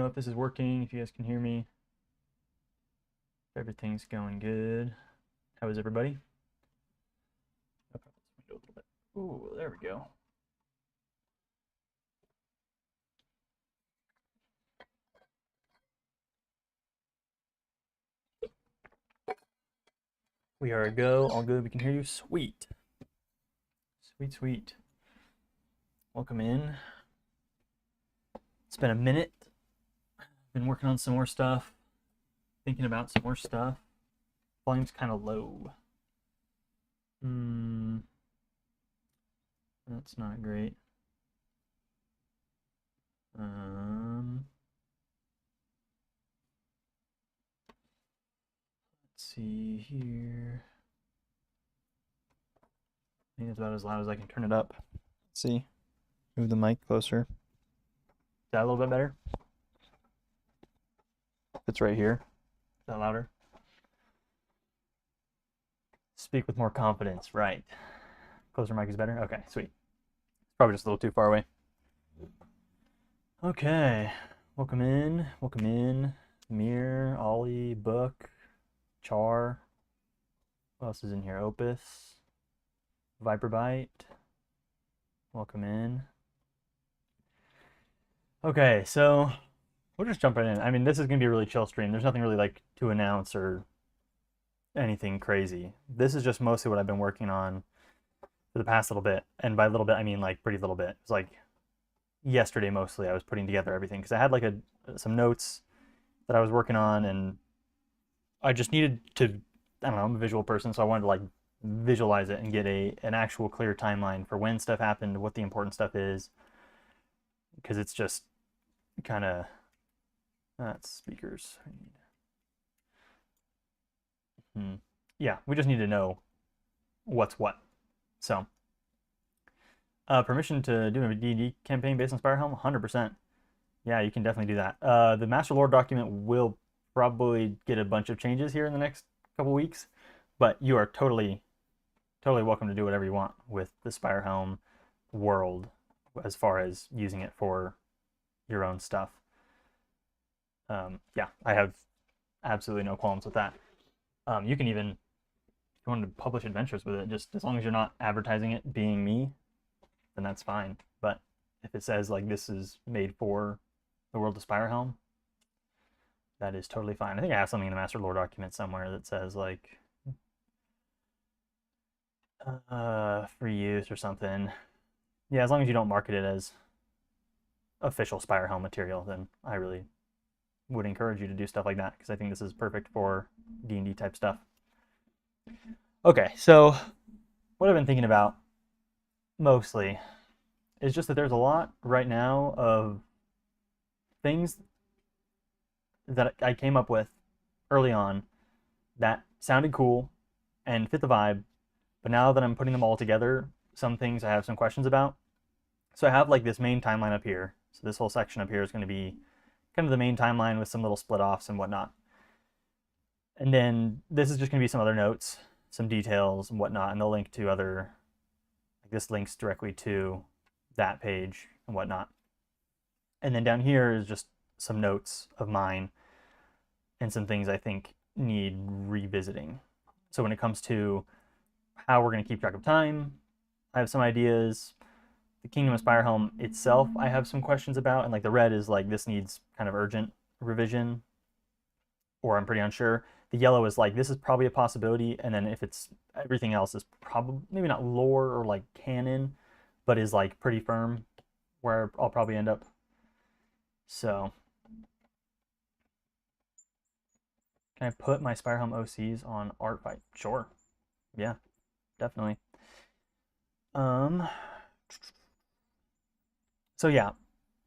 know if this is working, if you guys can hear me. If everything's going good. How is everybody? Ooh, there we go. We are a go. All good. We can hear you. Sweet. Sweet, sweet. Welcome in. It's been a minute. Been working on some more stuff. Thinking about some more stuff. Volume's kind of low. That's not great. Let's see here. I think it's about as loud as I can turn it up. Let's see. Move the mic closer. Is that a little bit better? It's right here. Is that louder? Speak with more confidence. Right. Closer mic is better? Okay, sweet. It's probably just a little too far away. Okay. Welcome in. Welcome in. Mir, Ollie, Book, Char. What else is in here? Opus. Viperbite. Welcome in. Okay, so we'll just jump right in. I mean, this is going to be a really chill stream. There's nothing really like to announce or anything crazy. This is just mostly what I've been working on for the past little bit. And by little bit, I mean like pretty little bit. It's like yesterday mostly I was putting together everything because I had like some notes that I was working on and I just needed to, I don't know, I'm a visual person, so I wanted to like visualize it and get an actual clear timeline for when stuff happened, what the important stuff is, because it's just kind of, that's speakers. Yeah, we just need to know what's what. So, permission to do a D&D campaign based on SpireHelm? 100%. Yeah, you can definitely do that. The Master Lore document will probably get a bunch of changes here in the next couple weeks, but you are totally welcome to do whatever you want with the SpireHelm world as far as using it for your own stuff. Yeah, I have absolutely no qualms with that. You can even, if you want to publish adventures with it, just as long as you're not advertising it being me, then that's fine. But if it says like this is made for the world of SpireHelm, that is totally fine. I think I have something in the Master Lore document somewhere that says like free use or something. Yeah, as long as you don't market it as official SpireHelm material, then I really would encourage you to do stuff like that because I think this is perfect for D&D type stuff. Okay, so what I've been thinking about mostly is just that there's a lot right now of things that I came up with early on that sounded cool and fit the vibe, but now that I'm putting them all together, some things I have some questions about. So I have like this main timeline up here. So this whole section up here is going to be kind of the main timeline with some little split offs and whatnot. And then this is just going to be some other notes, some details and whatnot, and they'll link to other, like this links directly to that page and whatnot. And then down here is just some notes of mine and some things I think need revisiting. So when it comes to how we're going to keep track of time, I have some ideas. The Kingdom of SpireHelm itself, I have some questions about, and like the red is like this needs kind of urgent revision, or I'm pretty unsure. The yellow is like this is probably a possibility, and then if it's everything else is probably maybe not lore or like canon, but is like pretty firm where I'll probably end up. So, can I put my SpireHelm OCs on Artfight? Sure. Yeah, definitely. So yeah,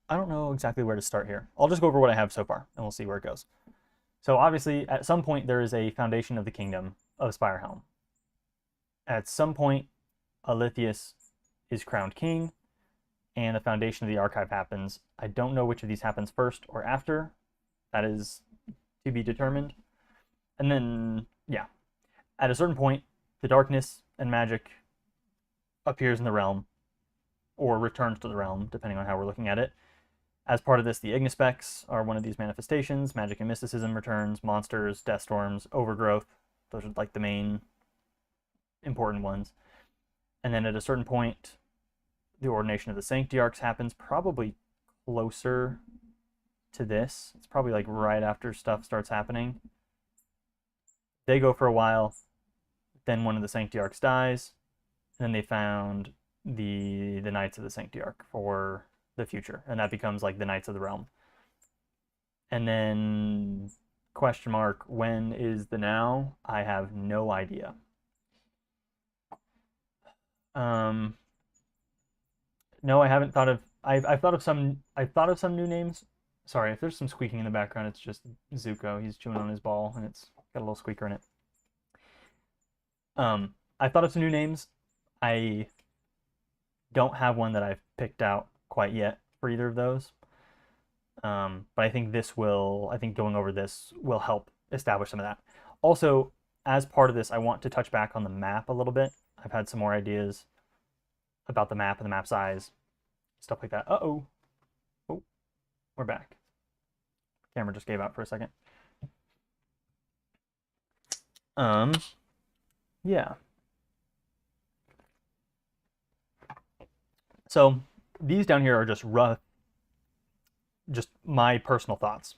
I don't know exactly where to start here. I'll just go over what I have so far, and we'll see where it goes. So obviously, at some point, there is a foundation of the kingdom of SpireHelm. At some point, Alythius is crowned king, and the foundation of the archive happens. I don't know which of these happens first or after. That is to be determined. And then, yeah, at a certain point, the darkness and magic appears in the realm, or returns to the realm, depending on how we're looking at it. As part of this, the Ignispecs are one of these manifestations. Magic and mysticism returns, monsters, death storms, overgrowth. Those are like the main important ones. And then at a certain point, the ordination of the Sanctiarchs happens, probably closer to this. It's probably like right after stuff starts happening. They go for a while, then one of the Sanctiarchs dies, and then they found the Knights of the Sanctiarch for the future, and that becomes like the Knights of the Realm. And then question mark, when is the now? I have no idea. No, I haven't thought of. I've thought of some. I've thought of some new names. Sorry if there's some squeaking in the background. It's just Zuko. He's chewing on his ball, and it's got a little squeaker in it. I thought of some new names. I don't have one that I've picked out quite yet for either of those. But I think this will. I think going over this will help establish some of that. Also, as part of this, I want to touch back on the map a little bit. I've had some more ideas about the map and the map size, stuff like that. Uh-oh. Oh, we're back. Camera just gave out for a second. Yeah. So these down here are just rough, just my personal thoughts.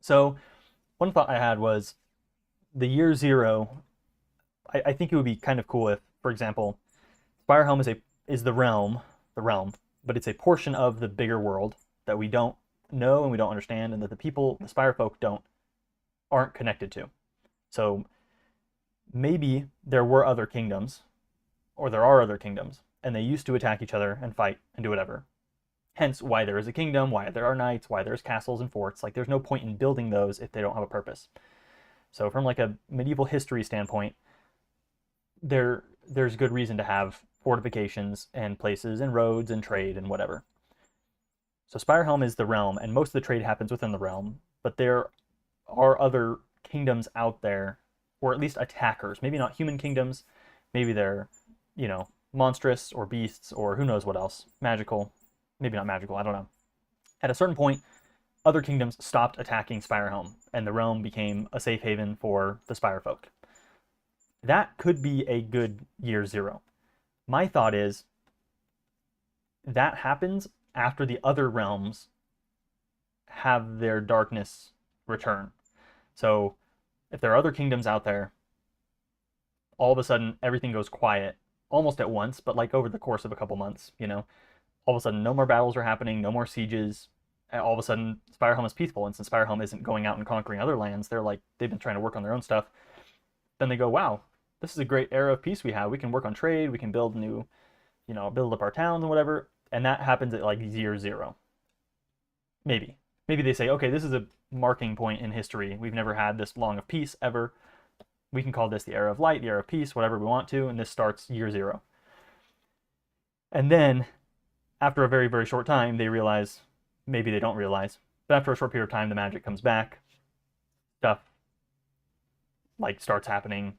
So one thought I had was the year 0. I think it would be kind of cool if, for example, SpireHelm is the realm, but it's a portion of the bigger world that we don't know and we don't understand, and that the people, the Spire folk, aren't connected to. So maybe there were other kingdoms, or there are other kingdoms, and they used to attack each other and fight and do whatever. Hence why there is a kingdom, why there are knights, why there's castles and forts. Like, there's no point in building those if they don't have a purpose. So from like a medieval history standpoint, there's good reason to have fortifications and places and roads and trade and whatever. So SpireHelm is the realm, and most of the trade happens within the realm, but there are other kingdoms out there, or at least attackers. Maybe not human kingdoms, maybe they're, monstrous or beasts or who knows what else. Magical, maybe not magical, I don't know. At a certain point, other kingdoms stopped attacking SpireHelm, and the realm became a safe haven for the Spire folk. That could be a good year 0. My thought is that happens after the other realms have their darkness return. So if there are other kingdoms out there, all of a sudden everything goes quiet almost at once, but like over the course of a couple months, all of a sudden no more battles are happening, no more sieges. All of a sudden SpireHelm is peaceful, and since SpireHelm isn't going out and conquering other lands, they've been trying to work on their own stuff. Then they go, wow, this is a great era of peace we have. We can work on trade, we can build new, build up our towns and whatever. And that happens at like year 0. Maybe they say, okay, this is a marking point in history. We've never had this long of peace ever. We can call this the era of light, the era of peace, whatever we want to, and this starts year 0. And then after a very, very short time, they realize, maybe they don't realize, but after a short period of time, the magic comes back. Stuff like starts happening.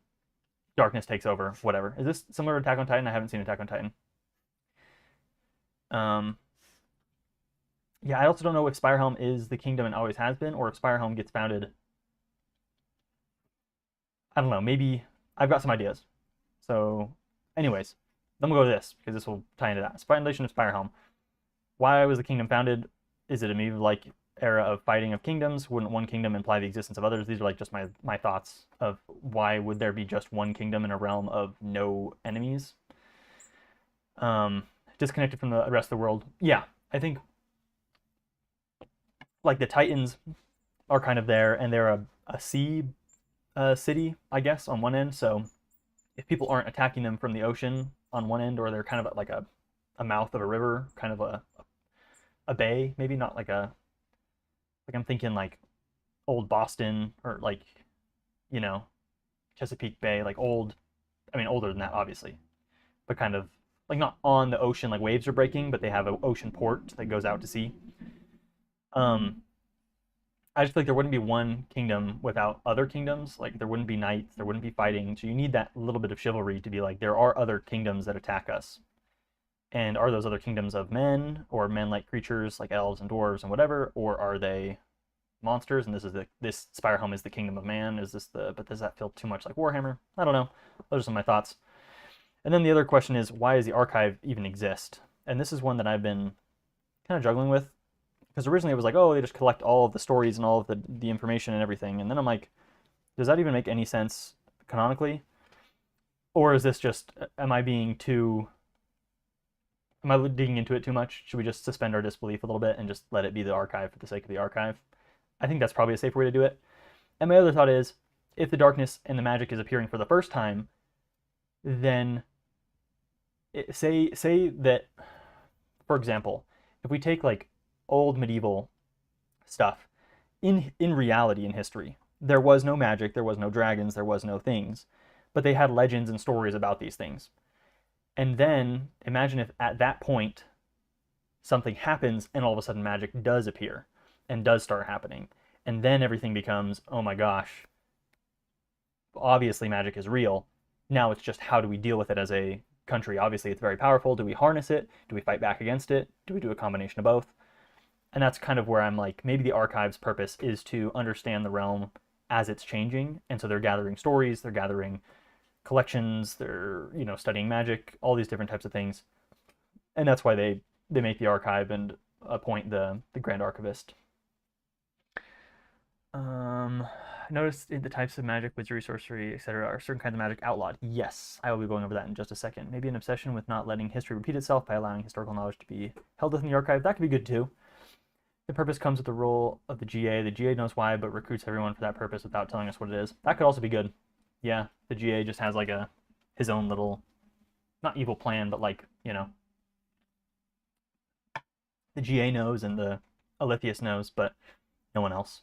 Darkness takes over, whatever. Is this similar to Attack on Titan? I haven't seen Attack on Titan. Yeah, I also don't know if SpireHelm is the kingdom and always has been, or if SpireHelm gets founded. I don't know, maybe I've got some ideas. So anyways, then we'll go to this, because this will tie into that. Foundation of SpireHelm. Why was the kingdom founded? Is it a maybe like era of fighting of kingdoms? Wouldn't one kingdom imply the existence of others? These are like just my thoughts of why would there be just one kingdom in a realm of no enemies? Disconnected from the rest of the world. Yeah, I think like the Titans are kind of there, and they're a sea city, I guess, on one end. So if people aren't attacking them from the ocean on one end, or they're kind of like a mouth of a river, kind of a bay, maybe not like I'm thinking like old Boston, or like, Chesapeake Bay, like older than that, obviously, but kind of like not on the ocean, like waves are breaking, but they have an ocean port that goes out to sea. I just feel like there wouldn't be one kingdom without other kingdoms. Like there wouldn't be knights, there wouldn't be fighting. So you need that little bit of chivalry to be like, there are other kingdoms that attack us. And are those other kingdoms of men or men-like creatures like elves and dwarves and whatever, or are they monsters? And this SpireHelm is the kingdom of man. Is this the? But does that feel too much like Warhammer? I don't know. Those are some of my thoughts. And then the other question is, why does the archive even exist? And this is one that I've been kind of juggling with, because originally it was like, oh, they just collect all of the stories and all of the information and everything. And then I'm like, does that even make any sense canonically? Or is this just, am I digging into it too much? Should we just suspend our disbelief a little bit and just let it be the archive for the sake of the archive? I think that's probably a safer way to do it. And my other thought is, if the darkness and the magic is appearing for the first time, then say that, for example, if we take like old medieval stuff, in reality, in history, there was no magic, there was no dragons, there was no things, but they had legends and stories about these things. And then imagine if at that point something happens and all of a sudden magic does appear and does start happening. And then everything becomes, oh my gosh, obviously magic is real. Now it's just, how do we deal with it as a country? Obviously it's very powerful. Do we harness it? Do we fight back against it? Do we do a combination of both? And that's kind of where I'm like, maybe the archive's purpose is to understand the realm as it's changing. And so they're gathering stories, they're gathering collections, they're, studying magic, all these different types of things. And that's why they make the archive and appoint the Grand Archivist. Notice in the types of magic, wizardry, sorcery, etc., are certain kinds of magic outlawed. Yes, I will be going over that in just a second. Maybe an obsession with not letting history repeat itself by allowing historical knowledge to be held within the archive. That could be good too. The purpose comes with the role of the GA. The GA knows why, but recruits everyone for that purpose without telling us what it is. That could also be good. Yeah, the GA just has like his own little, not evil plan, but like, the GA knows and the Aletheus knows, but no one else.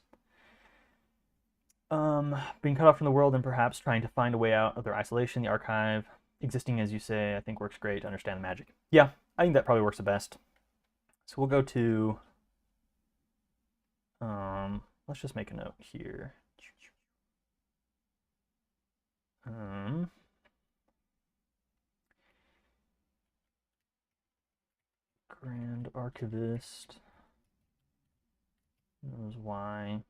Being cut off from the world and perhaps trying to find a way out of their isolation, the archive, existing as you say, I think works great to understand the magic. Yeah, I think that probably works the best. So we'll go to, let's just make a note here. Grand Archivist knows why.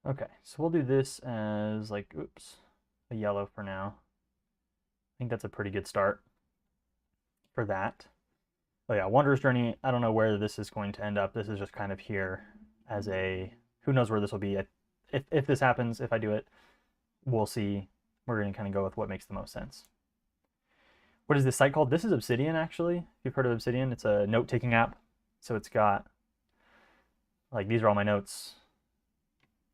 Okay, so we'll do this as like, a yellow for now. I think that's a pretty good start for that. Oh yeah, Wanderer's Journey, I don't know where this is going to end up. This is just kind of here as a, who knows where this will be. If this happens, if I do it, we'll see. We're going to kind of go with what makes the most sense. What is this site called? This is Obsidian, actually. If you've heard of Obsidian, it's a note-taking app. So it's got, like, these are all my notes.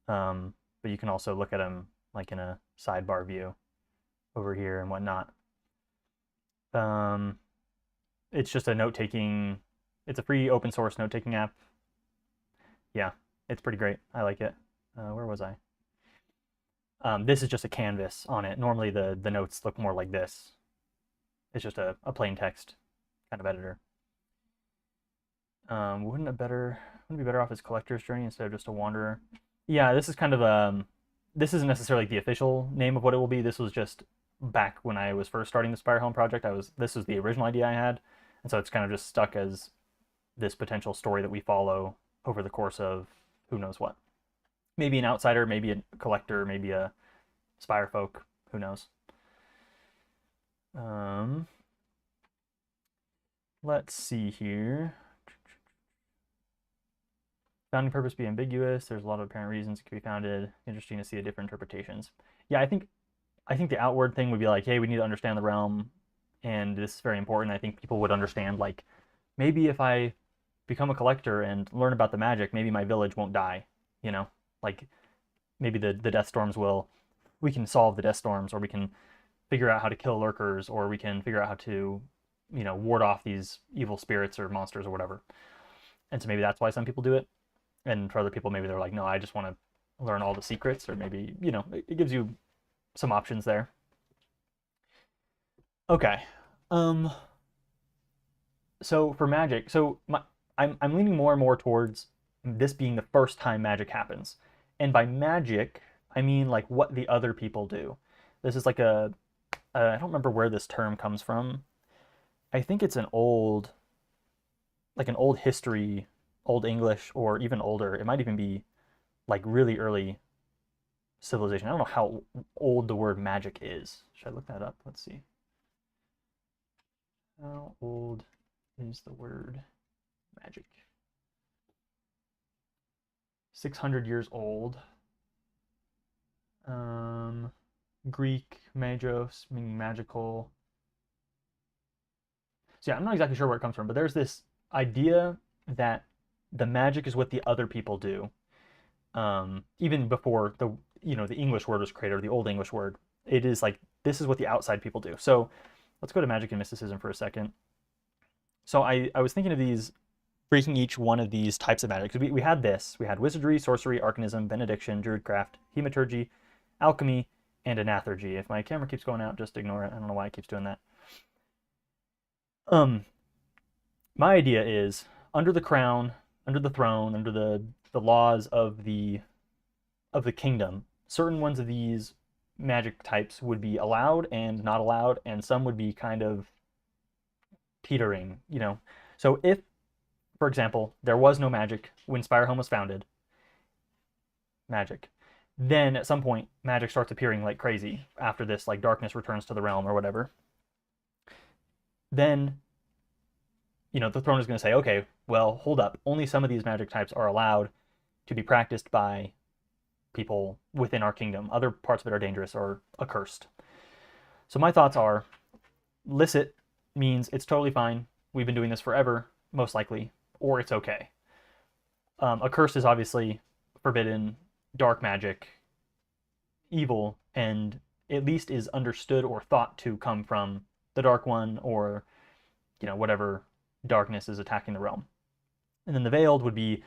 But you can also look at them like in a sidebar view over here and whatnot. It's just a note-taking, it's a free open source note-taking app. Yeah, it's pretty great. I like it. Where was I? This is just a canvas on it. Normally the notes look more like this. It's just a plain text kind of editor. Wouldn't it be better off as Collector's Journey instead of just a Wanderer? Yeah, this is kind of this isn't necessarily the official name of what it will be. This was just back when I was first starting the SpireHelm project. This was the original idea I had, and so it's kind of just stuck as this potential story that we follow over the course of who knows what. Maybe an outsider, maybe a collector, maybe a Spire folk, who knows. Let's see here. Founding purpose be ambiguous. There's a lot of apparent reasons it could be founded. Interesting to see the different interpretations. Yeah, I think the outward thing would be like, hey, we need to understand the realm, and this is very important. I think people would understand, like, maybe if I become a collector and learn about the magic, maybe my village won't die, Like, maybe the death storms we can solve the death storms, or we can figure out how to kill lurkers, or we can figure out how to, ward off these evil spirits or monsters or whatever. And so maybe that's why some people do it. And for other people, maybe they're like, no, I just want to learn all the secrets, or maybe, it gives you some options there. Okay. Um, so for magic, I'm leaning more and more towards this being the first time magic happens. And by magic, I mean like what the other people do. This is like I don't remember where this term comes from. I think it's like an old history, old English, or even older. It might even be like really early civilization. I don't know how old the word magic is. Should I look that up? Let's see. How old is the word magic? 600 years old. Um, Greek, magos, meaning magical. So yeah, I'm not exactly sure where it comes from, but there's this idea that the magic is what the other people do. Even before the English word was created, or the Old English word, it is like this is what the outside people do. So let's go to magic and mysticism for a second. So I was thinking of these, breaking each one of these types of magic. Because we had this. We had wizardry, sorcery, arcanism, benediction, druidcraft, hematurgy, alchemy, and anathurgy. If my camera keeps going out, just ignore it. I don't know why it keeps doing that. My idea is under the crown, under the throne, under the laws of the kingdom, certain ones of these magic types would be allowed and not allowed, and some would be kind of teetering, you know. So if, for example, there was no magic when SpireHelm was founded, magic, then at some point magic starts appearing like crazy after this, like darkness returns to the realm or whatever. Then, you know, the throne is going to say, okay, well, hold up, only some of these magic types are allowed to be practiced by people within our kingdom. Other parts of it are dangerous or accursed. So my thoughts are, licit means it's totally fine. We've been doing this forever, most likely, or it's okay. Accursed is obviously forbidden, dark magic, evil, and at least is understood or thought to come from the Dark One, or whatever darkness is attacking the realm. And then the veiled would be,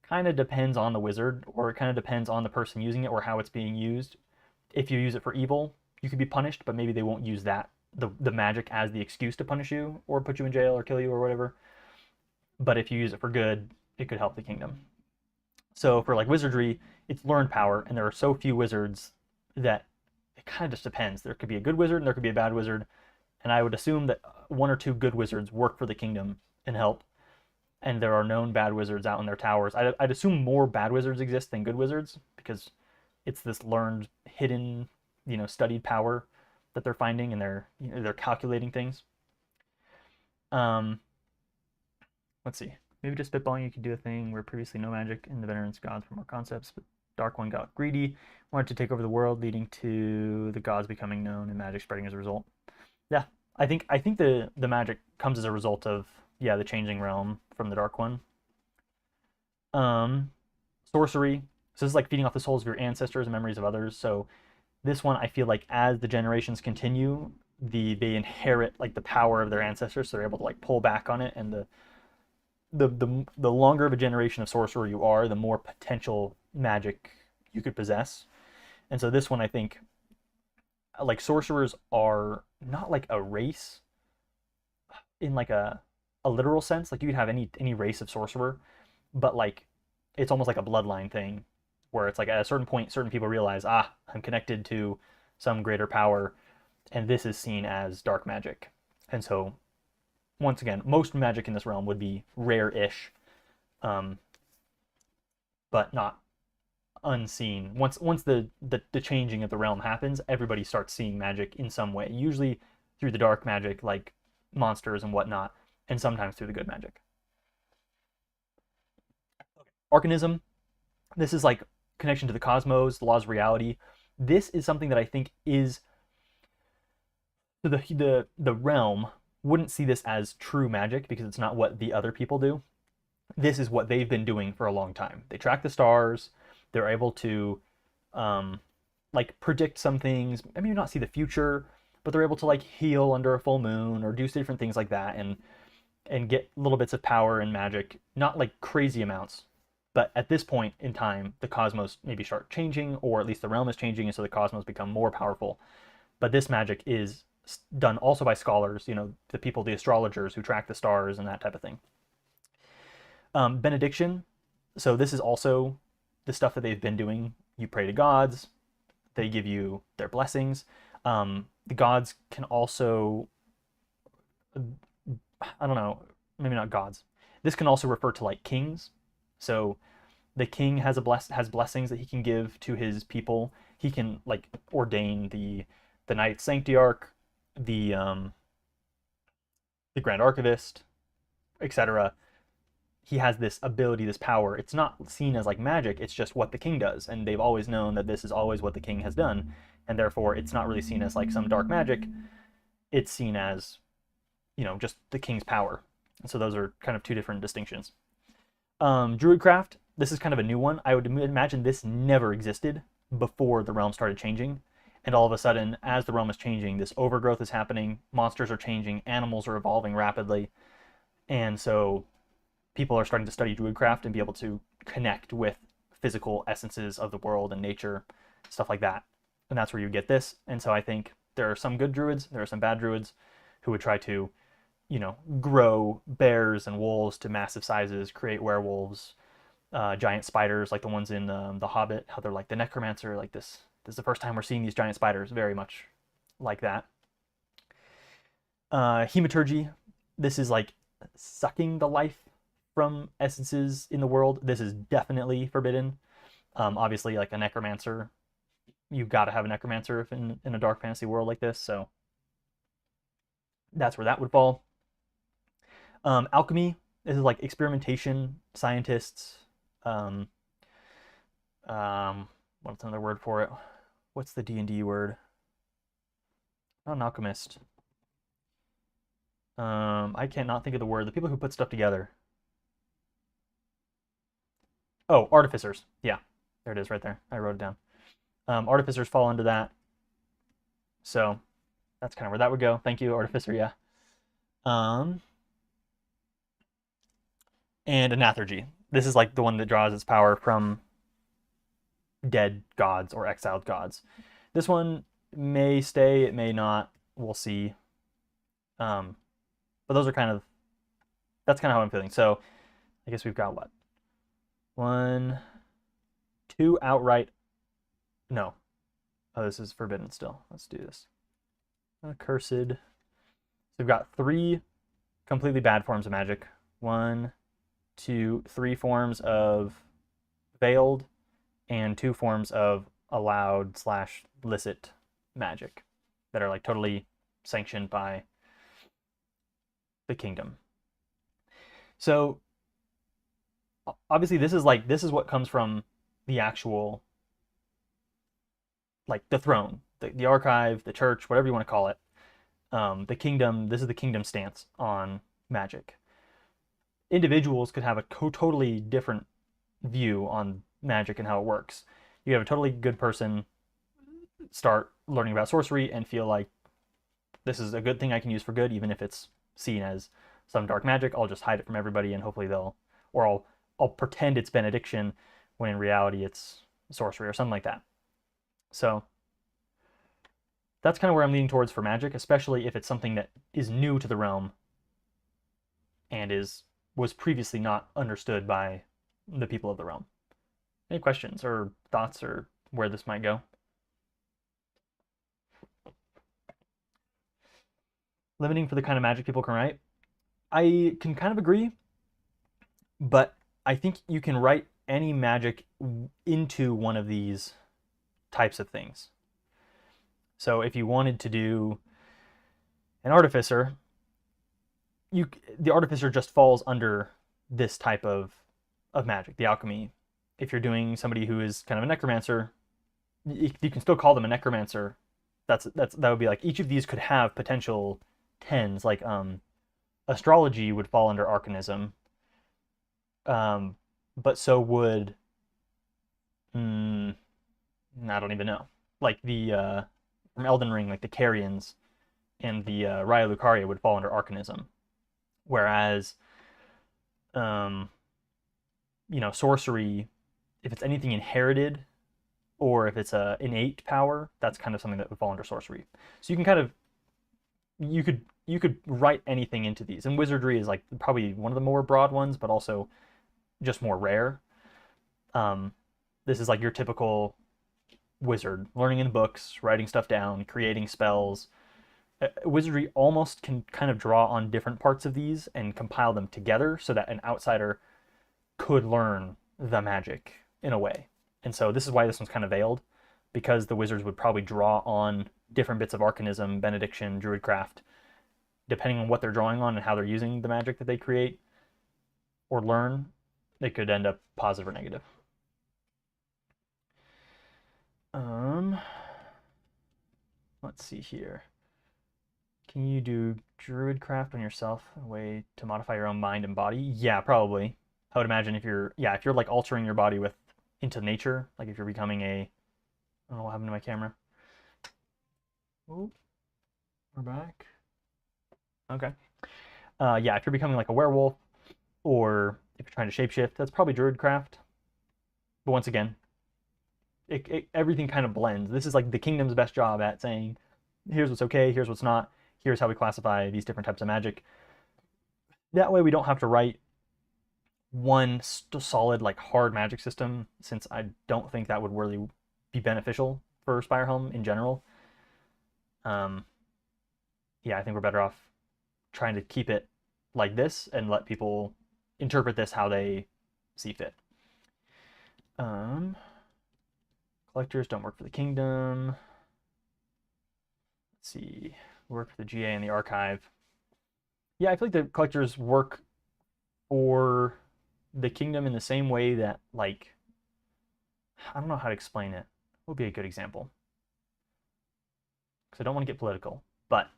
kind of depends on the wizard, or it kind of depends on the person using it or how it's being used. If you use it for evil, you could be punished, but maybe they won't use that the magic as the excuse to punish you or put you in jail or kill you or whatever. But if you use it for good, it could help the kingdom. So for like wizardry, it's learned power, and there are so few wizards that it kind of just depends. There could be a good wizard and there could be a bad wizard, and I would assume that one or two good wizards work for the kingdom and help, and there are known bad wizards out in their towers. I'd assume more bad wizards exist than good wizards, because it's this learned, hidden, studied power that they're finding, and they're calculating things. Um, let's see. Maybe just spitballing, you could do a thing where previously no magic in the veterans gods for more concepts, but Dark One got greedy, wanted to take over the world, leading to the gods becoming known and magic spreading as a result. Yeah, I think the magic comes as a result of the changing realm from the Dark One. Um, Sorcery. So this is like feeding off the souls of your ancestors and memories of others. So this one, I feel like as the generations continue, they inherit like the power of their ancestors, so they're able to like pull back on it, and the longer of a generation of sorcerer you are, the more potential magic you could possess. And so this one, I think, like sorcerers are not like a race in like a literal sense. Like you could have any race of sorcerer, but like it's almost like a bloodline thing, where it's like at a certain point, certain people realize, I'm connected to some greater power, and this is seen as dark magic. And so once again, most magic in this realm would be rare-ish, but not unseen. Once the changing of the realm happens, everybody starts seeing magic in some way, usually through the dark magic, like monsters and whatnot, and sometimes through the good magic. Arcanism. This is like connection to the cosmos, the laws of reality. This is something that I think is, so the realm wouldn't see this as true magic because it's not what the other people do. This is what they've been doing for a long time. They track the stars. They're able to like predict some things. I mean, not see the future, but they're able to like heal under a full moon or do different things like that, and get little bits of power and magic, not like crazy amounts, But at this point in time, the cosmos maybe start changing, or at least the realm is changing, and so the cosmos become more powerful. But this magic is done also by scholars, the people, the astrologers who track the stars and that type of thing. Benediction. So this is also the stuff that they've been doing. You pray to gods, they give you their blessings. The gods can also, I don't know, maybe not gods. This can also refer to like kings. So the king has has blessings that he can give to his people. He can like ordain the Knight Sanctiarch, the Grand Archivist, etc. He has this ability, this power. It's not seen as like magic, it's just what the king does. And they've always known that this is always what the king has done. And therefore, it's not really seen as like some dark magic. It's seen as, just the king's power. And so those are kind of two different distinctions. Druidcraft, this is kind of a new one. I would imagine this never existed before the realm started changing. And all of a sudden, as the realm is changing, this overgrowth is happening, monsters are changing, animals are evolving rapidly. And so people are starting to study druidcraft and be able to connect with physical essences of the world and nature, stuff like that. And that's where you get this. And so I think there are some good druids, there are some bad druids who would try to, grow bears and wolves to massive sizes, create werewolves, giant spiders like the ones in The Hobbit, how they're like the necromancer, like this. This is the first time we're seeing these giant spiders, very much like that. Hematurgy, this is like sucking the life from essences in the world. This is definitely forbidden. Obviously, like a necromancer, you've got to have a necromancer if in a dark fantasy world like this, so that's where that would fall. Alchemy, this is like experimentation, scientists. What's another word for it? What's the D&D word? Not an alchemist. I cannot think of the word. The people who put stuff together. Oh, artificers. Yeah, there it is right there. I wrote it down. Artificers fall into that. So that's kind of where that would go. Thank you, artificer. Yeah. And Anathergy. This is like the one that draws its power from dead gods or exiled gods. This one may stay, it may not. We'll see. But those are that's kind of how I'm feeling. So I guess we've got what? 1, 2 outright. No. Oh, this is forbidden still. Let's do this. Accursed. So we've got 3 completely bad forms of magic. 1, 2, 3 forms of veiled, and 2 forms of allowed / licit magic that are like totally sanctioned by the kingdom. So obviously this is what comes from the actual, like the throne, the archive, the church, whatever you want to call it. The kingdom, this is the kingdom stance on magic. Individuals could have a totally different view on magic and how it works. You have a totally good person start learning about sorcery and feel like this is a good thing I can use for good, even if it's seen as some dark magic. I'll just hide it from everybody and hopefully I'll pretend it's benediction when in reality it's sorcery or something like that. So that's kind of where I'm leaning towards for magic, especially if it's something that is new to the realm and was previously not understood by the people of the realm. Any questions or thoughts or where this might go? Limiting for the kind of magic people can write. I can kind of agree, but I think you can write any magic into one of these types of things. So if you wanted to do an artificer, the artificer just falls under this type of magic, the alchemy. If you're doing somebody who is kind of a necromancer, you can still call them a necromancer. That would be like each of these could have potential tens. Like astrology would fall under arcanism, but so would I don't even know. Like the from Elden Ring, like the Carians and the Raya Lucaria would fall under arcanism, whereas sorcery, if it's anything inherited or if it's a innate power, that's kind of something that would fall under sorcery. So you can kind of you could write anything into these, and wizardry is like probably one of the more broad ones, but also just more rare. Um, this is like your typical wizard, learning in books, writing stuff down, creating spells. Wizardry almost can kind of draw on different parts of these and compile them together so that an outsider could learn the magic in a way. And so this is why this one's kind of veiled, because the wizards would probably draw on different bits of arcanism, benediction, druidcraft, depending on what they're drawing on and how they're using the magic that they create or learn. They could end up positive or negative. Let's see here. Can you do druidcraft on yourself, a way to modify your own mind and body? Yeah, probably. I would imagine if you're like altering your body with into nature, like if you're becoming a, I don't know what happened to my camera. Oh, we're back. Okay. Yeah, if you're becoming like a werewolf, or if you're trying to shapeshift, that's probably druidcraft. But once again, everything kind of blends. This is like the kingdom's best job at saying, here's what's okay, here's what's not, here's how we classify these different types of magic. That way we don't have to write one solid, like hard magic system, since I don't think that would really be beneficial for SpireHelm in general. Yeah, I think we're better off trying to keep it like this and let people interpret this how they see fit. Collectors don't work for the kingdom. Let's see, work for the GA and the archive. Yeah, I feel like the collectors work for the kingdom in the same way that, like, I don't know how to explain it. What would be a good example? Because I don't want to get political, but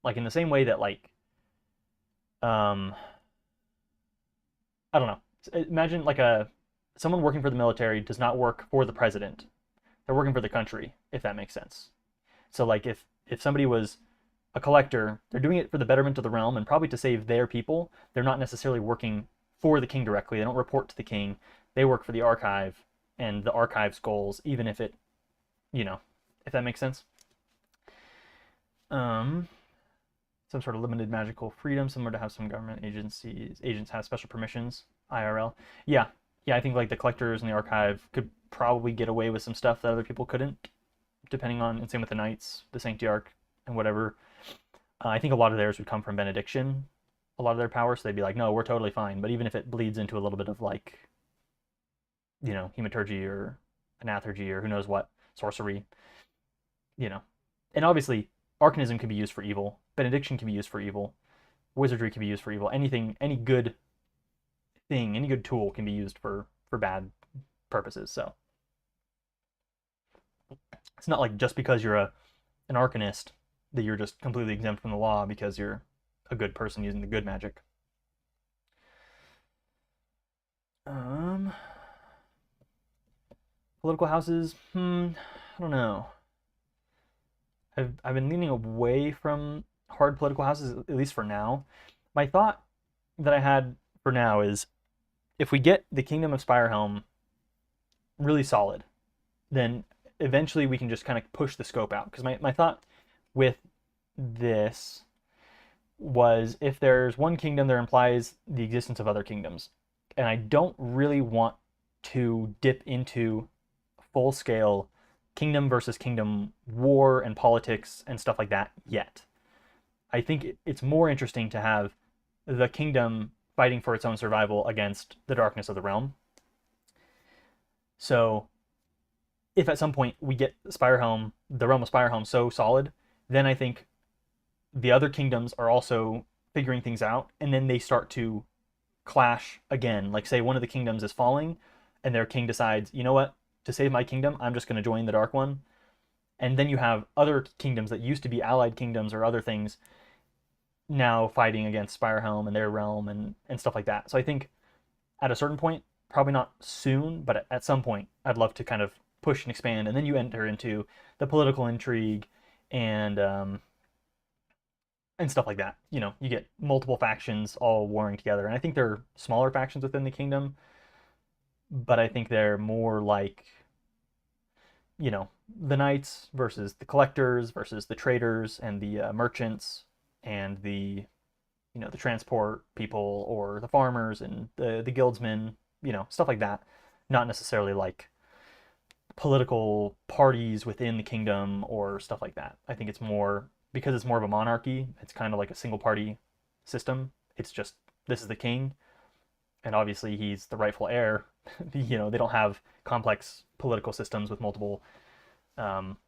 like in the same way that, like, I don't know. Imagine like someone working for the military does not work for the president. They're working for the country, if that makes sense. So like if somebody was a collector, they're doing it for the betterment of the realm and probably to save their people. They're not necessarily working for the king directly. They don't report to the king. They work for the archive and the archive's goals, even if it, if that makes sense. Some sort of limited magical freedom, similar to how some government agents have special permissions, IRL. Yeah, I think like the collectors and the archive could probably get away with some stuff that other people couldn't, depending on, and same with the knights, the sanctiarch, and whatever. I think a lot of theirs would come from benediction, a lot of their power, so they'd be like, no, we're totally fine. But even if it bleeds into a little bit of like, hematurgy or anathurgy or who knows what, sorcery, and obviously arcanism can be used for evil, benediction can be used for evil, wizardry can be used for evil. Anything, any good thing, any good tool can be used for bad purposes. So it's not like just because you're an arcanist that you're just completely exempt from the law because you're a good person using the good magic. Political houses, I don't know. I've been leaning away from hard political houses, at least for now. My thought that I had for now is, if we get the Kingdom of SpireHelm really solid, then eventually we can just kind of push the scope out. Because my thought with this was, if there's one kingdom, there implies the existence of other kingdoms. And I don't really want to dip into full-scale kingdom versus kingdom war and politics and stuff like that yet. I think it's more interesting to have the kingdom fighting for its own survival against the darkness of the realm. So if at some point we get SpireHelm, the realm of SpireHelm, so solid, then I think the other kingdoms are also figuring things out, and then they start to clash again. Like, say one of the kingdoms is falling and their king decides, you know what, to save my kingdom, I'm just going to join the Dark One. And then you have other kingdoms that used to be allied kingdoms or other things now fighting against SpireHelm and their realm and stuff like that. So I think at a certain point, probably not soon, but at some point, I'd love to kind of push and expand. And then you enter into the political intrigue and stuff like that. You get multiple factions all warring together. And I think there are smaller factions within the kingdom but I think they're more like, you know, the knights versus the collectors versus the traders and the merchants and the, you know, the transport people or the farmers and the guildsmen, you know, stuff like that. Not necessarily like political parties within the kingdom or stuff like that. I think it's more because it's more of a monarchy. It's kind of like a single party system. It's just this is the king, and obviously he's the rightful heir. You know, they don't have complex political systems with multiple, um,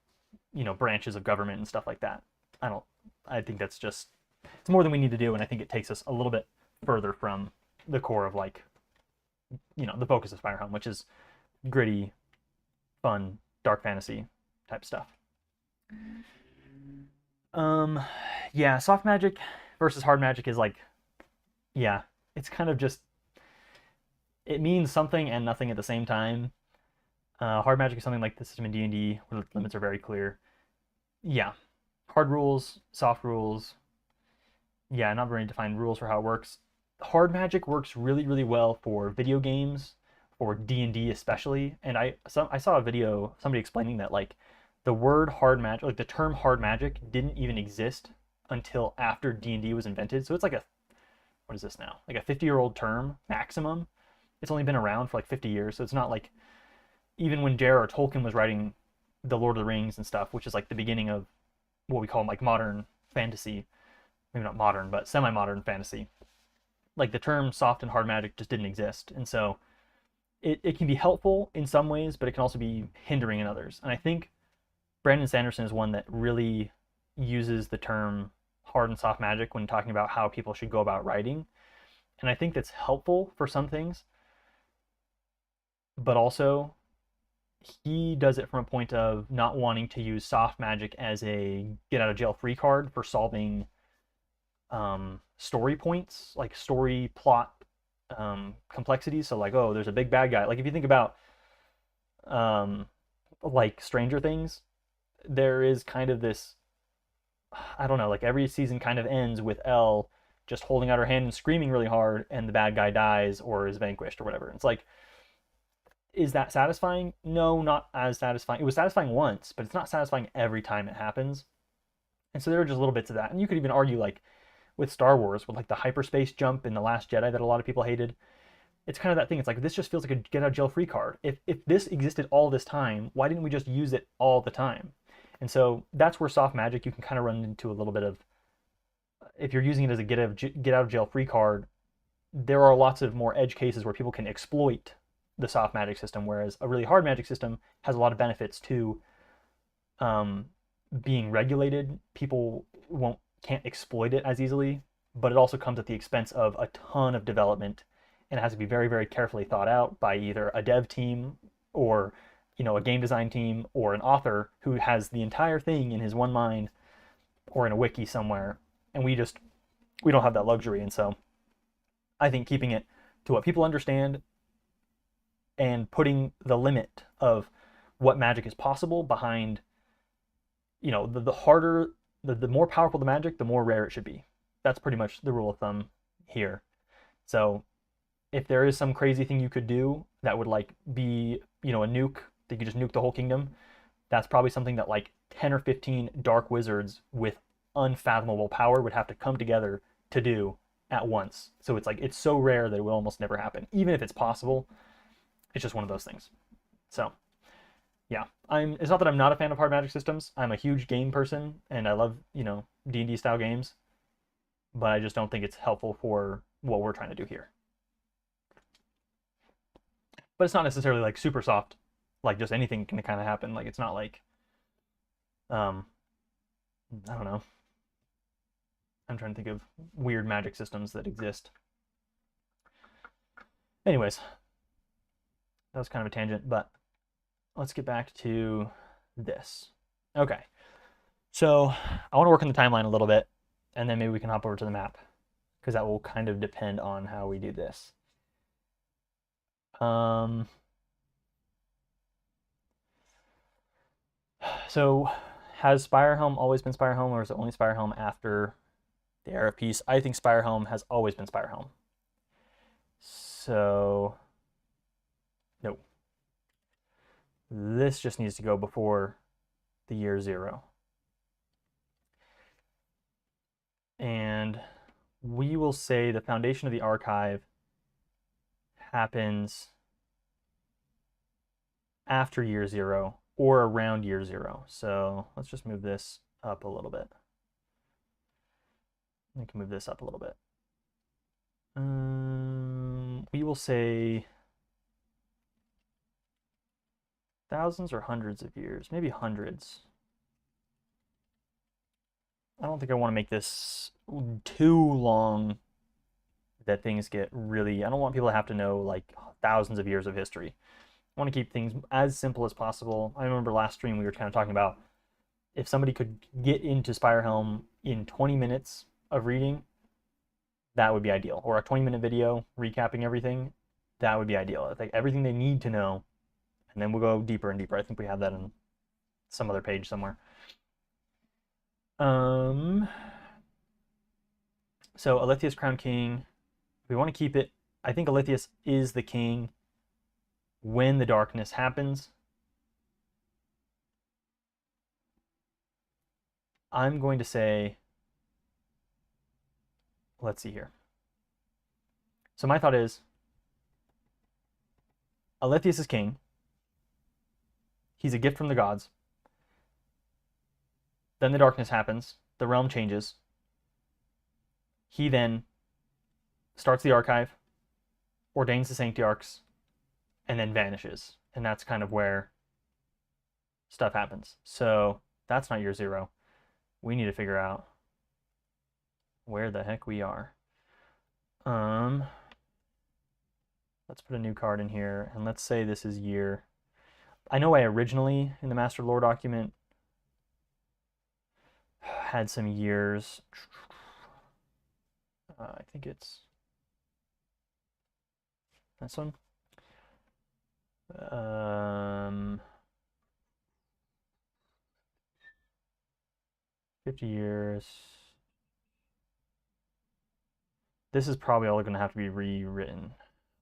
you know, branches of government and stuff like that. I don't. I think that's just it's more than we need to do, and I think it takes us a little bit further from the core of like, you know, the focus of SpireHelm, which is gritty, fun, dark fantasy type stuff. Um, yeah, soft magic versus hard magic is like, yeah, it's kind of just it means something and nothing at the same time. Hard magic is something like the system in D&D where the limits are very clear. Yeah, hard rules, soft rules. Yeah, not very defined rules for how it works. Hard magic works really, really well for video games, or D&D especially. And I saw a video somebody explaining that like the word hard magic, like the term hard magic, didn't even exist until after D&D was invented. So it's like a what is this now? Like a 50-year-old term maximum. It's only been around for like 50 years, so it's not like even when J.R.R. Tolkien was writing the Lord of the Rings and stuff, which is like the beginning of what we call like modern fantasy, maybe not modern, but semi-modern fantasy. Like the term soft and hard magic just didn't exist, and so it can be helpful in some ways, but it can also be hindering in others. And I think Brandon Sanderson is one that really uses the term hard and soft magic when talking about how people should go about writing. And I think that's helpful for some things, but also he does it from a point of not wanting to use soft magic as a get out of jail free card for solving story points, like story plot complexities. So like, oh, there's a big bad guy. Like if you think about um, like Stranger Things, there is kind of this, I don't know, like every season kind of ends with Elle just holding out her hand and screaming really hard, and the bad guy dies or is vanquished or whatever. It's like, is that satisfying? No, not as satisfying. It was satisfying once, but it's not satisfying every time it happens. And so there are just little bits of that. And you could even argue like with Star Wars, with like the hyperspace jump in The Last Jedi that a lot of people hated. It's kind of that thing. It's like this just feels like a get out of jail free card. If this existed all this time, why didn't we just use it all the time? And so that's where soft magic you can kind of run into a little bit of, if you're using it as a get out of jail free card, there are lots of more edge cases where people can exploit the soft magic system, whereas a really hard magic system has a lot of benefits to um, being regulated. People won't can't exploit it as easily, but it also comes at the expense of a ton of development, and it has to be very, very carefully thought out by either a dev team or, you know, a game design team or an author who has the entire thing in his one mind or in a wiki somewhere. And we don't have that luxury. And so I think keeping it to what people understand and putting the limit of what magic is possible behind, you know, the harder, the more powerful the magic, the more rare it should be. That's pretty much the rule of thumb here. So if there is some crazy thing you could do that would like be, you know, a nuke that you just nuke the whole kingdom, that's probably something that like 10 or 15 dark wizards with unfathomable power would have to come together to do at once. So it's like it's so rare that it will almost never happen. Even if it's possible, it's just one of those things. So yeah, it's not that I'm not a fan of hard magic systems. I'm a huge game person and I love, you know, D&D style games, but I just don't think it's helpful for what we're trying to do here. But it's not necessarily like super soft, like just anything can kind of happen. Like it's not like um I don't know. I'm trying to think of weird magic systems that exist. Anyways, that was kind of a tangent, but let's get back to this. Okay, so I want to work on the timeline a little bit, and then maybe we can hop over to the map, because that will kind of depend on how we do this. So has SpireHelm always been SpireHelm, or is it only SpireHelm after the era of peace? I think SpireHelm has always been SpireHelm. So No. This just needs to go before the year 0. And we will say the foundation of the archive happens after year 0 or around year 0. So let's just move this up a little bit. We can move this up a little bit. We will say thousands or hundreds of years, maybe hundreds. I don't think I want to make this too long that things get really, I don't want people to have to know like thousands of years of history. I want to keep things as simple as possible. I remember last stream we were kind of talking about if somebody could get into SpireHelm in 20 minutes of reading, that would be ideal. Or a 20-minute video recapping everything, that would be ideal. It's like everything they need to know, and then we'll go deeper and deeper. I think we have that on some other page somewhere. So Alethius crowned king. We want to keep it. I think Alethius is the king when the darkness happens. I'm going to say, let's see here. So my thought is, Alethius is king. He's a gift from the gods. Then the darkness happens. The realm changes. He then starts the archive, ordains the Sanctiarchs, and then vanishes. And that's kind of where stuff happens. So that's not year 0. We need to figure out where the heck we are. Let's put a new card in here, and let's say this is year. I know I originally, in the Master Lore document, had some years. I think it's this one. 50 years. This is probably all going to have to be rewritten.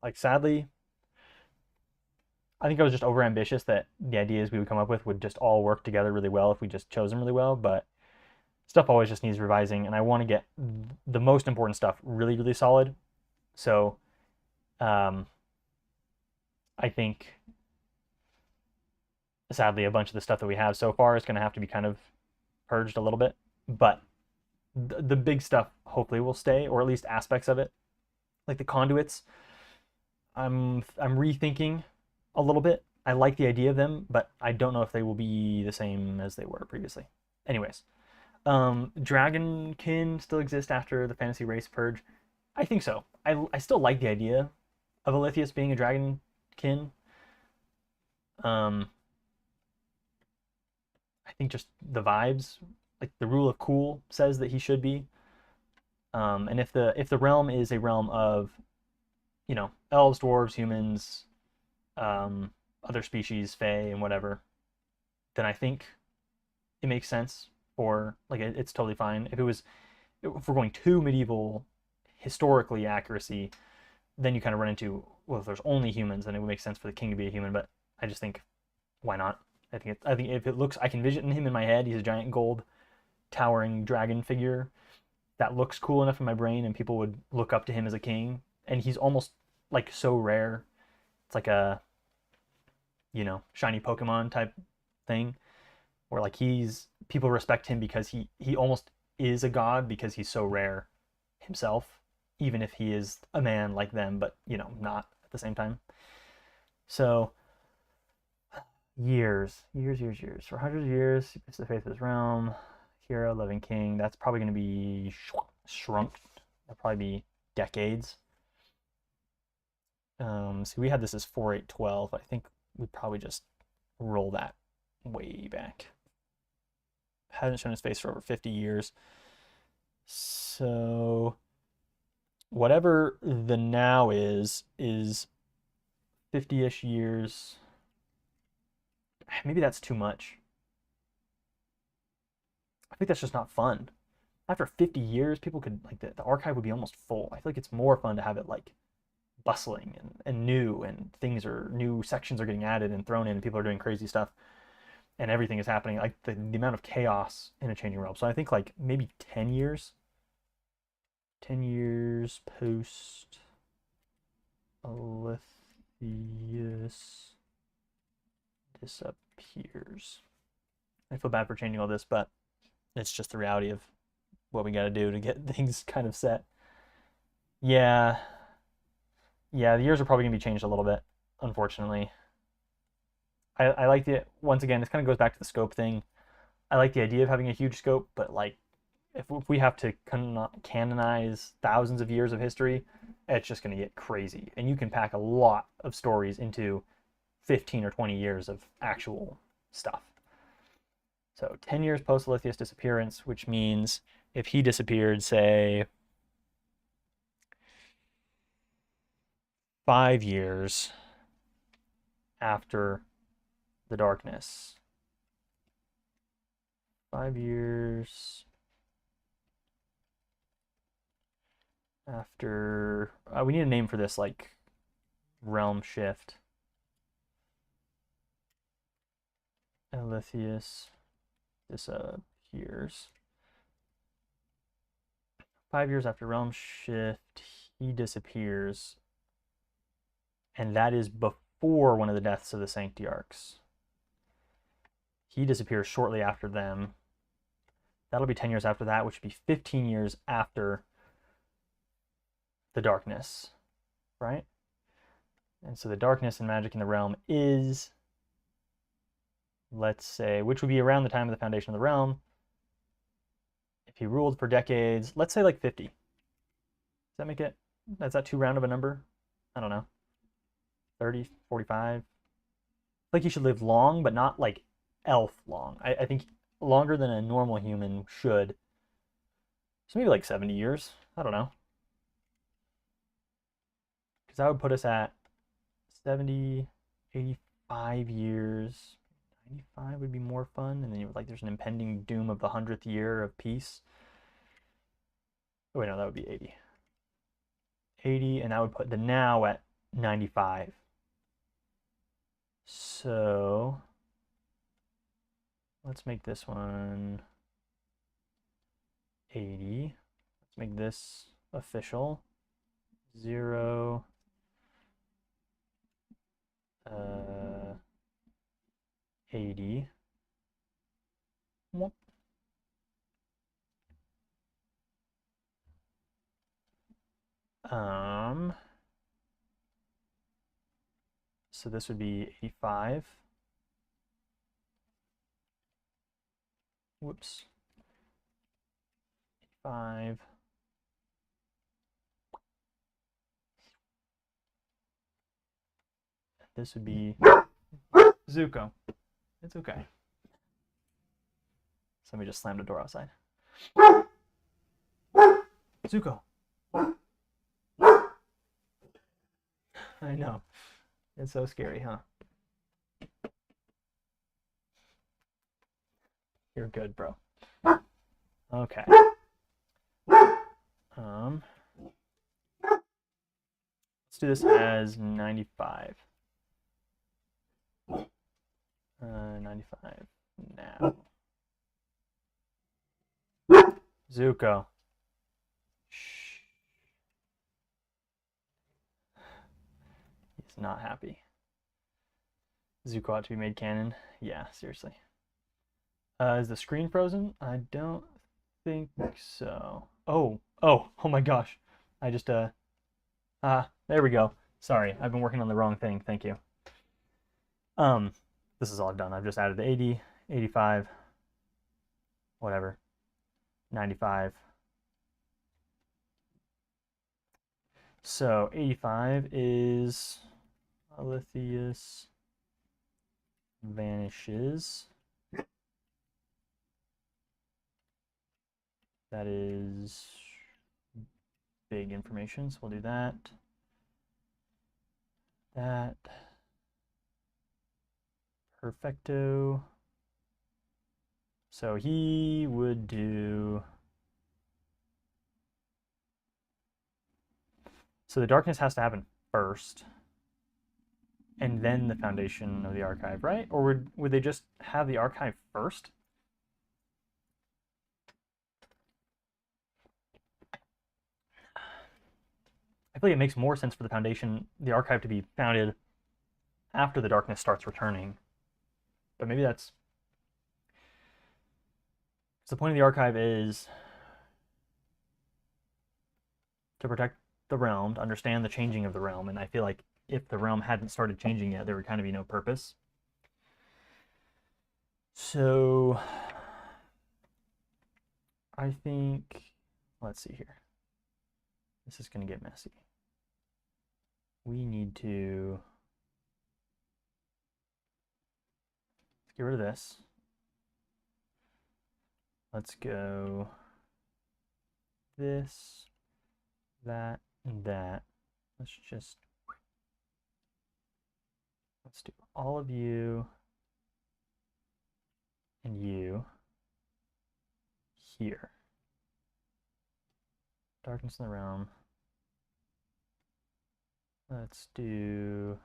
Like, sadly, I think I was just overambitious that the ideas we would come up with would just all work together really well if we just chose them really well, but stuff always just needs revising, and I want to get the most important stuff really, really solid. So I think, sadly, a bunch of the stuff that we have so far is going to have to be kind of purged a little bit, but the big stuff hopefully will stay, or at least aspects of it. Like the conduits, I'm rethinking a little bit. I like the idea of them, but I don't know if they will be the same as they were previously. Anyways, Dragonkin still exist after the fantasy race purge. I think so. I still like the idea of Alethius being a Dragonkin. I think just the vibes, like the rule of cool says that he should be. And if the realm is a realm of, you know, elves, dwarves, humans, other species, fae, and whatever, then I think it makes sense for, like, it's totally fine. If we're going too medieval historically accuracy, then you kind of run into, well, if there's only humans, then it would make sense for the king to be a human. But I just think, why not? I think if it looks, I can vision him in my head. He's a giant gold towering dragon figure that looks cool enough in my brain, and people would look up to him as a king. And he's almost like so rare. It's like a, you know, shiny Pokemon type thing, where like people respect him because he almost is a god because he's so rare himself, even if he is a man like them, but, you know, not at the same time. So years. For hundreds of years, it's the faith of his realm. Hero, loving king. That's probably going to be shrunk. That'll probably be decades. So we had this as 4812. I think we probably just roll that way back. Hasn't shown his face for over 50 years. So whatever the now is 50-ish years. Maybe that's too much. I think that's just not fun. After 50 years, people could, like, the archive would be almost full. I feel like it's more fun to have it, like, bustling and new, and new sections are getting added and thrown in, and people are doing crazy stuff, and everything is happening, like the amount of chaos in a changing realm. So I think like maybe 10 years post Alethea disappears. I feel bad for changing all this, but it's just the reality of what we got to do to get things kind of set. Yeah, the years are probably gonna be changed a little bit, unfortunately. I like the, once again, this kind of goes back to the scope thing. I like the idea of having a huge scope, but like if we have to canonize thousands of years of history, it's just going to get crazy. And you can pack a lot of stories into 15 or 20 years of actual stuff. So 10 years post Alethea's disappearance, which means if he disappeared, say, 5 years after the darkness. 5 years after... we need a name for this, like, realm shift. Aletheus disappears. 5 years after realm shift, he disappears. And that is before one of the deaths of the Sanctiarchs. He disappears shortly after them. That'll be 10 years after that, which would be 15 years after the darkness, right? And so the darkness and magic in the realm is, let's say, which would be around the time of the foundation of the realm. If he ruled for decades, let's say like 50. Does that make it, is that too round of a number? I don't know. 30, 45. Like he should live long, but not like elf long. I think longer than a normal human should. So maybe like 70 years. I don't know. Because that would put us at 70, 85 years. 95 would be more fun. And then you would, like, there's an impending doom of the 100th year of peace. Oh, wait, no, that would be 80. 80, and that would put the now at 95. So let's make this one 80. Let's make this official. 0. 80. So this would be 85. Whoops. 85. This would be Zuko. It's okay. Somebody just slammed a door outside. Zuko. I know. It's so scary, huh? You're good, bro. Okay. Let's do this as 95. 95 now. Zuko. Shh. He's not happy. Zuko ought to be made canon. Yeah, seriously. Is the screen frozen? I don't think so. Oh my gosh. I just, there we go. Sorry, I've been working on the wrong thing. Thank you. This is all I've done. I've just added the 80, 85, whatever, 95. So 85 is Aletheus vanishes. That is big information, so we'll do that. That. Perfecto. So he would do... So the darkness has to happen first, and then the foundation of the archive, right? Or would they just have the archive first? I feel like it makes more sense for the foundation, the archive, to be founded after the darkness starts returning. But maybe that's... So the point of the archive is to protect the realm, to understand the changing of the realm, and I feel like if the realm hadn't started changing yet, there would kind of be no purpose. So I think, let's see here. This is going to get messy. We need to get rid of this. Let's go this, that, and that. Let's do all of you and you here. Darkness in the realm. Let's do...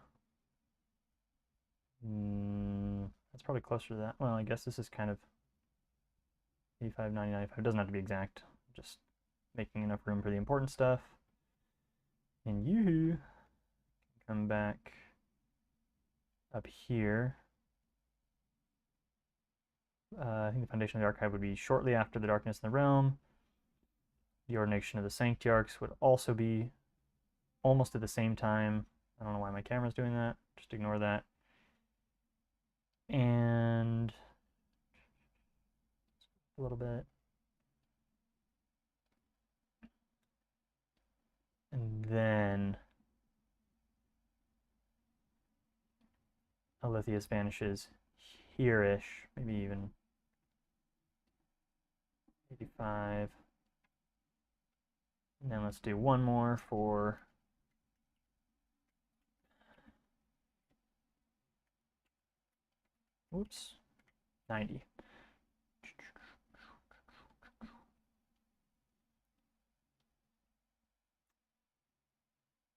that's probably closer to that. Well, I guess this is kind of 85, 90, 95. It doesn't have to be exact. Just making enough room for the important stuff. And you come back up here. I think the foundation of the archive would be shortly after the darkness in the realm. The ordination of the sanctiarchs would also be almost at the same time. I don't know why my camera's doing that. Just ignore that. And a little bit. And then Aletheus vanishes here-ish, maybe even 85. And then let's do one more for oops, 90.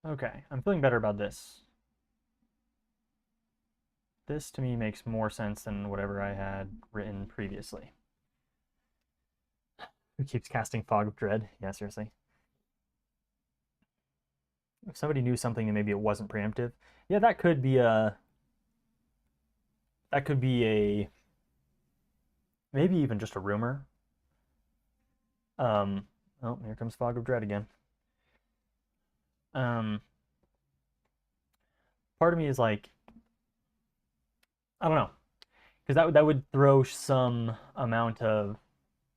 Okay, I'm feeling better about this. This to me makes more sense than whatever I had written previously. Who keeps casting Fog of Dread? Yeah, seriously. If somebody knew something and maybe it wasn't preemptive, yeah, that could be a maybe even just a rumor. Oh, here comes Fog of Dread again. Part of me is like, I don't know, because that would throw some amount of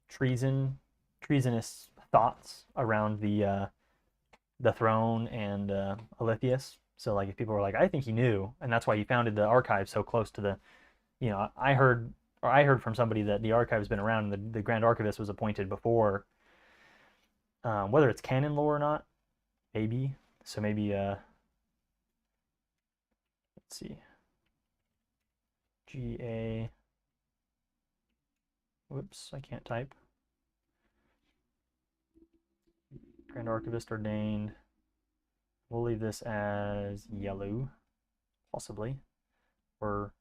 treasonous thoughts around the throne and Aletheus. So like if people were like, I think he knew, and that's why he founded the archive so close to the, you know, I heard from somebody that the archive has been around and the Grand Archivist was appointed before. Whether it's canon lore or not, maybe. So maybe, let's see. GA. Whoops, I can't type. Grand Archivist ordained. We'll leave this as yellow, possibly. Or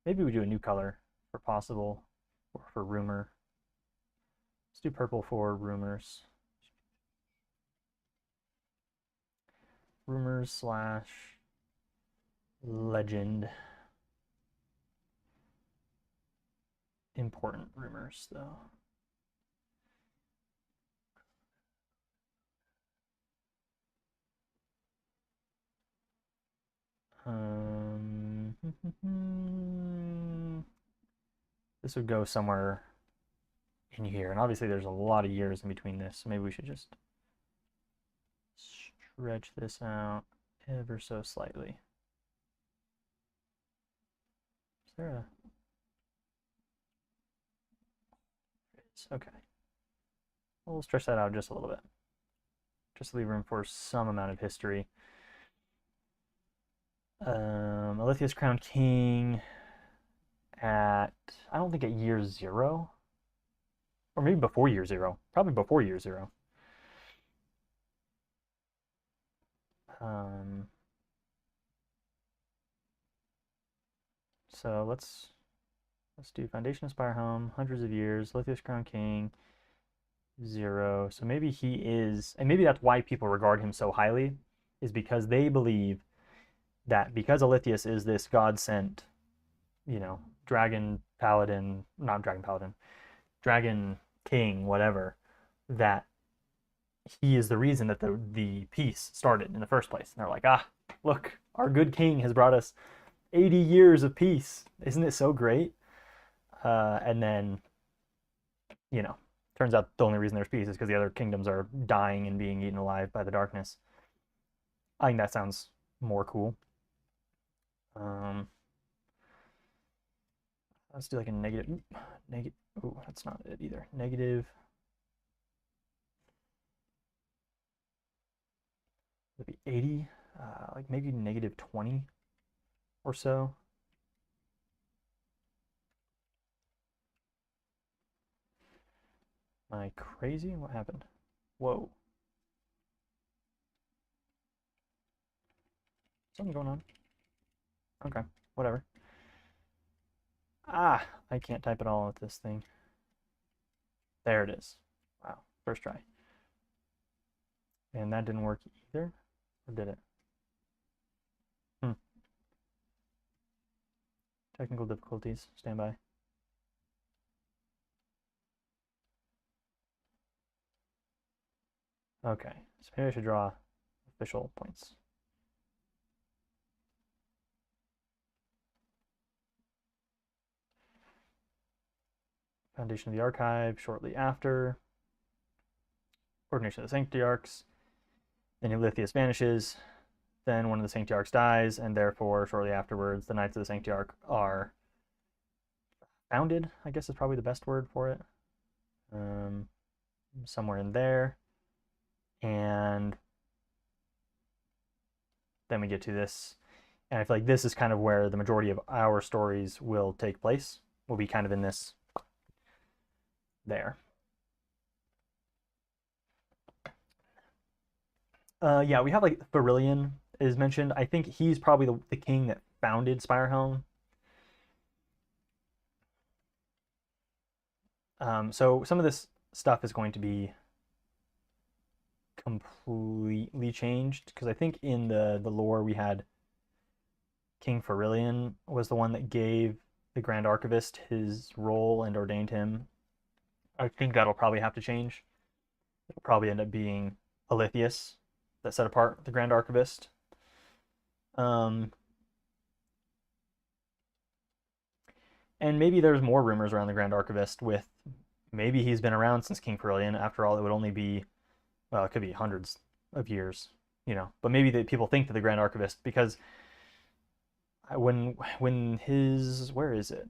maybe we do a new color for possible or for rumor. Let's do purple for rumors. Rumors / legend. Important rumors, though. This would go somewhere in here, and obviously there's a lot of years in between this, so maybe we should just stretch this out ever so slightly. Is there a... Okay. We'll stretch that out just a little bit. Just leave room for some amount of history. Aletheus crowned king at, I don't think at year 0. Or maybe before year 0. Probably before year 0. So let's do Foundation of SpireHelm, hundreds of years, Lithius Crown King, 0. So maybe he is, and maybe that's why people regard him so highly, is because they believe that because Alythius is this god-sent, dragon paladin, not dragon paladin, dragon king, whatever, that he is the reason that the peace started in the first place. And they're like, look, our good king has brought us 80 years of peace. Isn't it so great? And then, turns out the only reason there's peace is because the other kingdoms are dying and being eaten alive by the darkness. I think that sounds more cool. Let's do like a negative. Oh, that's not it either. Negative. Would be 80, like maybe negative 20 or so. Am I crazy? What happened? Whoa. Something going on. Okay, whatever. I can't type it all with this thing. There it is. Wow, first try. And that didn't work either? Or did it? Technical difficulties. Stand by. Okay, so maybe I should draw official points. Foundation of the Archive shortly after. Ordination of the Sanctiarchs. Then Alythius vanishes. Then one of the Sanctiarchs dies, and therefore, shortly afterwards, the Knights of the Sanctiarch are founded, I guess is probably the best word for it. Somewhere in there. And then we get to this. And I feel like this is kind of where the majority of our stories will take place. We'll be kind of in this there. Yeah, we have like Pharilion is mentioned. I think he's probably the king that founded SpireHelm. So some of this stuff is going to be completely changed because I think in the lore we had King Pharilion was the one that gave the Grand Archivist his role and ordained him. I think that'll probably have to change. It'll probably end up being Alythius that set apart the Grand Archivist. And maybe there's more rumors around the Grand Archivist with maybe he's been around since King Pharilion. After all, it would only be, well, it could be hundreds of years, but maybe people think that the Grand Archivist, because when his, where is it?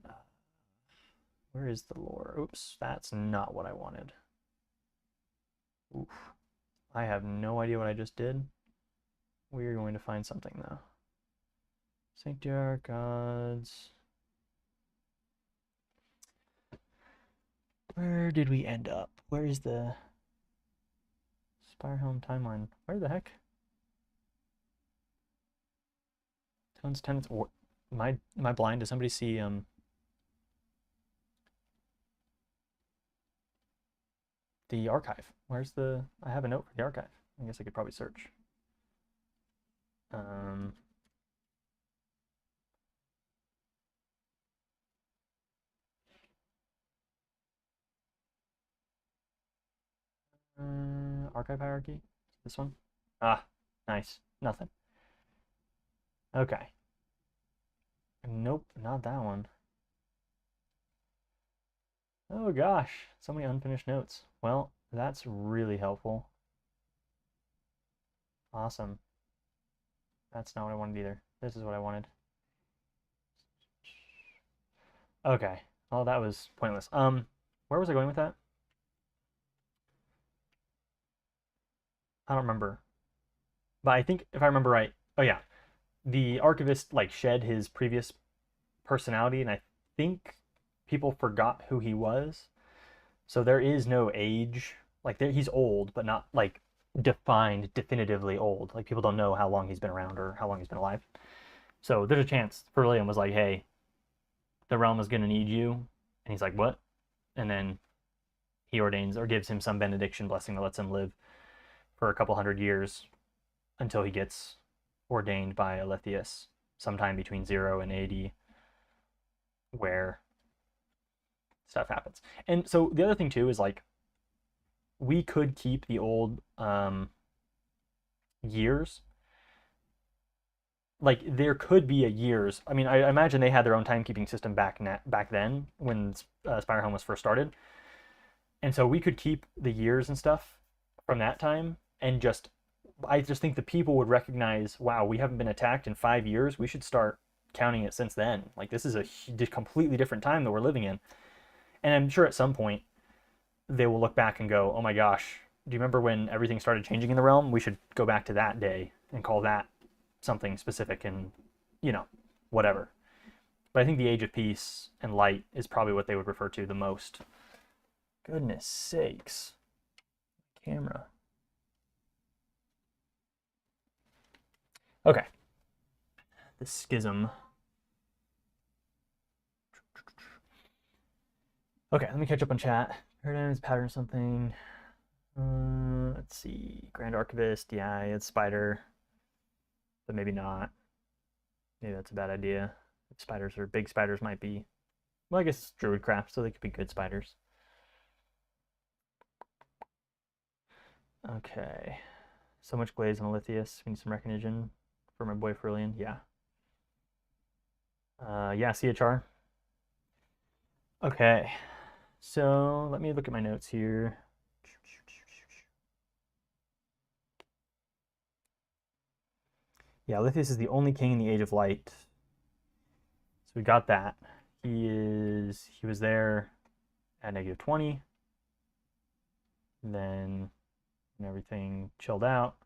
Where is the lore? Oops, that's not what I wanted. Oof. I have no idea what I just did. We're going to find something though. Sanctiarch gods. Where did we end up? Where is the SpireHelm timeline? Where the heck? Tones, tenants. Am I blind? Does somebody see the archive? Where's the? I have a note for the archive. I guess I could probably search. Archive hierarchy. This one. Nice. Nothing. Okay. Nope, not that one. Oh gosh, so many unfinished notes. Well, that's really helpful. Awesome. That's not what I wanted either. This is what I wanted. Okay. Oh, that was pointless. Where was I going with that? I don't remember. But I think if I remember right, oh yeah, the archivist like shed his previous personality, and I think people forgot who he was. So there is no age. Like he's old, but not like defined definitively old. Like people don't know how long he's been around or how long he's been alive. So there's a chance Ferlium was like, hey, the realm is going to need you. And he's like, what? And then he ordains or gives him some benediction blessing that lets him live for a couple hundred years until he gets ordained by Alethius sometime between 0 and 80, where stuff happens. And so the other thing too is like, we could keep the old years. Like there could be a years. I mean, I imagine they had their own timekeeping system back then when SpireHelm was first started, and so we could keep the years and stuff from that time, and I just think the people would recognize, wow, we haven't been attacked in 5 years. We should start counting it since then. Like this is a completely different time that we're living in, and I'm sure at some point they will look back and go, oh my gosh, do you remember when everything started changing in the realm? We should go back to that day and call that something specific and, whatever. But I think the Age of Peace and Light is probably what they would refer to the most. Goodness sakes. Camera. Okay. The Schism. Okay, let me catch up on chat. Paradigms, pattern, something. Let's see. Grand Archivist. Yeah, it's Spider. But maybe not. Maybe that's a bad idea. Spiders or big spiders might be. Well, I guess it's Druidcraft, so they could be good spiders. Okay. So much glaze on Alethius. We need some recognition for my boy Frillian. Yeah. Yeah, CHR. Okay. So let me look at my notes here. Yeah, Alethius is the only king in the Age of Light. So we got that. He was there at -20. Then when everything chilled out,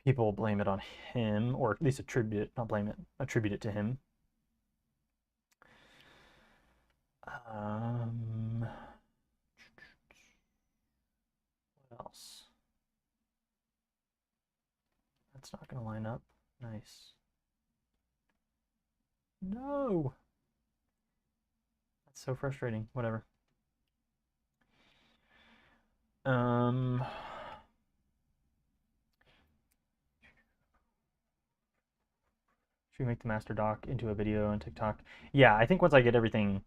people blame it on him, or at least attribute it, not blame it, attribute it to him. What else? That's not going to line up. Nice. No! That's so frustrating. Whatever. Should we make the master doc into a video on TikTok? Yeah, I think once I get everything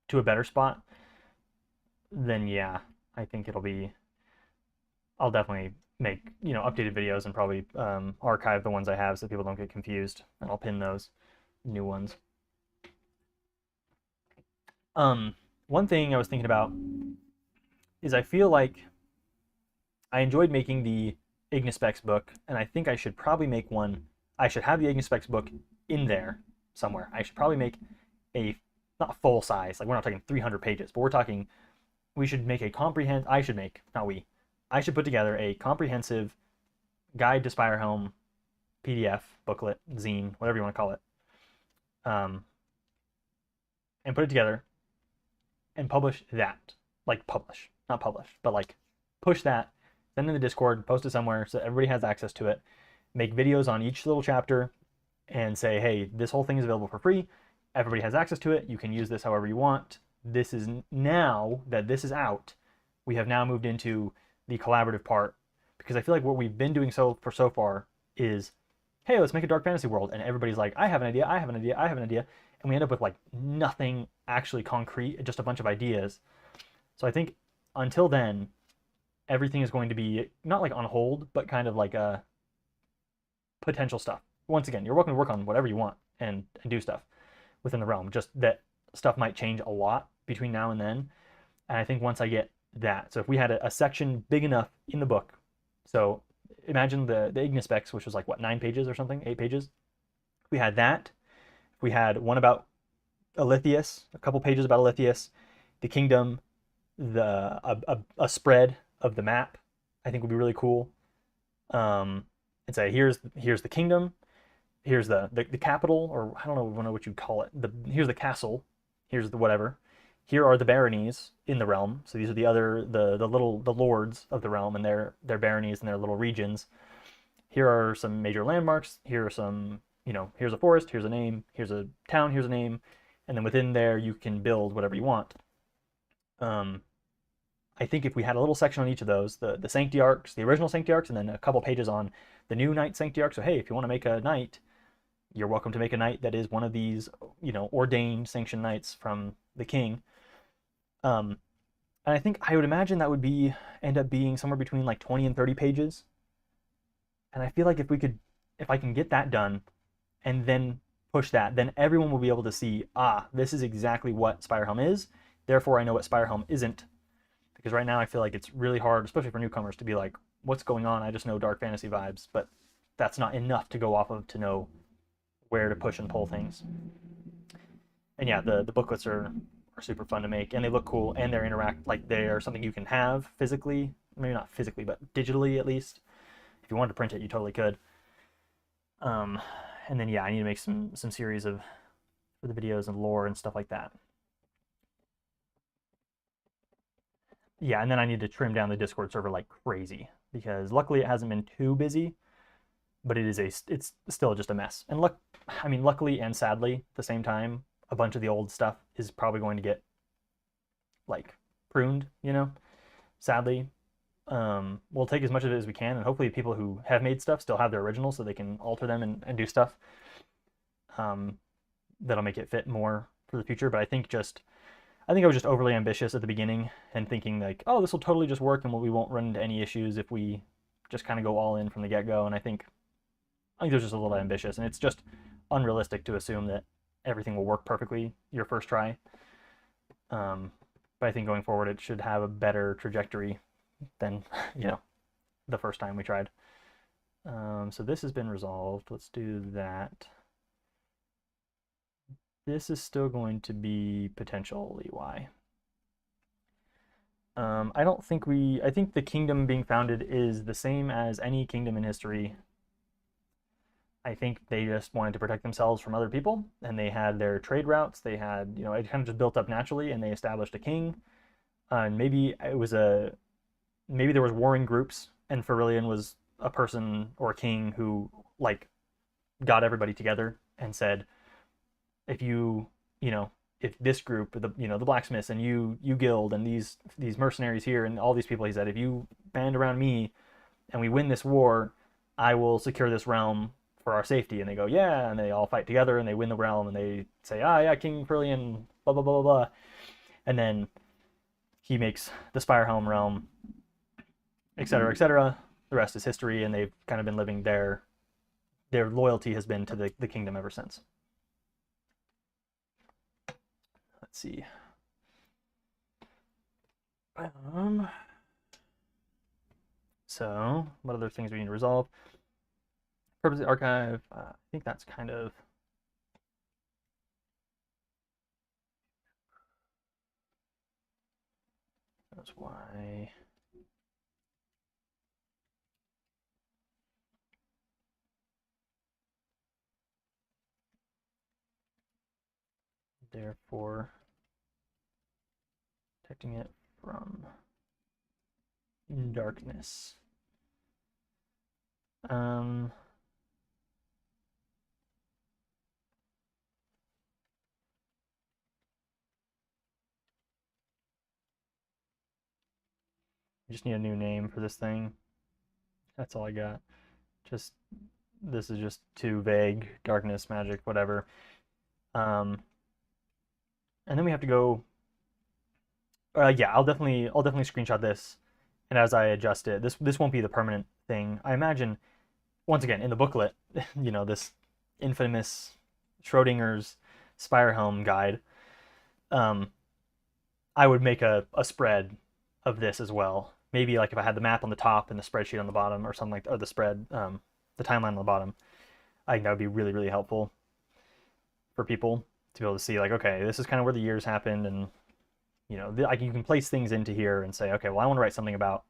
to a better spot, then yeah, I think I'll definitely make, updated videos and probably archive the ones I have so people don't get confused, and I'll pin those new ones. One thing I was thinking about is I feel like I enjoyed making the Ignispecs book, and I think I should probably make one. I should have the Ignispecs book in there somewhere. I should probably make not full size, like we're not talking 300 pages, but we're talking, we should make I should put together a comprehensive guide to SpireHelm PDF, booklet, zine, whatever you want to call it, and put it together and publish that. Like not publish, but like push that, send in the Discord, post it somewhere so everybody has access to it, make videos on each little chapter and say, hey, this whole thing is available for free. Everybody has access to it. You can use this however you want. This is, now that this is out, we have now moved into the collaborative part, because I feel like what we've been doing so far is, hey, let's make a dark fantasy world, and everybody's like, I have an idea, and we end up with like nothing actually concrete, just a bunch of ideas. So I think until then, everything is going to be not like on hold, but kind of like a potential stuff. Once again, you're welcome to work on whatever you want and do stuff within the realm, just that stuff might change a lot between now and then. And I think once I get that, so if we had a section big enough in the book, so imagine the Ignispecs, which was like what, 9 pages or something, 8 pages. If we had that, if we had one about Alethius, a couple pages about Alethius, the kingdom, a spread of the map, I think would be really cool. And say, here's the kingdom, here's the capital, or I don't know what you'd call it. Here's the castle, here's the whatever. Here are the baronies in the realm. So these are the lords of the realm and their baronies and their little regions. Here are some major landmarks. Here are some you know, here's a forest, here's a name, here's a town, here's a name, and then within there you can build whatever you want. Um, I think if we had a little section on each of those, the Sancti arcs, the original Sancti arcs, and then a couple pages on the new Knight Sancti arc. So hey, if you want to make a knight, you're welcome to make a knight that is one of these, you know, ordained, sanctioned knights from the king. Um, and I think I would imagine that would be end up being somewhere between like 20 and 30 pages. And I feel like if I can get that done, and then push that, then everyone will be able to see, ah, this is exactly what SpireHelm is. Therefore, I know what SpireHelm isn't. Because right now I feel like it's really hard, especially for newcomers, to be like, what's going on? I just know dark fantasy vibes, but that's not enough to go off of to know where to push and pull things. And yeah, the booklets are super fun to make, and they look cool, and they're like they are something you can have physically, maybe not physically, but digitally at least. If you wanted to print it, you totally could. And then yeah, I need to make some series of for the videos and lore and stuff like that. Yeah, and then I need to trim down the Discord server like crazy, because luckily it hasn't been too busy, but it's still just a mess. And I mean, luckily and sadly at the same time, a bunch of the old stuff is probably going to get like pruned, you know, sadly. We'll take as much of it as we can, and hopefully people who have made stuff still have their originals so they can alter them and do stuff that'll make it fit more for the future. But I think I was just overly ambitious at the beginning and thinking like, oh, this will totally just work and we won't run into any issues if we just kind of go all in from the get-go. And I think it was just a little ambitious, and it's just unrealistic to assume that everything will work perfectly your first try. But I think going forward it should have a better trajectory than, you know, the first time we tried. So this has been resolved. Let's do that. This is still going to be potentially Y. I think the kingdom being founded is the same as any kingdom in history. I think they just wanted to protect themselves from other people, and they had their trade routes. They had, you know, it kind of just built up naturally, and they established a king. And maybe there was warring groups, and Farillian was a person or a king who like got everybody together and said, if if this group, the blacksmiths and you guild and these mercenaries here and all these people, he said, if you band around me and we win this war, I will secure this realm for our safety. And they go, yeah, and they all fight together and they win the realm, and they say, ah, yeah, King Farillian, blah blah blah blah blah, and then he makes the SpireHelm realm, etc., etc. The rest is history, and they've kind of been living their loyalty has been to the kingdom ever since. Let's see. So what other things we need to resolve? Purpose of the archive. I think that's kind of that's why. Therefore, protecting it from darkness. I just need a new name for this thing. That's all I got. This is just too vague. Darkness, magic, whatever. And then we have to go. Yeah, I'll definitely screenshot this, and as I adjust it, this won't be the permanent thing. I imagine, once again, in the booklet, you know, this infamous Schrodinger's SpireHelm guide, I would make a spread of this as well. Maybe like if I had the map on the top and the spreadsheet on the bottom, or something like, or the timeline on the bottom. I think that would be really, really helpful for people to be able to see, like, okay, this is kind of where the years happened, and you know, you can place things into here and say, okay, well, I want to write something about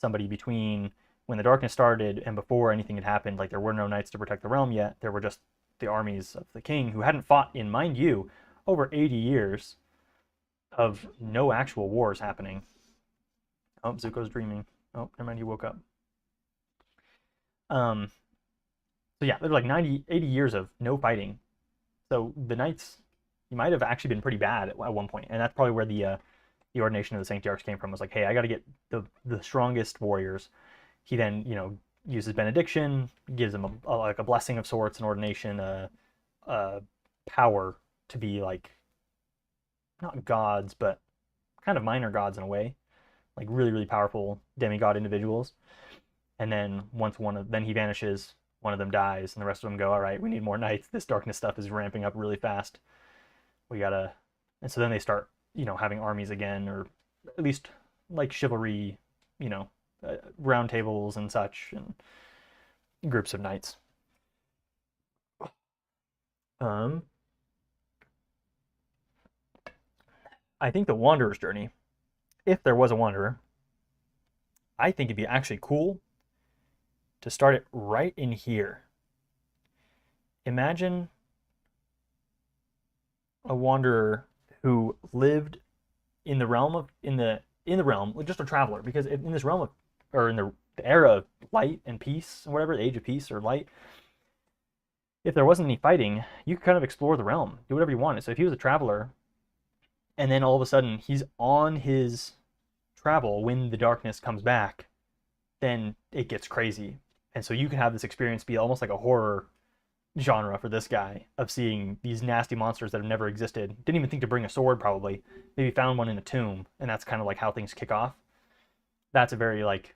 somebody between when the darkness started and before anything had happened. Like, there were no knights to protect the realm yet. There were just the armies of the king, who hadn't fought in, mind you, over 80 years of no actual wars happening. Oh, Zuko's dreaming. Oh, never mind, he woke up. So yeah, there's like 90, 80 years of no fighting. So the knights, you might have actually been pretty bad at one point, and that's probably where the ordination of the Sanctiarchs came from. Was like, hey, I got to get the strongest warriors. He then, uses benediction, gives them like a blessing of sorts, an ordination, a power to be like not gods, but kind of minor gods in a way, like really really powerful demigod individuals. And then then he vanishes, one of them dies, and the rest of them go, all right, we need more knights. This darkness stuff is ramping up really fast. We gotta, and so then they start, having armies again, or at least like chivalry, you know, round tables and such, and groups of knights. Um, I think the Wanderer's Journey, if there was a Wanderer, I think it'd be actually cool to start it right in here. Imagine a wanderer who lived in the realm of in the realm, just a traveler, because in this realm of, or in the era of light and peace, or whatever, the age of peace or light, if there wasn't any fighting, you could kind of explore the realm, do whatever you wanted. So if he was a traveler, and then all of a sudden he's on his travel when the darkness comes back, then it gets crazy. And so you can have this experience be almost like a horror genre for this guy, of seeing these nasty monsters that have never existed. Didn't even think to bring a sword, probably. Maybe found one in a tomb, and that's kind of like how things kick off. That's a very like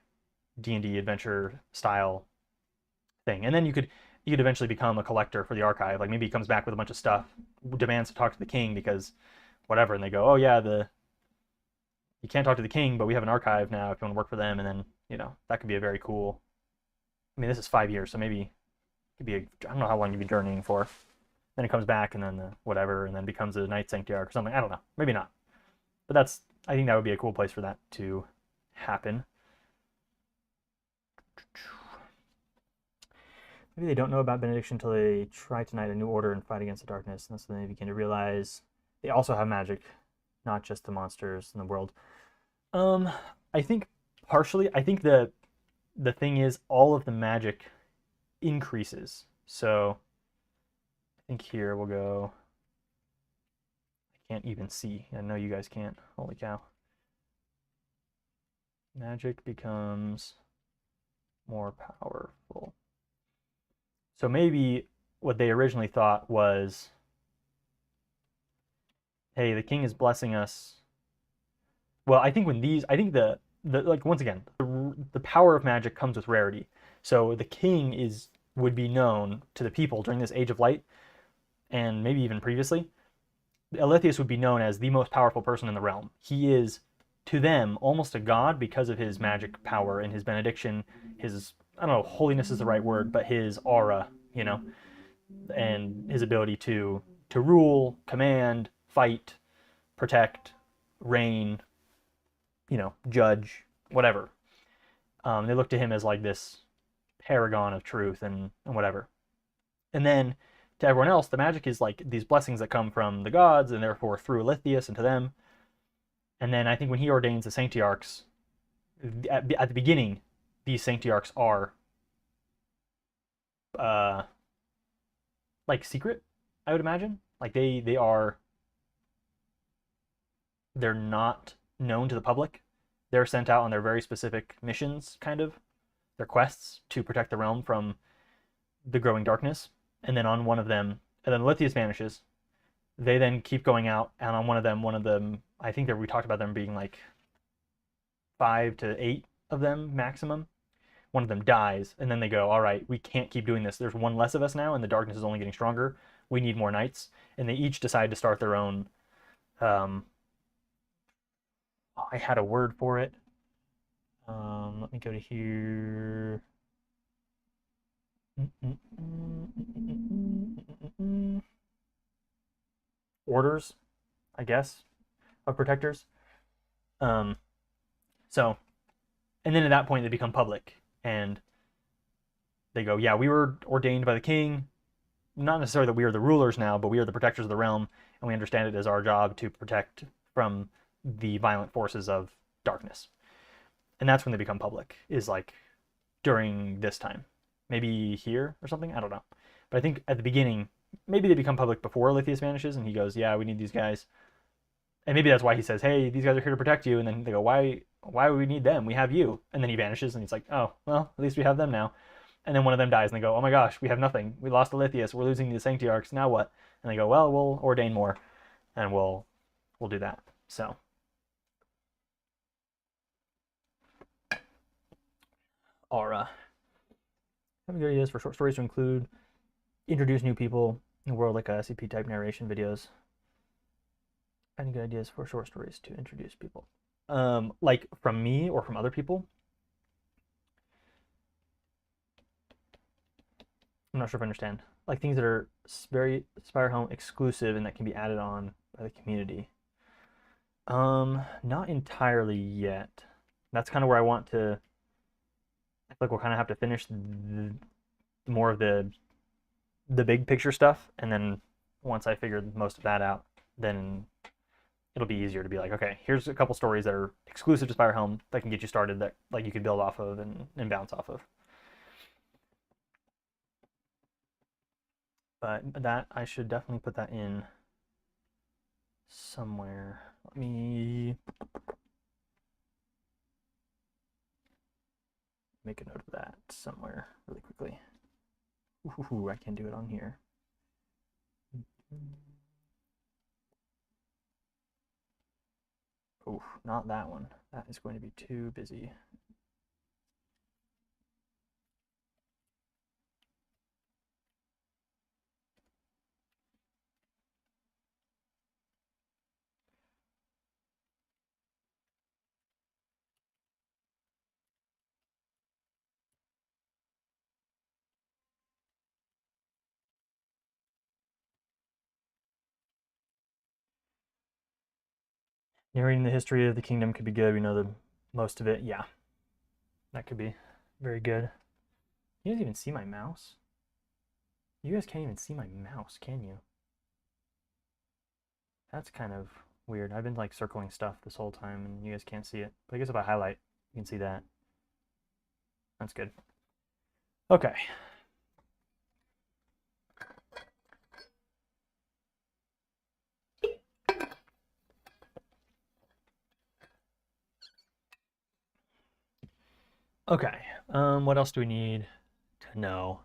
D&D adventure style thing. And then you could eventually become a collector for the archive. Like maybe he comes back with a bunch of stuff, demands to talk to the king because whatever, and they go, oh yeah, you can't talk to the king, but we have an archive now if you want to work for them. And then that could be a very cool. I mean, this is 5 years, so maybe it could be I don't know how long you'd be journeying for. Then it comes back, and then whatever, and then becomes a Knight Sanctiarch or something. I don't know, maybe not. But I think that would be a cool place for that to happen. Maybe they don't know about benediction until they try to knight a new order and fight against the darkness, and so then they begin to realize they also have magic, not just the monsters in the world. I think partially. I think the thing is, all of the magic increases. So I think here we'll go. I can't even see. I know you guys can't. Holy cow. Magic becomes more powerful. So maybe what they originally thought was, hey, the king is blessing us. Well, I think the like, once again, the power of magic comes with rarity. So the king would be known to the people during this age of light, and maybe even previously. Alethius would be known as the most powerful person in the realm. He is, to them, almost a god because of his magic power and his benediction, his, I don't know, holiness is the right word, but his aura, and his ability to rule, command, fight, protect, reign, judge, whatever. They look to him as like this paragon of truth and whatever. And then to everyone else, the magic is like these blessings that come from the gods, and therefore through Alethius and to them. And then I think when he ordains the Sanctiarchs, at the beginning, these Sanctiarchs are like secret, I would imagine. Like they're not known to the public. They're sent out on their very specific missions, kind of their quests to protect the realm from the growing darkness. And then on one of them, and then Alethius vanishes. They then keep going out, and on one of them, I think that we talked about them being like 5 to 8 of them maximum. One of them dies, and then they go, all right, we can't keep doing this. There's one less of us now, and the darkness is only getting stronger. We need more knights. And they each decide to start their own. I had a word for it. Let me go to here. Orders, I guess, of protectors. So, and then at that point they become public, and they go, yeah, we were ordained by the king. Not necessarily that we are the rulers now, but we are the protectors of the realm, and we understand it as our job to protect from the violent forces of darkness. And that's when they become public, is like during this time. maybe here or something. I don't know. But I think at the beginning, maybe they become public before Lithius vanishes, and he goes, "Yeah, we need these guys." And maybe that's why he says, "Hey, these guys are here to protect you." And then they go, "Why? Why would we need them? We have you." And then he vanishes, and he's like, "Oh, well, at least we have them now." And then one of them dies, and they go, "Oh my gosh, we have nothing. We lost Lithius. We're losing the Sanctiarchs. Now what?" And they go, "Well, we'll ordain more, and we'll do that." So, Aura. Having good ideas for short stories to include introduce new people in the world, like SCP type narration videos. Finding good ideas for short stories to introduce people. Like from me or from other people. I'm not sure if I understand. Like things that are very SpireHelm exclusive and that can be added on by the community. Not entirely yet. That's kind of where I want to. I feel like we'll kind of have to finish more of the big picture stuff, and then once I figure most of that out, then it'll be easier to be like, okay, here's a couple stories that are exclusive to SpireHelm that can get you started, that like you could build off of and bounce off of. But that I should definitely put that in somewhere. Let me make a note of that somewhere really quickly. Ooh, I can't do it on here. Oh, not that one. That is going to be too busy. Narrating the history of the kingdom could be good. We know the most of it. Yeah, that could be very good. You guys even see my mouse? You guys can't even see my mouse, can you? That's kind of weird. I've been like circling stuff this whole time and you guys can't see it. But I guess if I highlight, you can see that. That's good. Okay. Okay. What else do we need to know?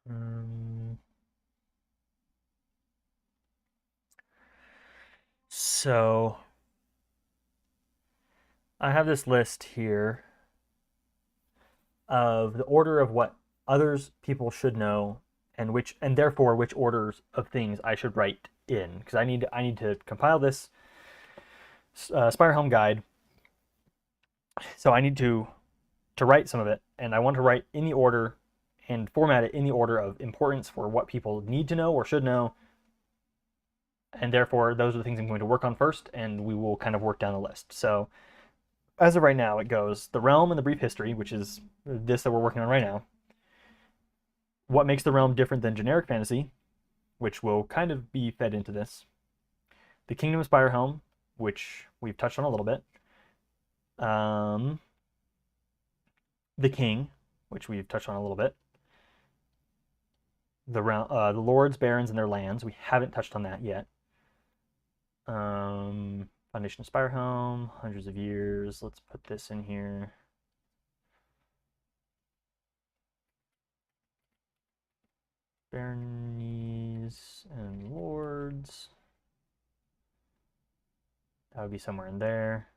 Um, so I have this list here of the order of what others people should know, and therefore which orders of things I should write in, because I need to compile this SpireHelm guide. So I need to write some of it, and I want to write in the order and format it in the order of importance for what people need to know or should know, and therefore those are the things I'm going to work on first, and we will kind of work down the list. So as of right now, it goes the realm and the brief history, which is this that we're working on right now. What makes the realm different than generic fantasy, which will kind of be fed into this. The Kingdom of SpireHelm, which we've touched on a little bit. The King, which we've touched on a little bit. The lords, barons, and their lands. We haven't touched on that yet. Foundation of SpireHelm, hundreds of years. Let's put this in here. Baronies and lords. That would be somewhere in there.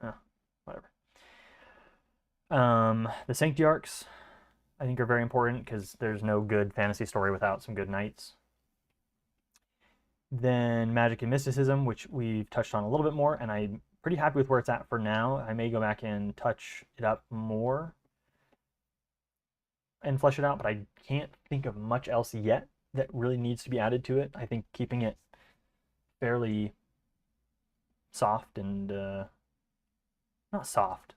Oh, whatever. The Sanctiarchs, I think, are very important because there's no good fantasy story without some good knights. Then magic and mysticism, which we've touched on a little bit more, and I'm pretty happy with where it's at for now. I may go back and touch it up more and flesh it out, but I can't think of much else yet that really needs to be added to it. I think keeping it fairly soft and not soft,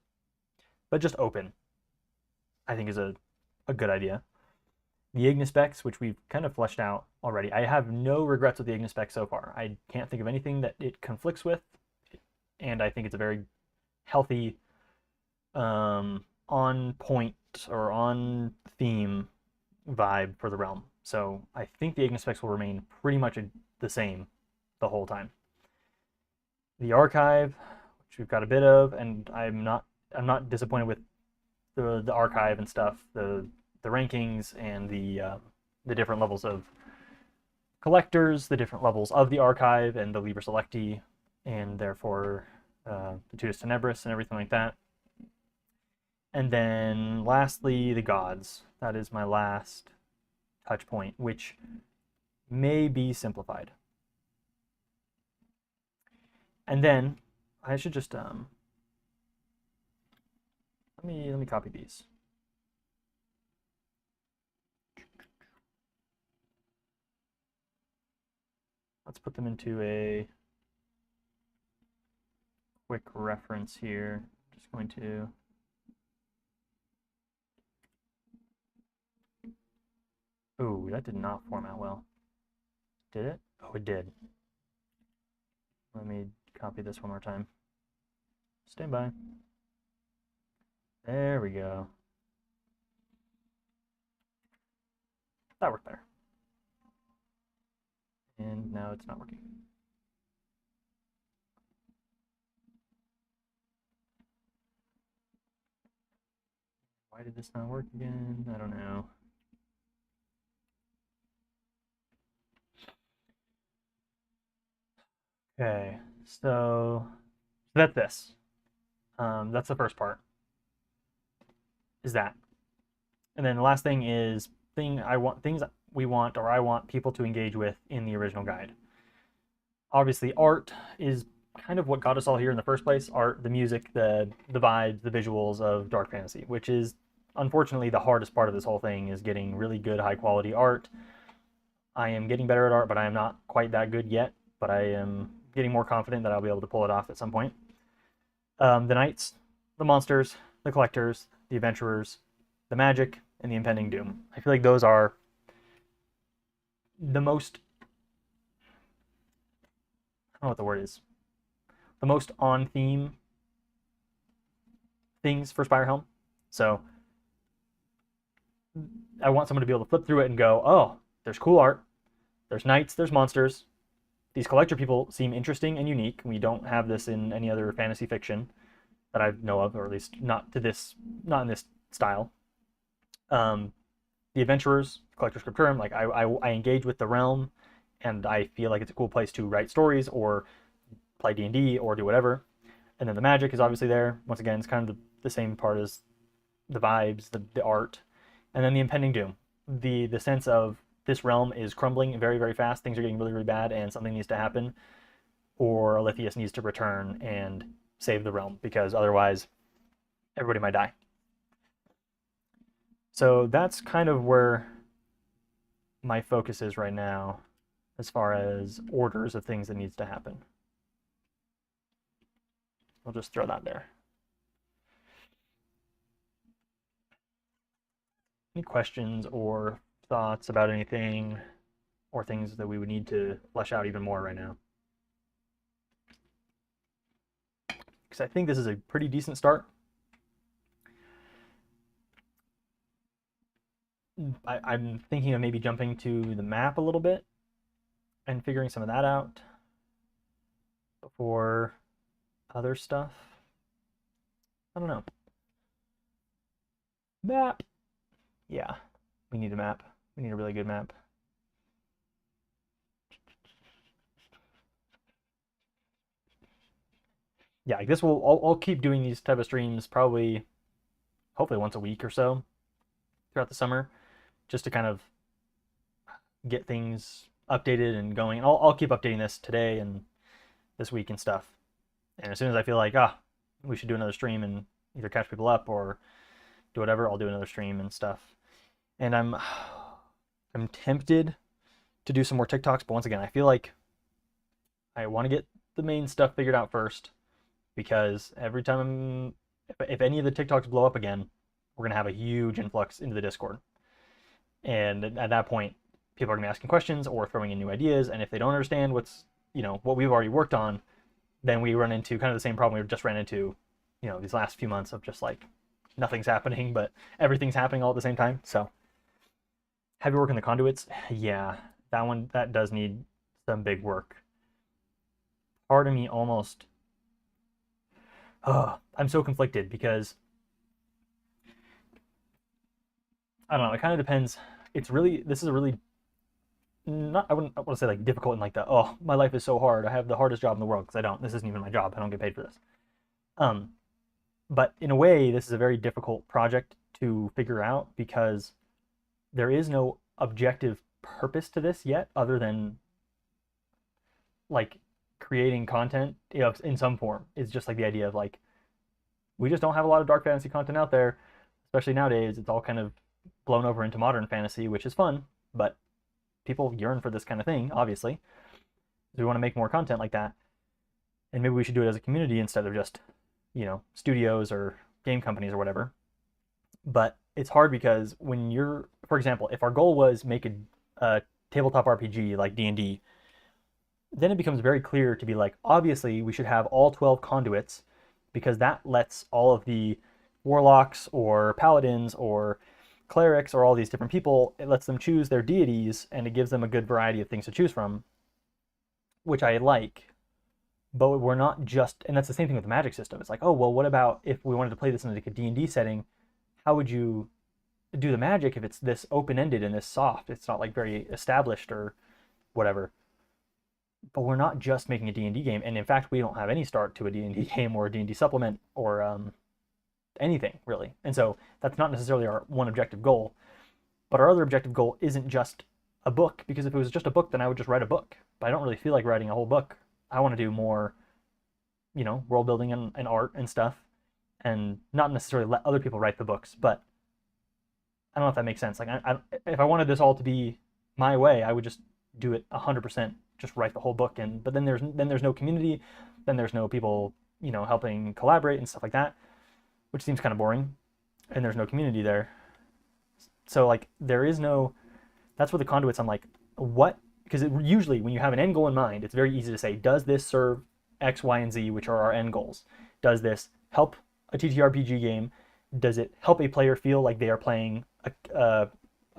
but just open, I think is a good idea. The Ignis specs, which we've kind of fleshed out already, I have no regrets with the Ignis spec so far. I can't think of anything that it conflicts with, and I think it's a very healthy, on point or on theme vibe for the realm. So I think the Ignis specs will remain pretty much the same the whole time. The archive, which we've got a bit of, and I'm not disappointed with the archive and stuff, the rankings and the different levels of collectors, the different levels of the archive and the Liber Selecti, and therefore the Tutus Tenebris and everything like that. And then lastly, the gods. That is my last touch point, which may be simplified. And then I should just let me copy these. Let's put them into a quick reference here. Just going to oh, that did not format well. Did it? Oh, it did. Let me copy this one more time. Stand by. There we go. That worked better. And now it's not working. Why did this not work again? I don't know. Okay, so that's this. That's the first part. Is that. And then the last thing is things we want or I want people to engage with in the original guide. Obviously, art is kind of what got us all here in the first place. Art, the music, the vibes, the visuals of dark fantasy, which is unfortunately the hardest part of this whole thing, is getting really good, high quality art. I am getting better at art, but I am not quite that good yet. But I am getting more confident that I'll be able to pull it off at some point. The knights, the monsters, the collectors, the adventurers, the magic, and the impending doom. I feel like those are the most, I don't know what the word is, the most on theme things for SpireHelm. So I want someone to be able to flip through it and go, oh, there's cool art, there's knights, there's monsters. These collector people seem interesting and unique. We don't have this in any other fantasy fiction that I know of, or at least not in this style. The adventurers, collector scripturum, like I engage with the realm, and I feel like it's a cool place to write stories or play D&D or do whatever. And then the magic is obviously there. Once again, it's kind of the same part as the vibes, the art, and then the impending doom, the sense of this realm is crumbling very, very fast. Things are getting really, really bad, and something needs to happen, or Aletheus needs to return and save the realm, because otherwise everybody might die. So that's kind of where my focus is right now as far as orders of things that needs to happen. I'll just throw that there. Any questions or thoughts about anything, or things that we would need to flesh out even more right now? Because I think this is a pretty decent start. I'm thinking of maybe jumping to the map a little bit and figuring some of that out before other stuff. I don't know. Map. Yeah, we need a map. We need a really good map. Yeah, like this will, I'll keep doing these type of streams probably, hopefully once a week or so throughout the summer, just to kind of get things updated and going. And I'll keep updating this today and this week and stuff. And as soon as I feel like, we should do another stream and either catch people up or do whatever, I'll do another stream and stuff. And I'm tempted to do some more TikToks, but once again, I feel like I want to get the main stuff figured out first, because every time, if any of the TikToks blow up again, we're going to have a huge influx into the Discord. And at that point, people are going to be asking questions or throwing in new ideas. And if they don't understand what's, what we've already worked on, then we run into kind of the same problem we just ran into, these last few months of just like nothing's happening, but everything's happening all at the same time. So heavy work in the conduits. Yeah, that does need some big work. Part of me almost, I'm so conflicted because I don't know. It kind of depends. This is a really not, I wouldn't want to say like difficult and like the, oh, my life is so hard. I have the hardest job in the world, because I don't. This isn't even my job. I don't get paid for this. Um, but in a way, this is a very difficult project to figure out because there is no objective purpose to this yet, other than like creating content, in some form. It's just like the idea of like, we just don't have a lot of dark fantasy content out there, especially nowadays. It's all kind of blown over into modern fantasy, which is fun, but people yearn for this kind of thing, obviously. So we want to make more content like that. And maybe we should do it as a community instead of just, studios or game companies or whatever. But it's hard because when you're, for example, if our goal was make a tabletop RPG like D&D, then it becomes very clear to be like, obviously we should have all 12 conduits, because that lets all of the warlocks or paladins or clerics or all these different people, it lets them choose their deities, and it gives them a good variety of things to choose from, which I like. But we're not just, and that's the same thing with the magic system. It's like, oh, well, what about if we wanted to play this in like a D&D setting? How would you do the magic if it's this open-ended and this soft? It's not like very established or whatever. But we're not just making a D&D game, and in fact, we don't have any start to a D&D game or a D&D supplement or anything really. And so that's not necessarily our one objective goal. But our other objective goal isn't just a book, because if it was just a book, then I would just write a book. But I don't really feel like writing a whole book. I want to do more, world building and art and stuff, and not necessarily let other people write the books. But I don't know if that makes sense. Like, if I wanted this all to be my way, I would just do it 100%, just write the whole book. But then there's no community, then there's no people, helping collaborate and stuff like that, which seems kind of boring, and there's no community there. So like there is no, that's where the conduits, I'm like, what? Because usually when you have an end goal in mind, it's very easy to say, does this serve X, Y, and Z, which are our end goals? Does this help a TTRPG game? Does it help a player feel like they are playing a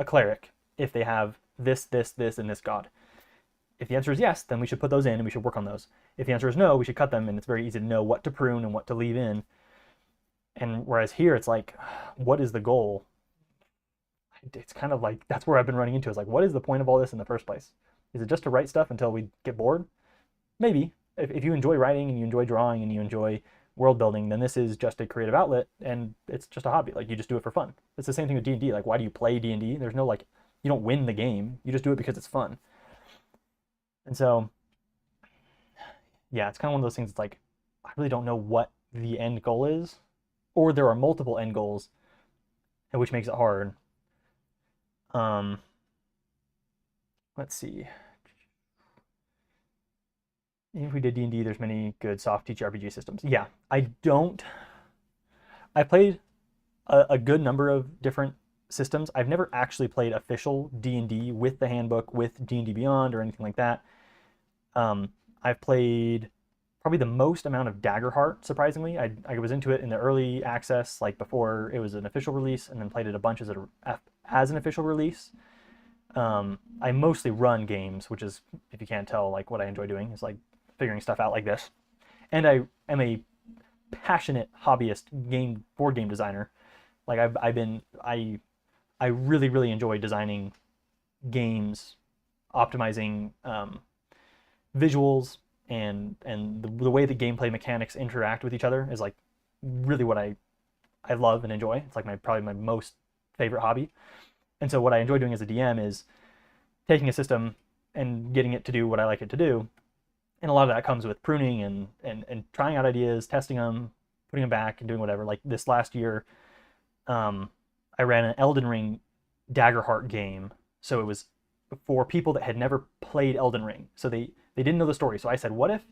cleric if they have this, and this god? If the answer is yes, then we should put those in and we should work on those. If the answer is no, we should cut them, and it's very easy to know what to prune and what to leave in. And whereas here, it's like, what is the goal? It's kind of like, that's where I've been running into. It's like, what is the point of all this in the first place? Is it just to write stuff until we get bored? Maybe. If you enjoy writing and you enjoy drawing and you enjoy world building, then this is just a creative outlet and it's just a hobby. Like, you just do it for fun. It's the same thing with D&D. Like, why do you play D&D? There's no like, you don't win the game. You just do it because it's fun. And so, yeah, it's kind of one of those things. It's like, I really don't know what the end goal is, or there are multiple end goals, which makes it hard. Let's see. If we did D&D, there's many good soft TTRPG systems. Yeah, I played a good number of different systems. I've never actually played official D&D with the handbook, with D&D Beyond or anything like that. I've played probably the most amount of Daggerheart, surprisingly. I was into it in the early access, like before it was an official release, and then played it a bunch as an official release. I mostly run games, which is, if you can't tell, like what I enjoy doing is like figuring stuff out like this. And I am a passionate hobbyist board game designer. Like I really enjoy designing games, optimizing visuals, and the way the gameplay mechanics interact with each other is like really what I love and enjoy. It's like probably my most favorite hobby. And so what I enjoy doing as a DM is taking a system and getting it to do what I like it to do. And a lot of that comes with pruning and trying out ideas, testing them, putting them back, and doing whatever. Like this last year, I ran an Elden Ring Daggerheart game. So it was for people that had never played Elden Ring. So they didn't know the story. So I said, what if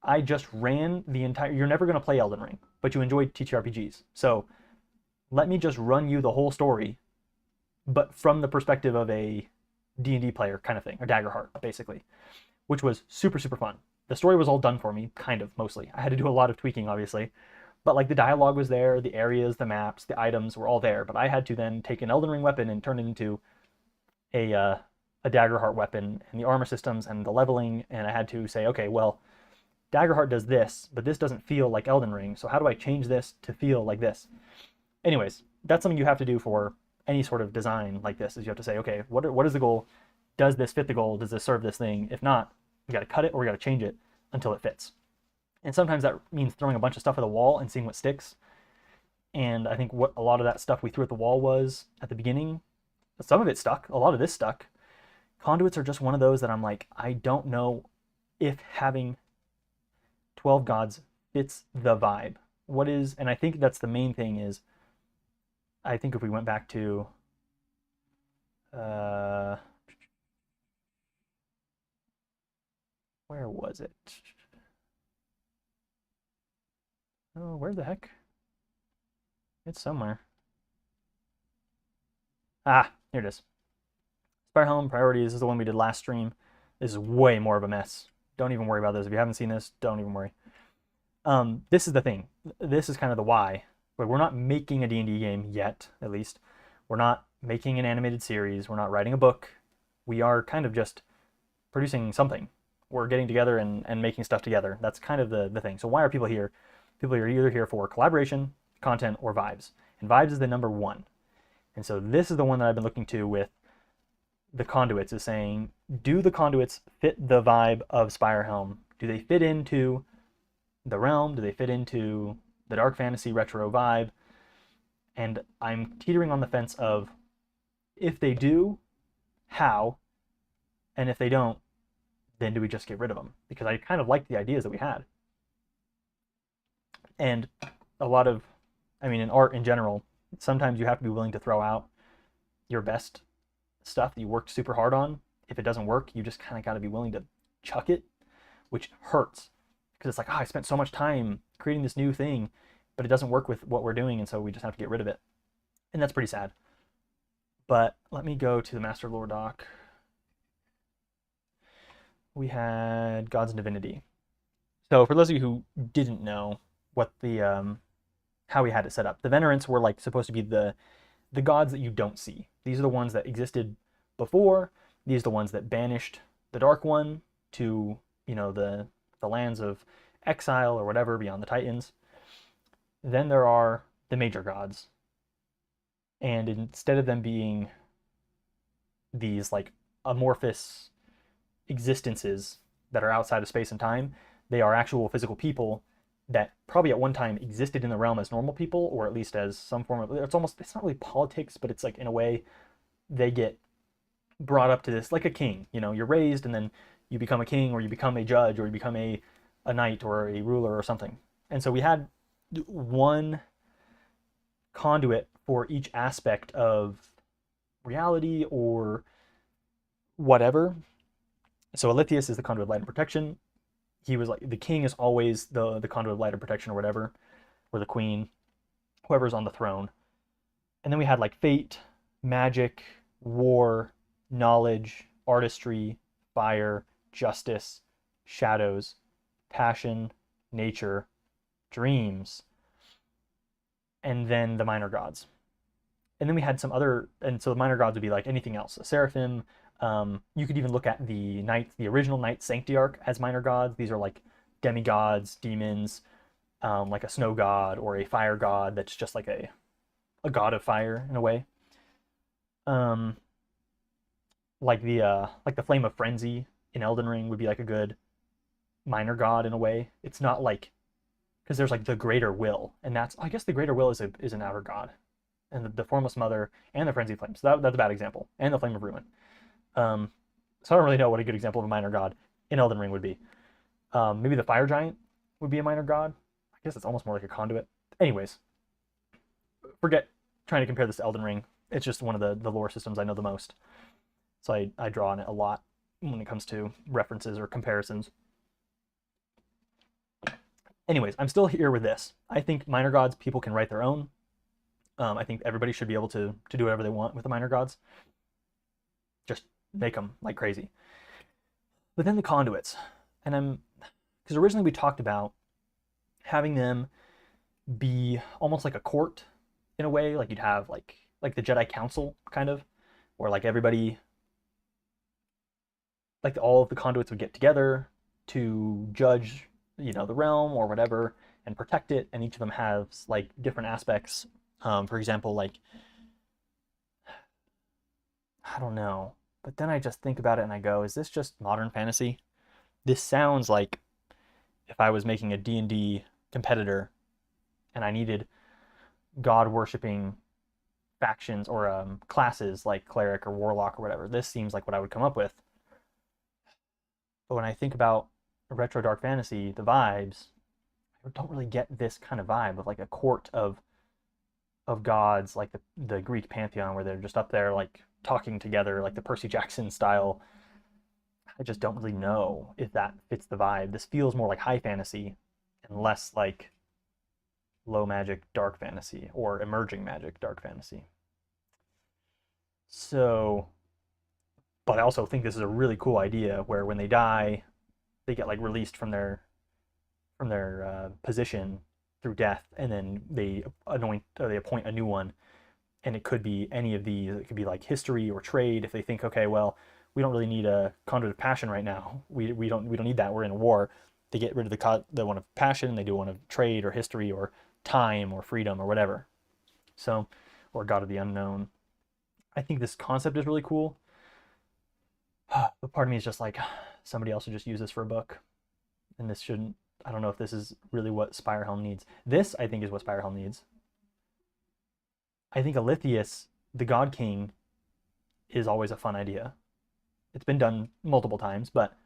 I just ran the entire... You're never going to play Elden Ring, but you enjoy TTRPGs. So let me just run you the whole story, but from the perspective of a D&D player kind of thing, or Daggerheart, basically, which was super, super fun. The story was all done for me, kind of, mostly. I had to do a lot of tweaking, obviously. But like the dialogue was there, the areas, the maps, the items were all there. But I had to then take an Elden Ring weapon and turn it into a Daggerheart weapon, and the armor systems and the leveling. And I had to say, okay, well, Daggerheart does this, but this doesn't feel like Elden Ring. So how do I change this to feel like this? Anyways, that's something you have to do for any sort of design like this. Is you have to say, okay, what is the goal? Does this fit the goal? Does this serve this thing? If not, we got to cut it or we got to change it until it fits. And sometimes that means throwing a bunch of stuff at the wall and seeing what sticks. And I think what a lot of that stuff we threw at the wall was at the beginning. Some of it stuck. A lot of this stuck. Conduits are just one of those that I'm like, I don't know if having 12 gods fits the vibe. What is, and I think that's the main thing is, I think if we went back to, where was it? Oh, where the heck? It's somewhere. Ah, here it is. SpireHelm priorities is the one we did last stream. This is way more of a mess. Don't even worry about this. If you haven't seen this, don't even worry. This is the thing. This is kind of the why. But we're not making a D&D game yet, at least. We're not making an animated series. We're not writing a book. We are kind of just producing something. We're getting together and making stuff together. That's kind of the thing. So why are people here? People are either here for collaboration, content, or vibes. And vibes is the number one. And so this is the one that I've been looking to with the conduits, is saying, do the conduits fit the vibe of SpireHelm? Do they fit into the realm? Do they fit into the dark fantasy retro vibe? And I'm teetering on the fence of, if they do, how? And if they don't, then do we just get rid of them? Because I kind of like the ideas that we had. And a lot of, I mean, in art in general, sometimes you have to be willing to throw out your best stuff that you worked super hard on. If it doesn't work, you just kind of got to be willing to chuck it, which hurts. Because it's like, oh, I spent so much time creating this new thing, but it doesn't work with what we're doing, and so we just have to get rid of it. And that's pretty sad. But let me go to the Master Lore doc. We had Gods and Divinity. So for those of you who didn't know what the how we had it set up, the Venerants were like supposed to be the gods that you don't see. These are the ones that existed before. These are the ones that banished the Dark One to, you know, the lands of exile or whatever beyond the Titans. Then there are the major gods. And instead of them being these like amorphous existences that are outside of space and time, they are actual physical people that probably at one time existed in the realm as normal people, or at least as some form of, it's not really politics, but it's like, in a way, they get brought up to this like a king. You know, you're raised and then you become a king, or you become a judge, or you become a knight or a ruler or something. And so we had one conduit for each aspect of reality or whatever. So Alythius is the conduit of light and protection. He was like, the king is always the conduit of light and protection or whatever, or the queen, whoever's on the throne. And then we had like fate, magic, war, knowledge, artistry, fire, justice, shadows, passion, nature, dreams, and then the minor gods. And then we had some other, and so the minor gods would be like anything else. A seraphim. You could even look at the knights, the original Knight Sanctiarch, as minor gods. These are like demigods, demons, like a snow god or a fire god that's just like a god of fire in a way. Like the Flame of Frenzy in Elden Ring would be like a good minor god in a way. It's not like, because there's like the Greater Will, and that's, I guess the Greater Will is an outer god, and the Formless Mother and the Frenzy Flame. So that's a bad example, and the Flame of Ruin. So I don't really know what a good example of a minor god in Elden Ring would be. Maybe the Fire Giant would be a minor god. I guess it's almost more like a conduit. Anyways, forget trying to compare this to Elden Ring. It's just one of the lore systems I know the most. So I draw on it a lot when it comes to references or comparisons. Anyways, I'm still here with this. I think minor gods, people can write their own. I think everybody should be able to do whatever they want with the minor gods. Just make them like crazy. But then the conduits, and because originally we talked about having them be almost like a court in a way, like you'd have like the Jedi Council kind of, where like everybody, like all of the conduits would get together to judge, the realm or whatever and protect it, and each of them has like different aspects. For example, like I don't know, but then I just think about it and I go, is this just modern fantasy? This sounds like if I was making a D&D competitor and I needed god worshipping factions or classes like cleric or warlock or whatever. This seems like what I would come up with. But when I think about retro dark fantasy, the vibes, I don't really get this kind of vibe of like a court of gods, like the Greek pantheon, where they're just up there like talking together, like the Percy Jackson style. I just don't really know if that fits the vibe. This feels more like high fantasy and less like low magic dark fantasy or emerging magic dark fantasy. So, but I also think this is a really cool idea where when they die, they get like released from their position through death, and then they appoint a new one, and it could be any of these. It could be like history or trade. If they think, okay, well, we don't really need a conduit of passion right now. We don't need that. We're in a war. They get rid of the one of passion. They do one of trade or history or time or freedom or whatever. So, or God of the Unknown. I think this concept is really cool. But part of me is just like, somebody else should just use this for a book, and this shouldn't. I don't know if this is really what SpireHelm needs. This, I think, is what SpireHelm needs. I think Aletheus, the God King, is always a fun idea. It's been done multiple times, but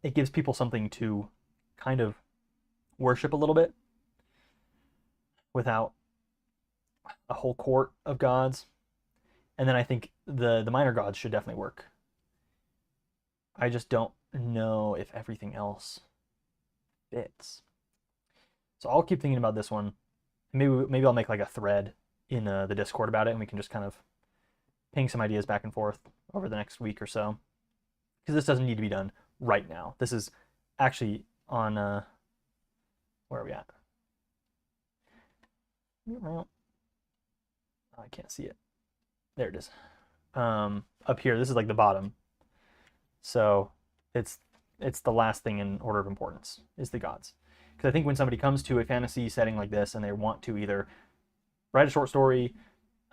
it gives people something to kind of worship a little bit without a whole court of gods. And then I think the minor gods should definitely work. I just don't know if everything else fits. So I'll keep thinking about this one. Maybe I'll make like a thread in the Discord about it, and we can just kind of ping some ideas back and forth over the next week or so. Because this doesn't need to be done right now. This is actually on where are we at? Well, I can't see it. There it is. Up here, this is like the bottom. So it's the last thing in order of importance is the gods. Because I think when somebody comes to a fantasy setting like this and they want to either write a short story,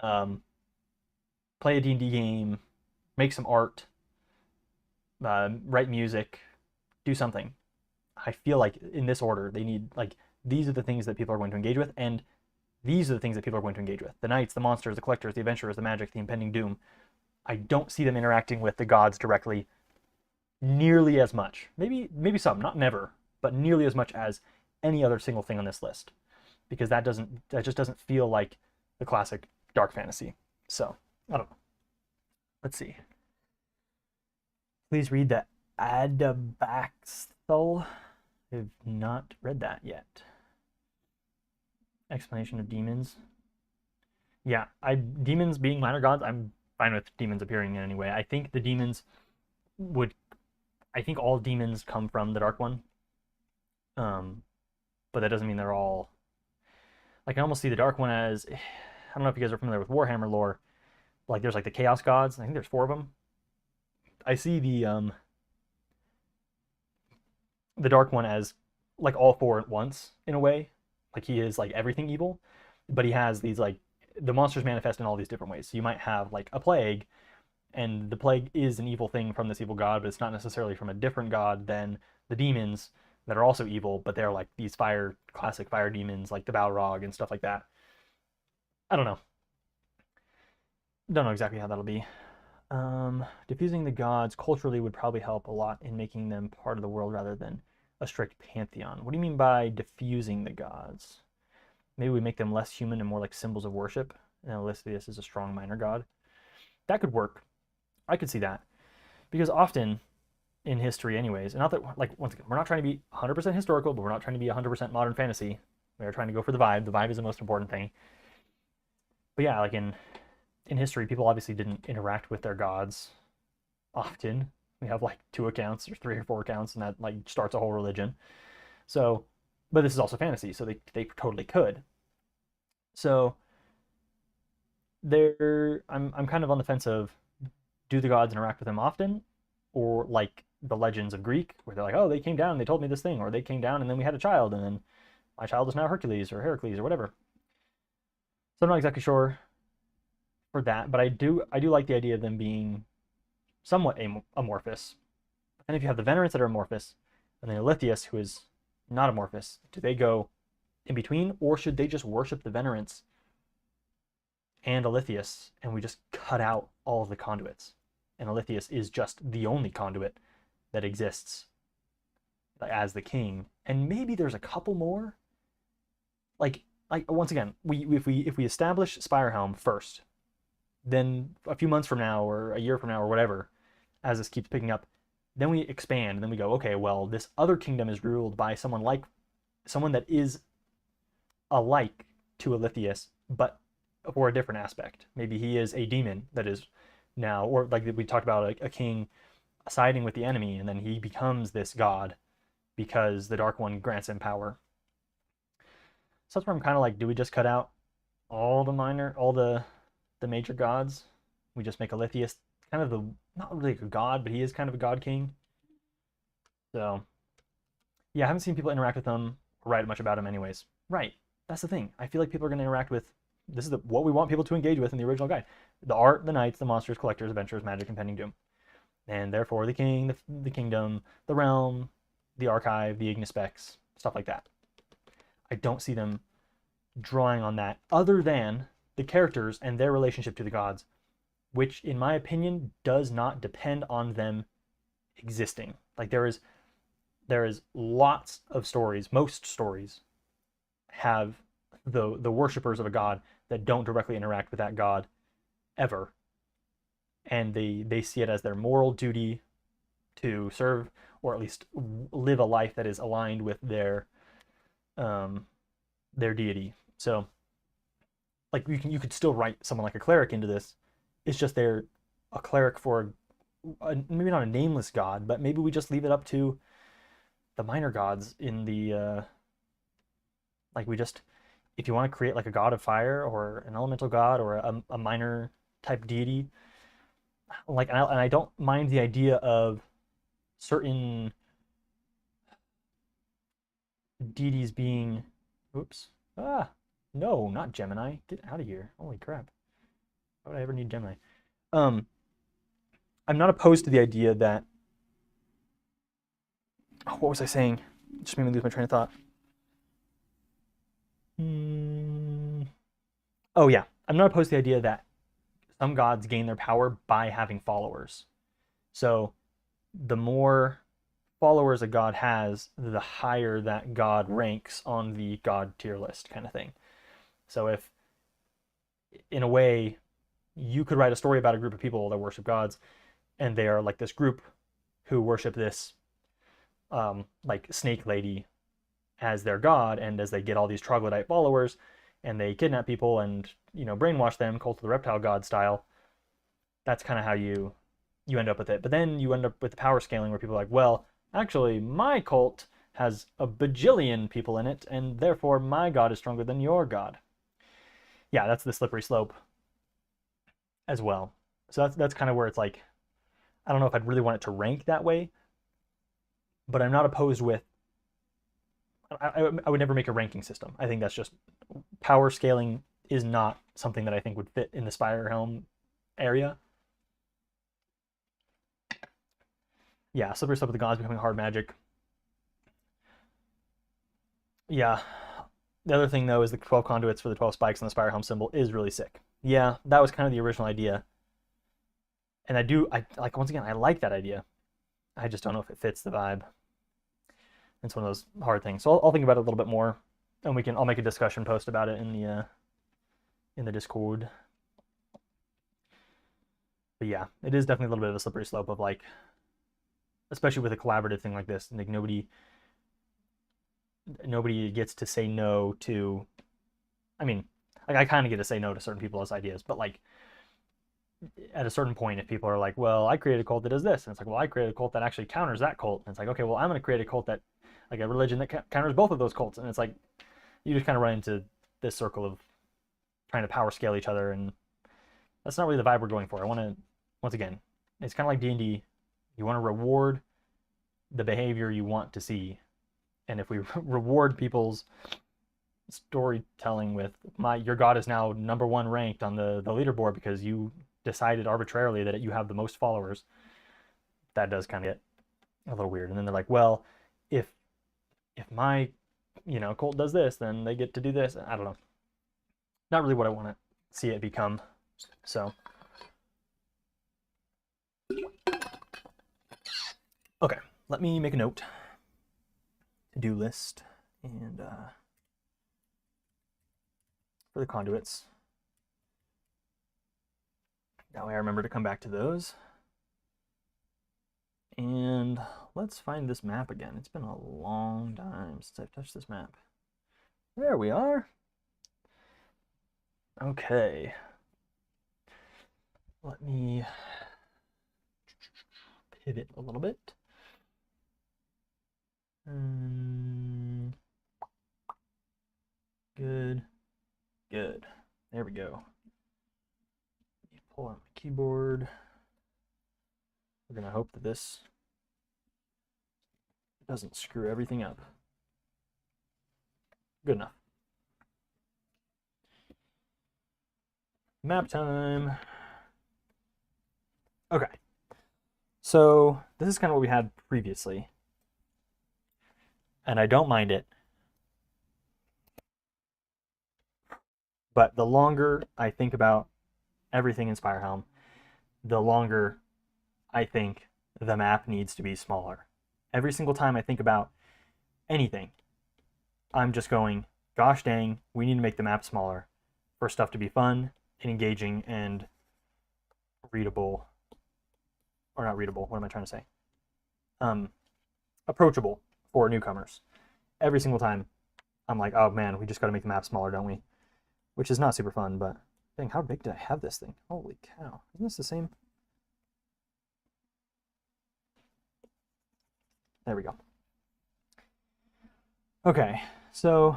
play a D&D game, make some art, write music, do something, I feel like in this order they need, like, these are the things that people are going to engage with, and these are the things that people are going to engage with. The knights, the monsters, the collectors, the adventurers, the magic, the impending doom. I don't see them interacting with the gods directly nearly as much. Maybe some, not never, but nearly as much as any other single thing on this list. Because that just doesn't feel like the classic dark fantasy. So, I don't know. Let's see. Please read the Adabaxthal. I've not read that yet. Explanation of demons. Yeah, demons being minor gods, I'm fine with demons appearing in any way. I think the demons I think all demons come from the Dark One. But that doesn't mean they're all. I can almost see the Dark One as, I don't know if you guys are familiar with Warhammer lore. Like there's like the Chaos Gods. I think there's 4 of them. I see the Dark One as like all 4 at once in a way. Like he is like everything evil, but he has these like the monsters manifest in all these different ways. So you might have like a plague, and the plague is an evil thing from this evil god, but it's not necessarily from a different god than the demons that are also evil, but they're like these classic fire demons like the Balrog and stuff like that. I don't know. Don't know exactly how that'll be. Diffusing the gods culturally would probably help a lot in making them part of the world rather than a strict pantheon. What do you mean by diffusing the gods? Maybe we make them less human and more like symbols of worship. And Aletheus is a strong minor god. That could work. I could see that. Because often in history anyways, and not that, like, once again, we're not trying to be 100% historical, but we're not trying to be 100% modern fantasy. We are trying to go for the vibe. The vibe is the most important thing. But yeah, like in history, people obviously didn't interact with their gods often. We have like 2 accounts or 3 or 4 accounts, and that like starts a whole religion. So, but this is also fantasy, so they totally could. So I'm kind of on the fence of, do the gods interact with them often, or like the legends of Greek where they're like, oh, they came down and they told me this thing, or they came down and then we had a child and then my child is now Hercules or Heracles or whatever. So I'm not exactly sure for that, but I do like the idea of them being somewhat amorphous. And if you have the Venerants that are amorphous, and then Alethius who is not amorphous, do they go in between, or should they just worship the Venerants and Alethius, and we just cut out all of the conduits? And Alethius is just the only conduit that exists as the king, and maybe there's a couple more. Like once again, if we establish SpireHelm first, then a few months from now or a year from now or whatever, as this keeps picking up, then we expand and then we go, okay, well, this other kingdom is ruled by someone that is alike to Alethius, but for a different aspect. Maybe he is a demon that is now, or like we talked about, a king siding with the enemy, and then he becomes this god because the Dark One grants him power. So that's where I'm kind of like, do we just cut out all the major gods? We just make Alethius kind of the, not really a god, but he is kind of a god king. So yeah, I haven't seen people interact with them or write much about him anyways. Right, that's the thing. I feel like people are going to interact with, this is what we want people to engage with in the original guide: the art, the knights, the monsters, collectors, adventurers, magic, impending doom. And therefore the king, the kingdom, the realm, the archive, the Ignis specs, stuff like that. I don't see them drawing on that other than the characters and their relationship to the gods, which in my opinion does not depend on them existing. Like there is lots of stories, most stories have the worshippers of a god that don't directly interact with that god ever, and they see it as their moral duty to serve, or at least live a life that is aligned with their deity. So like you could still write someone like a cleric into this. It's just they're a cleric for maybe not a nameless god, but maybe we just leave it up to the minor gods in the like we just, if you want to create like a god of fire or an elemental god or a minor type deity, like, and I don't mind the idea of certain deities being, oops, no, not Gemini, get out of here, holy crap, why would I ever need Gemini? um I'm not opposed to the idea that, oh, what was I saying? It just made me lose my train of thought. Oh yeah, I'm not opposed to the idea that some gods gain their power by having followers. So the more followers a god has, the higher that god ranks on the god tier list, kind of thing. So if, in a way, you could write a story about a group of people that worship gods, and they are like this group who worship this like snake lady as their god, and as they get all these troglodyte followers and they kidnap people and brainwash them, cult of the reptile god style, that's kind of how you end up with it. But then you end up with the power scaling where people are like, well, actually my cult has a bajillion people in it, and therefore my god is stronger than your god. Yeah, that's the slippery slope as well. So that's kind of where it's like, I don't know if I'd really want it to rank that way, but I'm not opposed with, I would never make a ranking system. I think that's just, power scaling is not something that I think would fit in the SpireHelm area. Yeah, slippery slope of the gods becoming hard magic. Yeah. The other thing though is the 12 conduits for the 12 spikes on the SpireHelm symbol is really sick. Yeah, that was kind of the original idea. And I like, once again, I like that idea. I just don't know if it fits the vibe. It's one of those hard things. So I'll think about it a little bit more, and I'll make a discussion post about it in the Discord. But yeah, it is definitely a little bit of a slippery slope of like, especially with a collaborative thing like this, like nobody, nobody gets to say no to, I mean, like I kind of get to say no to certain people's ideas, but like at a certain point, if people are like, well, I created a cult that does this, and it's like, well, I created a cult that actually counters that cult, and it's like, okay, well, I'm going to create a cult that, like a religion that counters both of those cults, and it's like, you just kind of run into this circle of trying to power scale each other, and that's not really the vibe we're going for. I want to, once again, it's kind of like D&D. You want to reward the behavior you want to see, and if we reward people's storytelling with your god is now #1 ranked on the leaderboard because you decided arbitrarily that you have the most followers, that does kind of get a little weird. And then they're like, well, if my cult does this, then they get to do this. I don't know, not really what I want to see it become. So okay, let me make a note, to-do list, and for the conduits. That way I remember to come back to those. And let's find this map again. It's been a long time since I've touched this map. There we are. Okay. Let me pivot a little bit. Good. Good. There we go. Let me pull out my keyboard. We're going to hope that this doesn't screw everything up. Good enough. Map time. Okay. So this is kind of what we had previously. And I don't mind it. But the longer I think about everything in SpireHelm, the longer I think the map needs to be smaller. Every single time I think about anything, I'm just going, gosh dang, we need to make the map smaller for stuff to be fun and engaging and readable. Or not readable, what am I trying to say? Approachable for newcomers. Every single time I'm like, oh man, we just got to make the map smaller, don't we? Which is not super fun, but dang, how big did I have this thing? Holy cow. Isn't this the same? There we go. Okay, so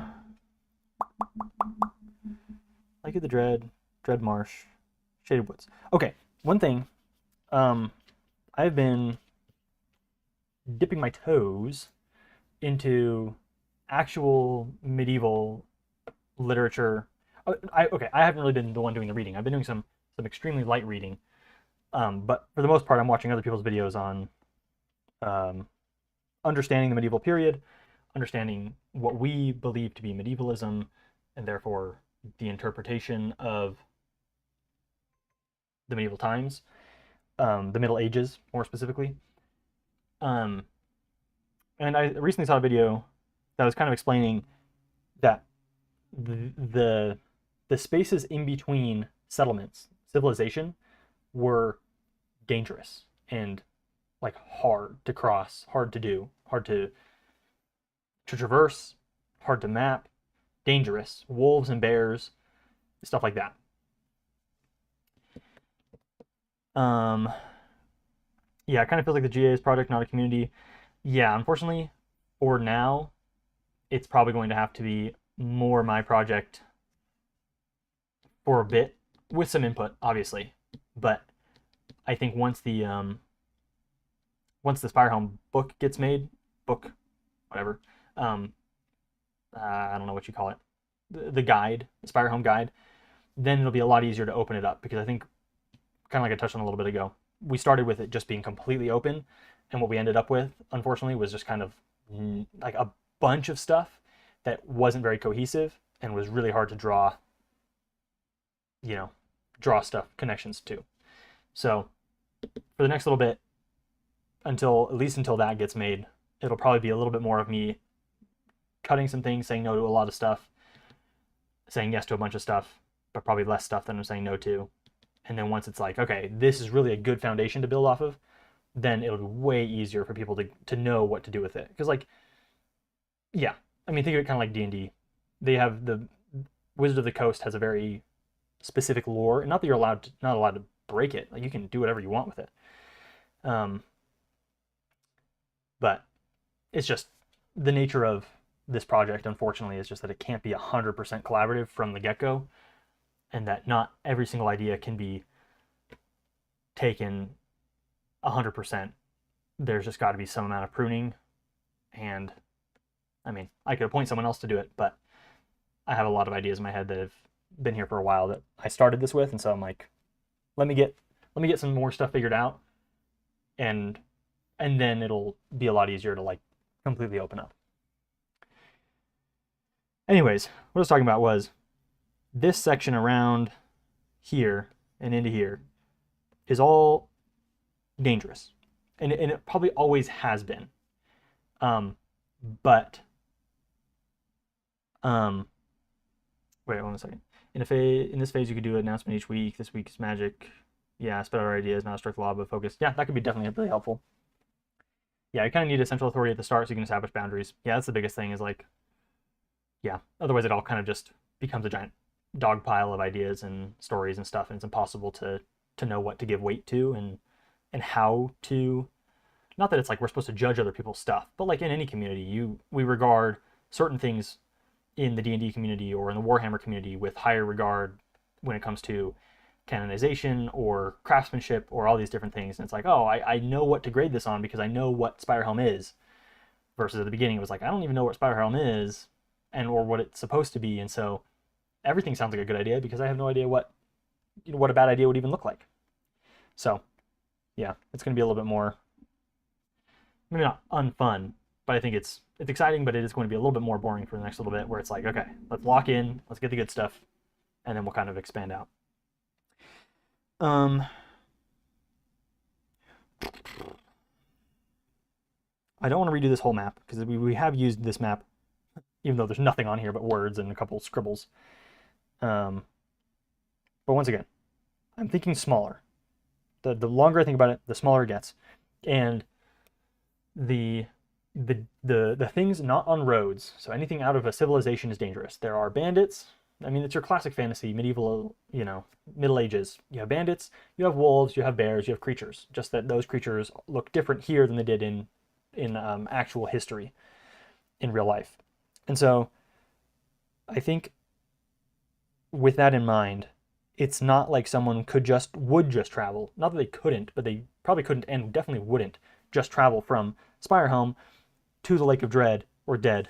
Lake of the Dread, Dread Marsh, Shaded Woods. Okay, one thing, I've been dipping my toes into actual medieval literature. I haven't really been the one doing the reading. I've been doing some extremely light reading, but for the most part, I'm watching other people's videos on understanding the medieval period, understanding what we believe to be medievalism, and therefore the interpretation of the medieval times, the Middle Ages more specifically. And I recently saw a video that was kind of explaining that the spaces in between settlements, civilization, were dangerous and like hard to cross, hard to do, hard to traverse, hard to map, dangerous, wolves and bears, stuff like that. Yeah, it kind of feels like the GA's project, not a community. Yeah, unfortunately, for now, it's probably going to have to be more my project for a bit, with some input, obviously. But I think once the SpireHelm book gets made, whatever, I don't know what you call it, the guide, the SpireHelm guide, then it'll be a lot easier to open it up, because I think, kind of like I touched on a little bit ago, we started with it just being completely open, and what we ended up with, unfortunately, was just kind of like a bunch of stuff that wasn't very cohesive and was really hard to draw stuff, connections to. So for the next little bit, at least until that gets made, it'll probably be a little bit more of me cutting some things, saying no to a lot of stuff, saying yes to a bunch of stuff, but probably less stuff than I'm saying no to. And then once it's like, okay, this is really a good foundation to build off of, then it'll be way easier for people to know what to do with it. Because, like, yeah, I mean, think of it kind of like D&D. They have the Wizard of the Coast has a very specific lore, and not that you're not allowed to break it. Like you can do whatever you want with it. Um, but it's just the nature of this project, unfortunately, is just that it can't be 100% collaborative from the get-go, and that not every single idea can be taken 100%. There's just got to be some amount of pruning, and I mean, I could appoint someone else to do it, but I have a lot of ideas in my head that have been here for a while that I started this with, and so I'm like, let me get some more stuff figured out, and then it'll be a lot easier to like completely open up. Anyways, what I was talking about was this section around here and into here is all dangerous, and it probably always has been. But wait 1 second. In this phase, you could do an announcement each week. This week's magic. Yeah, spread our ideas, not a strict law, but focus. Yeah, that could be definitely really helpful. Yeah, you kind of need a central authority at the start so you can establish boundaries. Yeah, that's the biggest thing is like, yeah, otherwise it all kind of just becomes a giant dog pile of ideas and stories and stuff, and it's impossible to know what to give weight to and how to, not that it's like we're supposed to judge other people's stuff, but like in any community, we regard certain things in the D&D community or in the Warhammer community with higher regard when it comes to canonization or craftsmanship or all these different things. And it's like, oh, I know what to grade this on because I know what SpireHelm is. Versus at the beginning, it was like, I don't even know what SpireHelm is or what it's supposed to be. And so everything sounds like a good idea because I have no idea what a bad idea would even look like. So yeah, it's going to be a little bit more, maybe not unfun, but I think it's exciting, but it is going to be a little bit more boring for the next little bit where it's like, okay, let's lock in, let's get the good stuff, and then we'll kind of expand out. I don't want to redo this whole map because we have used this map, even though there's nothing on here but words and a couple of scribbles. But once again, I'm thinking smaller. The longer I think about it, the smaller it gets. And the things not on roads, so anything out of a civilization is dangerous. There are bandits. I mean, it's your classic fantasy, medieval, Middle Ages. You have bandits, you have wolves, you have bears, you have creatures. Just that those creatures look different here than they did in actual history, in real life. And so I think with that in mind, it's not like someone would just travel. Not that they couldn't, but they probably couldn't and definitely wouldn't just travel from SpireHelm to the Lake of Dread or Dead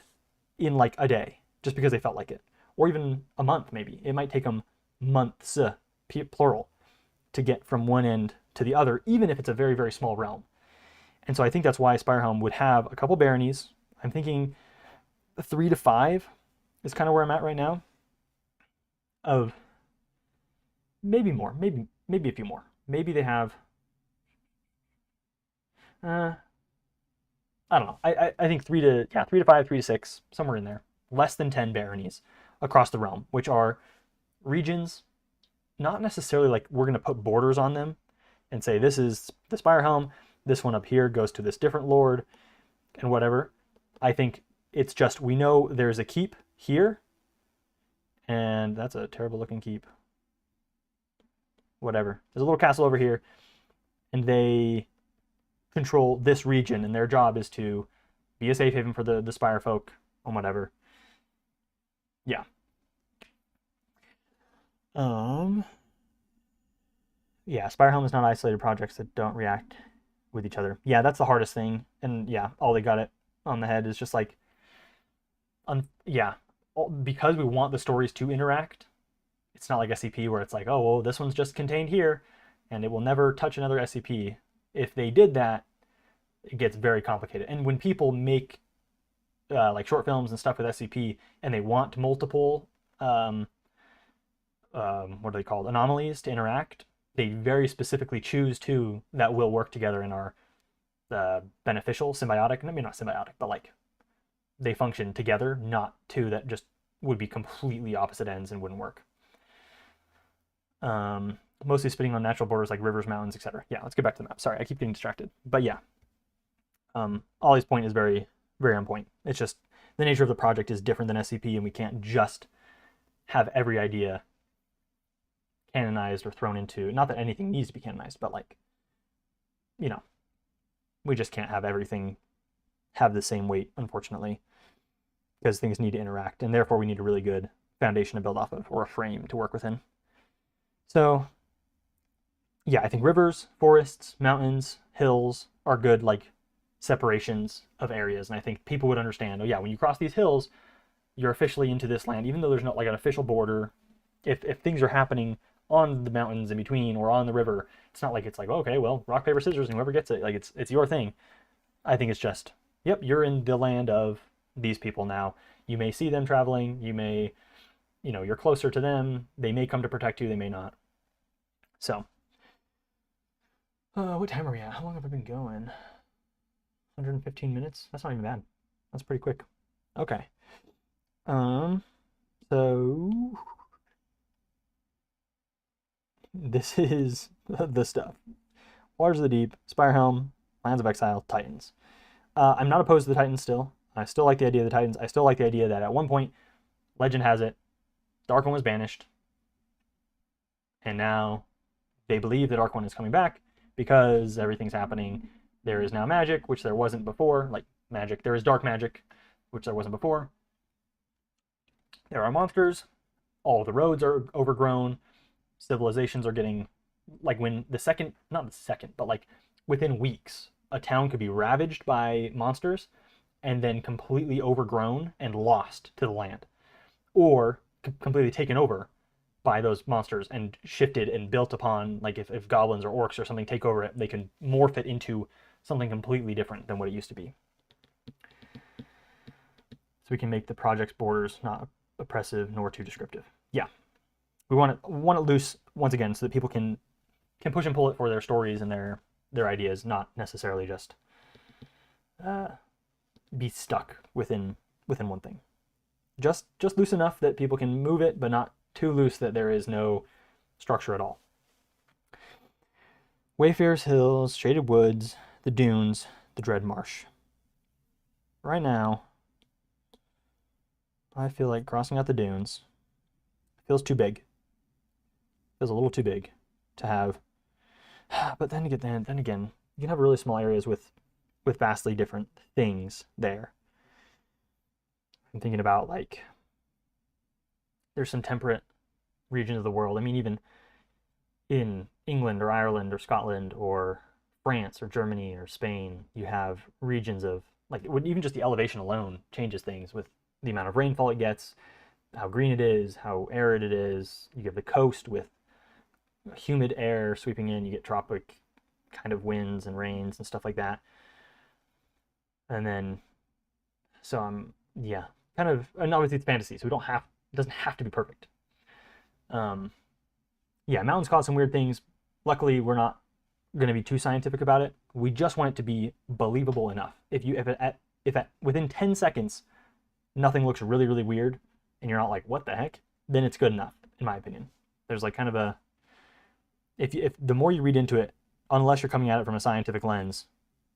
in like a day, just because they felt like it. Or even a month, maybe. It might take them months, plural, to get from one end to the other, even if it's a very, very small realm. And so I think that's why SpireHelm would have a couple baronies. I'm thinking 3 to 5 is kind of where I'm at right now. Of maybe more, maybe a few more. Maybe they have, I don't know. I think 3 to 5, 3 to 6, somewhere in there. Less than 10 baronies across the realm, which are regions, not necessarily like we're going to put borders on them and say this is the SpireHelm, this one up here goes to this different lord, and whatever. I think it's just we know there's a keep here, and that's a terrible looking keep. Whatever. There's a little castle over here, and they control this region, and their job is to be a safe haven for the Spire folk and whatever. Yeah. Yeah, SpireHelm is not isolated projects that don't react with each other. Yeah, that's the hardest thing. And yeah, Ollie got it on the head. Is just like, yeah, because we want the stories to interact. It's not like SCP where it's like, oh, well, this one's just contained here, and it will never touch another SCP. If they did that, it gets very complicated. And when people make like short films and stuff with SCP, and they want multiple, what are they called, anomalies to interact, they very specifically choose two that will work together and are beneficial, symbiotic. I mean, not symbiotic, but like they function together, not two that just would be completely opposite ends and wouldn't work. Mostly spitting on natural borders like rivers, mountains, etc. Yeah, let's get back to the map. Sorry, I keep getting distracted. But yeah, Ollie's point is very, very on point. It's just the nature of the project is different than SCP, and we can't just have every idea canonized or thrown into, not that anything needs to be canonized, but like, you know, we just can't have everything have the same weight, unfortunately, because things need to interact, and therefore we need a really good foundation to build off of, or a frame to work within. So yeah, I think rivers, forests, mountains, hills are good like separations of areas, and I think people would understand, oh yeah, when you cross these hills, you're officially into this land, even though there's not like an official border. If things are happening on the mountains in between or on the river, it's not like it's like, oh, okay, well, rock, paper, scissors, and whoever gets it, like it's your thing. I think it's just, yep, you're in the land of these people now. You may see them traveling, you may, you know, you're closer to them, they may come to protect you, they may not. So, what time are we at? How long have I been going? 115 minutes? That's not even bad. That's pretty quick. Okay. So this is the stuff. Waters of the Deep, SpireHelm, Lands of Exile, Titans. I'm not opposed to the Titans still. I still like the idea of the Titans. I still like the idea that at one point, legend has it, Dark One was banished, and now they believe that Dark One is coming back because everything's happening. There is now magic, which there wasn't before. Like magic, there is dark magic, which there wasn't before. There are monsters. All the roads are overgrown. Civilizations are getting, like when the second, not the second, but like within weeks, a town could be ravaged by monsters and then completely overgrown and lost to the land, or completely taken over by those monsters and shifted and built upon. Like if goblins or orcs or something take over it, they can morph it into something completely different than what it used to be. So we can make the project's borders not oppressive nor too descriptive. Yeah, we want it loose once again, so that people can push and pull it for their stories and their ideas, not necessarily just be stuck within one thing. Just loose enough that people can move it, but not too loose that there is no structure at all. Wayfarer's Hills, Shaded Woods, the Dunes, the Dread Marsh. Right now, I feel like crossing out the dunes feels too big. Feels a little too big to have. But then again, you can have really small areas with vastly different things there. I'm thinking about like there's some temperate regions of the world. I mean, even in England or Ireland or Scotland or France or Germany or Spain, you have regions of like even just the elevation alone changes things with the amount of rainfall it gets, how green it is, how arid it is. You have the coast with humid air sweeping in. You get tropic kind of winds and rains and stuff like that. And then, so yeah, kind of, and obviously it's fantasy, so it doesn't have to be perfect. Yeah, mountains cause some weird things. Luckily, we're not going to be too scientific about it. We just want it to be believable enough. If within 10 seconds, nothing looks really, really weird, and you're not like, what the heck, then it's good enough, in my opinion. There's like kind of a, if the more you read into it, unless you're coming at it from a scientific lens,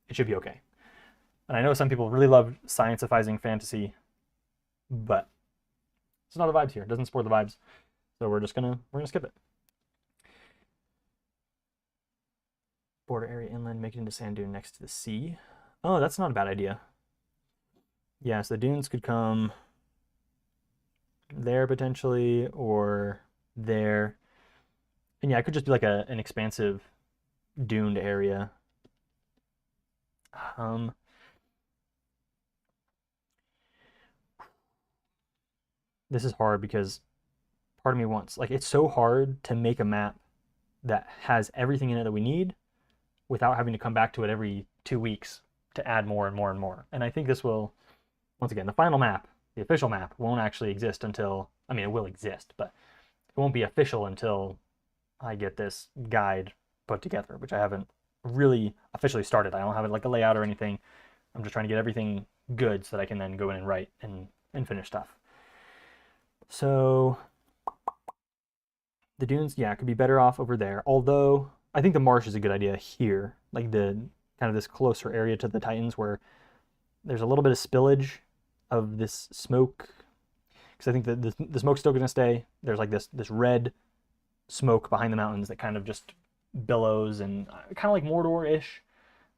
it should be okay. And I know some people really love scientificizing fantasy, but it's not the vibes here. It doesn't support the vibes. So we're gonna skip it. Border area inland, make it into sand dune next to the sea. Oh, that's not a bad idea. Yeah, so the dunes could come there potentially, or there. And yeah, it could just be like an expansive duned area. This is hard because part of me wants, like, it's so hard to make a map that has everything in it that we need without having to come back to it every 2 weeks to add more and more and more. And I think this will, once again, the final map, the official map, won't actually exist until, I mean, it will exist, but it won't be official until I get this guide put together, which I haven't really officially started. I don't have it like a layout or anything. I'm just trying to get everything good so that I can then go in and write and finish stuff. So the dunes, yeah, could be better off over there. Although I think the marsh is a good idea here, like the kind of this closer area to the Titans where there's a little bit of spillage of this smoke, because I think that the smoke's still going to stay. There's like this red smoke behind the mountains that kind of just billows, and kind of like Mordor-ish.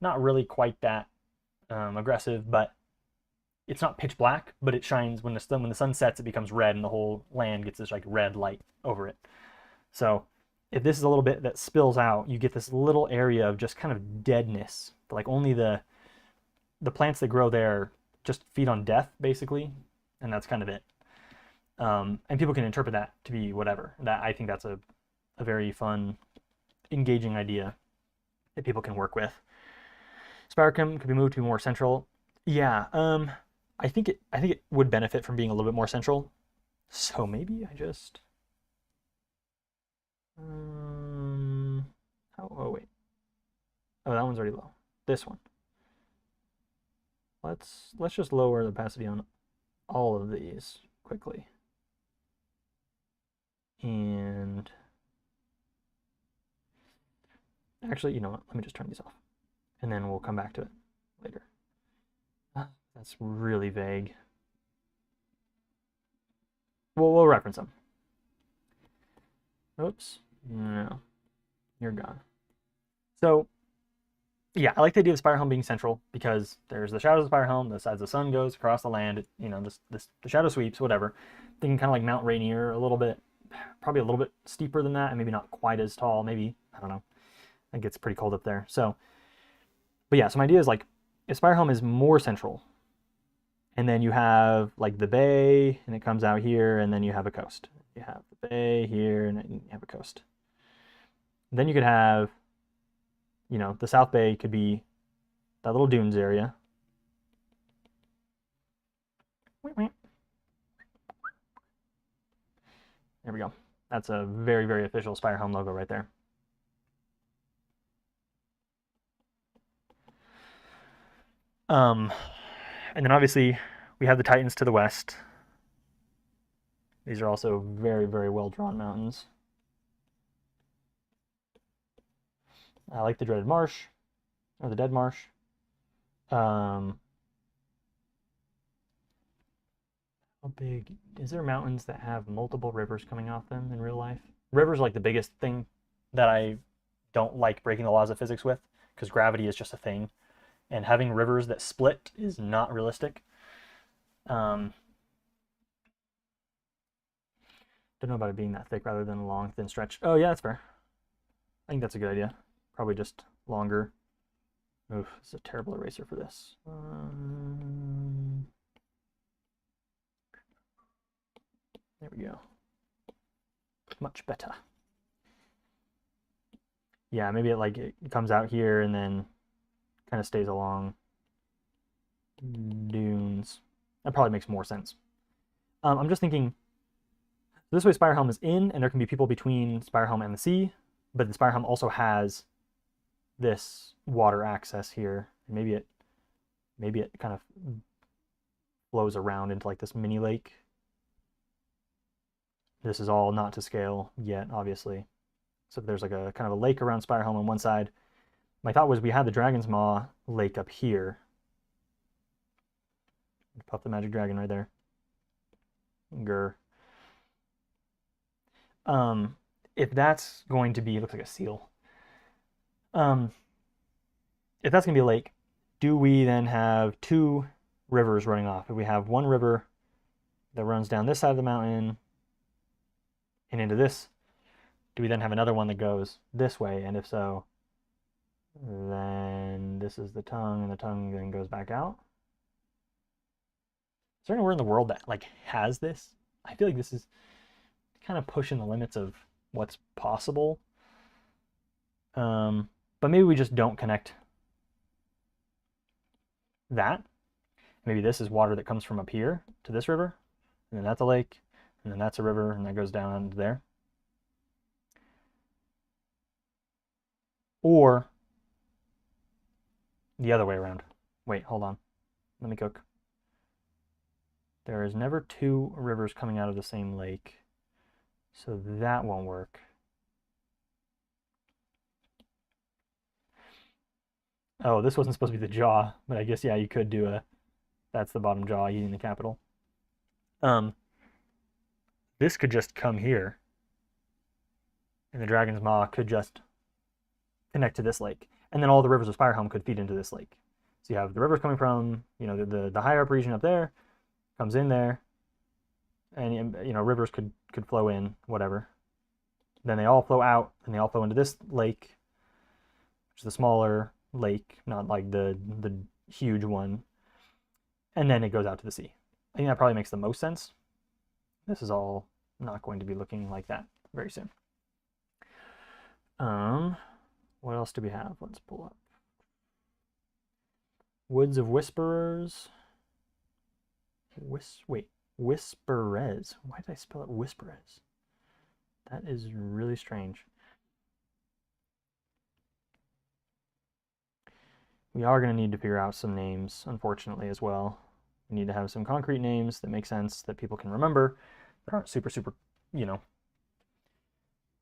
Not really quite that aggressive, but it's not pitch black, but it shines when the sun sets. It becomes red, and the whole land gets this like red light over it. So if this is a little bit that spills out, you get this little area of just kind of deadness. But like only the plants that grow there just feed on death, basically, and that's kind of it. And people can interpret that to be whatever. That I think that's a very fun, engaging idea that people can work with. SpireHelm could be moved to be more central. Yeah, I think it would benefit from being a little bit more central. So maybe I just oh wait. Oh, that one's already low. This one. Let's just lower the opacity on all of these quickly. And actually, you know what? Let me just turn these off. And then we'll come back to it later. That's really vague. We'll reference them. Oops. No. You're gone. So, yeah, I like the idea of SpireHelm being central because there's the shadows of SpireHelm, the sides the sun goes across the land, you know, the shadow sweeps, whatever. Thinking kind of like Mount Rainier a little bit, probably a little bit steeper than that, and maybe not quite as tall, maybe, I don't know. It gets pretty cold up there. So, but yeah, so my idea is like, if SpireHelm is more central, and then you have like the bay, and it comes out here, and then you have a coast. You have the bay here, and then you have a coast. Then you could have, you know, the South Bay could be that little dunes area. There we go. That's a very, very official SpireHelm logo right there. And then obviously we have the Titans to the west. These are also very, very well drawn mountains. I like the Dreaded Marsh, or the Dead Marsh. How big? Is there mountains that have multiple rivers coming off them in real life? Rivers are like the biggest thing that I don't like breaking the laws of physics with, because gravity is just a thing. And having rivers that split is not realistic. Don't know about it being that thick rather than a long, thin stretch. Oh, yeah, that's fair. I think that's a good idea. Probably just longer. Oof, this is a terrible eraser for this. There we go. Much better. Yeah, maybe it comes out here and then kind of stays along dunes. That probably makes more sense. I'm just thinking, this way SpireHelm is in, and there can be people between SpireHelm and the sea, but the SpireHelm also has this water access here. Maybe it kind of flows around into like this mini lake. This is all not to scale yet, obviously. So there's like a kind of a lake around SpireHelm on one side. My thought was we had the Dragon's Maw lake up here. Puff the magic dragon right there. Grr. If that's going to be, it looks like a seal. If that's going to be a lake, do we then have two rivers running off? If we have one river that runs down this side of the mountain and into this, do we then have another one that goes this way? And if so, then this is the tongue, and the tongue then goes back out. Is there anywhere in the world that like has this? I feel like this is kind of pushing the limits of what's possible. But maybe we just don't connect that. Maybe this is water that comes from up here to this river, and then that's a lake, and then that's a river, and that goes down into there. Or the other way around. Wait, hold on. Let me cook. There is never two rivers coming out of the same lake, so that won't work. Oh, this wasn't supposed to be the jaw, but I guess, yeah, you could do a That's the bottom jaw eating the capital. This could just come here, and the dragon's maw could just connect to this lake, and then all the rivers of SpireHelm could feed into this lake. So you have the rivers coming from, you know, the higher up region up there, comes in there, and you know, rivers could flow in, whatever. Then they all flow out, and they all flow into this lake, which is the smaller lake, not like the huge one. And then it goes out to the sea. I think that probably makes the most sense. This is all not going to be looking like that very soon. What else do we have? Let's pull up. Woods of Whisperers. Wait, Whisperez. Why did I spell it Whisperez? That is really strange. We are going to need to figure out some names, unfortunately, as well. We need to have some concrete names that make sense, that people can remember, that aren't super, you know,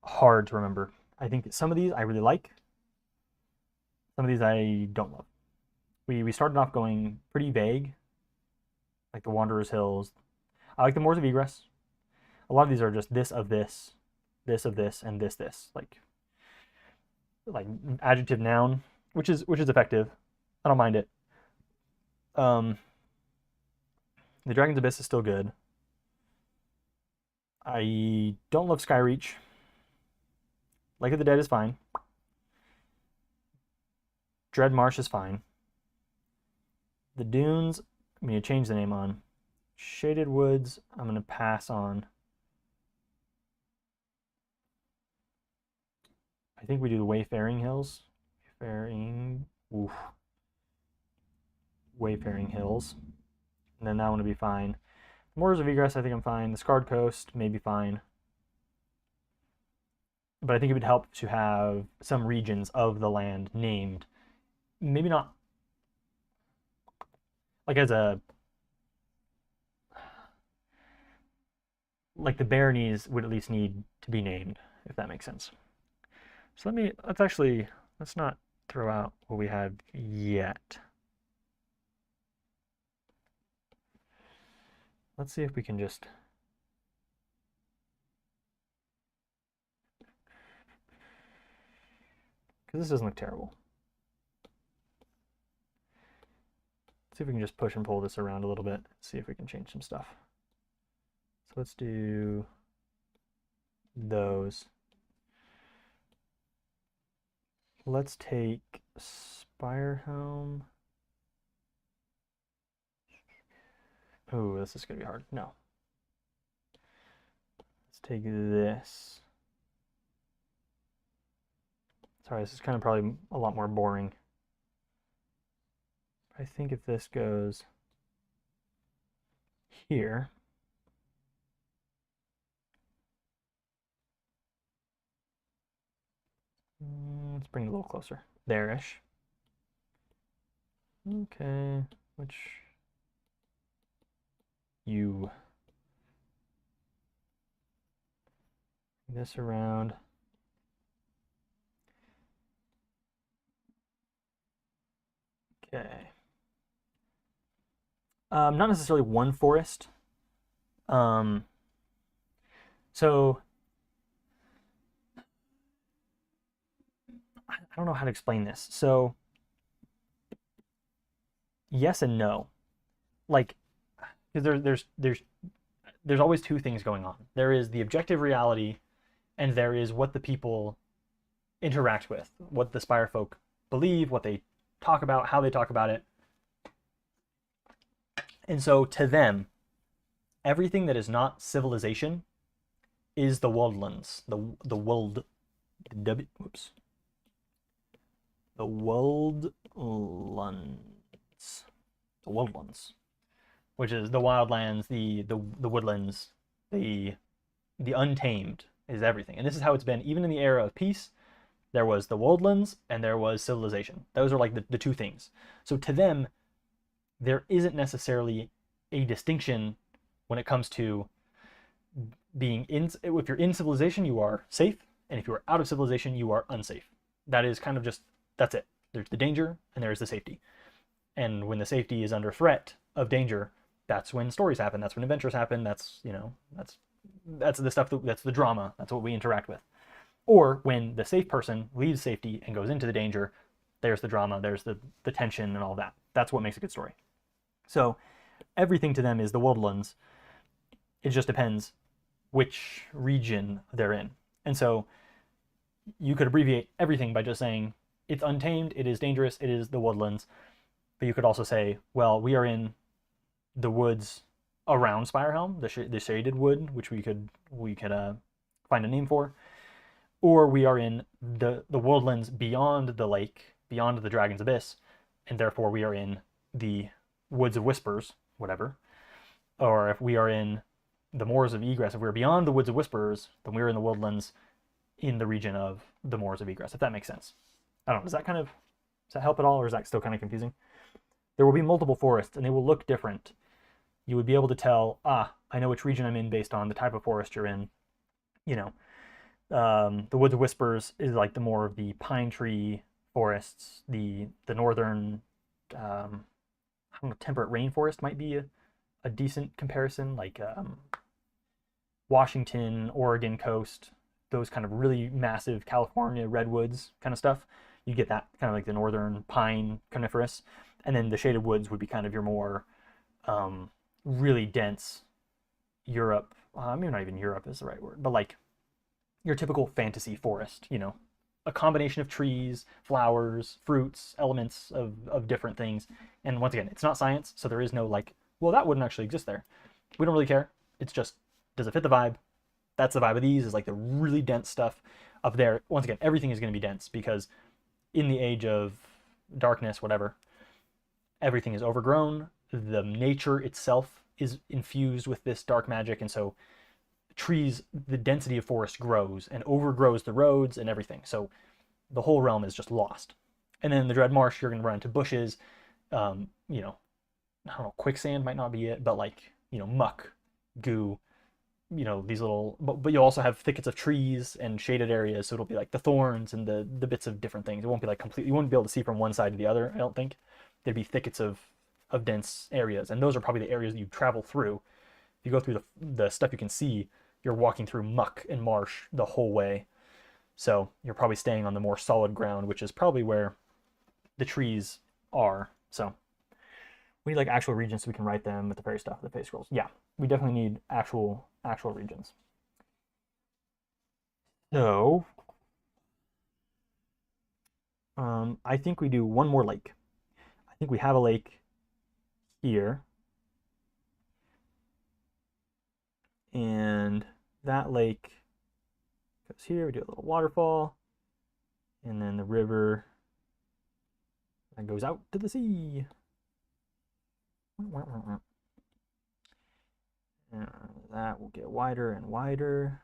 hard to remember. I think some of these I really like. Some of these I don't love. We started off going pretty vague, like the Wanderer's Hills. I like the Moors of Egress. A lot of these are just this of this, this of this, and this. Like adjective noun, which is effective. I don't mind it. The Dragon's Abyss is still good. I don't love Skyreach. Lake of the Dead is fine. Dread Marsh is fine. The Dunes, I'm going to change the name on. Shaded Woods, I'm going to pass on. I think we do the Wayfaring Hills. Wayfaring Hills. And then that one will be fine. Moors of Egress, I think I'm fine. The Scarred Coast, maybe fine. But I think it would help to have some regions of the land named. Maybe not like as a, like the baronies would at least need to be named, if that makes sense. So let's not throw out what we have yet. Let's see if we can just, because this doesn't look terrible. Let's see if we can just push and pull this around a little bit, see if we can change some stuff. So let's do those. Let's take SpireHelm. Oh, this is going to be hard. No. Let's take this. Sorry, this is kind of probably a lot more boring. I think if this goes here, let's bring it a little closer. There-ish. Okay, which you bring this around. Okay. Not necessarily one forest. So I don't know how to explain this. So yes and no. Like, because there's always two things going on. There is the objective reality, and there is what the people interact with, what the Spire folk believe, what they talk about, how they talk about it. And so to them, everything that is not civilization is the woldlands, the woldlands, which is the wildlands, the woodlands, the untamed is everything. And this is how it's been even in the era of peace. There was the woldlands and there was civilization. Those are like the two things. So to them, there isn't necessarily a distinction when it comes to being in. If you're in civilization, you are safe, and if you are out of civilization, you are unsafe. That is kind of just, that's it. There's the danger and there is the safety. And when the safety is under threat, of danger, that's when stories happen. That's when adventures happen. That's, you know, that's the stuff that's the drama. That's what we interact with. Or when the safe person leaves safety and goes into the danger, there's the drama, there's the tension and all that. That's what makes a good story. So everything to them is the woodlands. It just depends which region they're in. And so you could abbreviate everything by just saying it's untamed, it is dangerous, it is the woodlands. But you could also say, well, we are in the woods around SpireHelm, the shaded wood, which we could find a name for, or we are in the woodlands beyond the lake, beyond the Dragon's Abyss, and therefore we are in the Woods of Whispers, whatever. Or if we are in the Moors of Egress, if we're beyond the Woods of Whispers, then we're in the woodlands in the region of the Moors of Egress, if that makes sense. I don't know, does that help at all, or is that still kind of confusing? There will be multiple forests, and they will look different. You would be able to tell, I know which region I'm in based on the type of forest you're in. You know, the Woods of Whispers is like the more of the pine tree forests. The northern, I don't know, temperate rainforest might be a decent comparison, like Washington, Oregon coast, those kind of really massive California redwoods kind of stuff. You get that kind of like the northern pine coniferous. And then the shaded woods would be kind of your more really dense Europe. Maybe not even Europe is the right word, but like your typical fantasy forest, you know, a combination of trees, flowers, fruits, elements of different things. And once again, it's not science, so there is no like, well, that wouldn't actually exist there. We don't really care. It's just, does it fit the vibe? That's the vibe of these, is like the really dense stuff up there. Once again, everything is going to be dense because in the age of darkness, whatever, everything is overgrown. The nature itself is infused with this dark magic, and so trees, the density of forest grows and overgrows the roads and everything. So the whole realm is just lost. And then in the Dread Marsh, you're going to run into bushes. You know, I don't know, quicksand might not be it, but like, you know, muck, goo, you know, these little, but you'll also have thickets of trees and shaded areas. So it'll be like the thorns and the bits of different things. It won't be like completely, you won't be able to see from one side to the other, I don't think. There'd be thickets of dense areas. And those are probably the areas that you travel through. If you go through the stuff you can see, you're walking through muck and marsh the whole way. So you're probably staying on the more solid ground, which is probably where the trees are. So we need like actual regions so we can write them with the fairy stuff, the fairy scrolls. Yeah, we definitely need actual regions. So I think we do one more lake. I think we have a lake here. And that lake goes here. We do a little waterfall. And then the river that goes out to the sea. And that will get wider and wider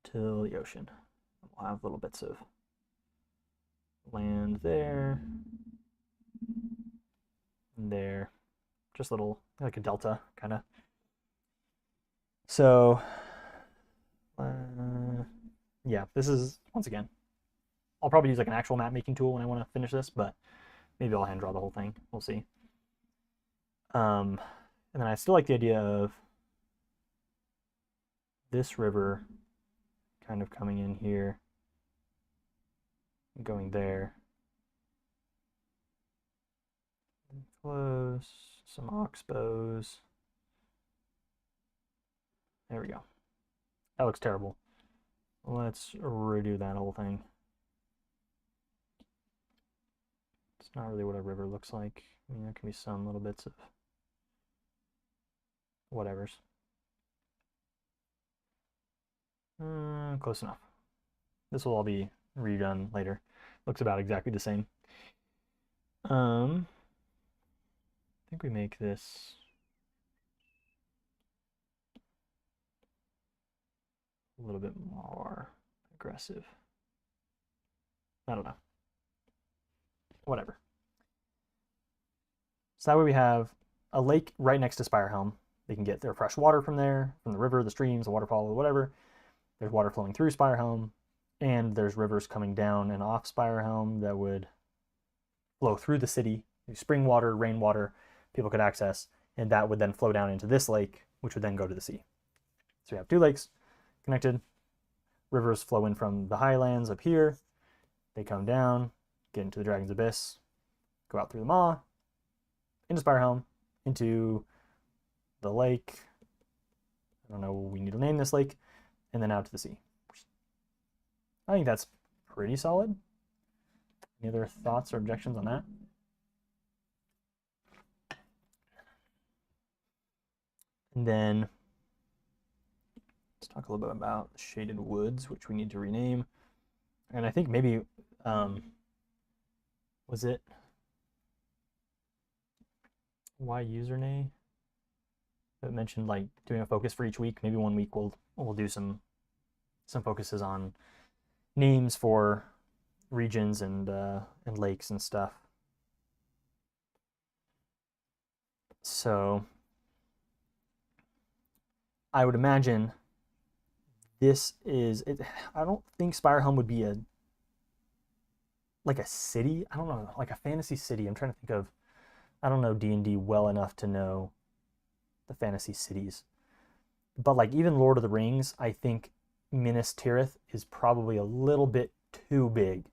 till the ocean. We'll have little bits of land there, and there, just little, like a delta kind of. So yeah, this is, once again, I'll probably use like an actual map making tool when I want to finish this, but maybe I'll hand draw the whole thing. We'll see. And then I still like the idea of this river kind of coming in here and going there. Close, some oxbows. There we go. That looks terrible. Let's redo that whole thing. It's not really what a river looks like. I mean, there can be some little bits of whatevers. Close enough. This will all be redone later. Looks about exactly the same. I think we make this a little bit more aggressive. I don't know. Whatever. So that way we have a lake right next to SpireHelm. They can get their fresh water from there, from the river, the streams, the waterfall, or whatever. There's water flowing through SpireHelm, and there's rivers coming down and off SpireHelm that would flow through the city. Spring water, rainwater, people could access, and that would then flow down into this lake, which would then go to the sea. So we have 2 lakes connected. Rivers flow in from the highlands up here. They come down, get into the Dragon's Abyss, go out through the Maw, into SpireHelm, into the lake. I don't know, we need to name this lake, and then out to the sea. I think that's pretty solid. Any other thoughts or objections on that? And then let's talk a little bit about the Shaded Woods, which we need to rename. And I think maybe, was it why username? It mentioned like doing a focus for each week. Maybe one week we'll do some focuses on names for regions and lakes and stuff. So I would imagine this is it. I don't think SpireHelm would be like a city. I don't know, like a fantasy city. I'm trying to think of. I don't know D&D well enough to know the fantasy cities, but like even Lord of the Rings, I think Minas Tirith is probably a little bit too big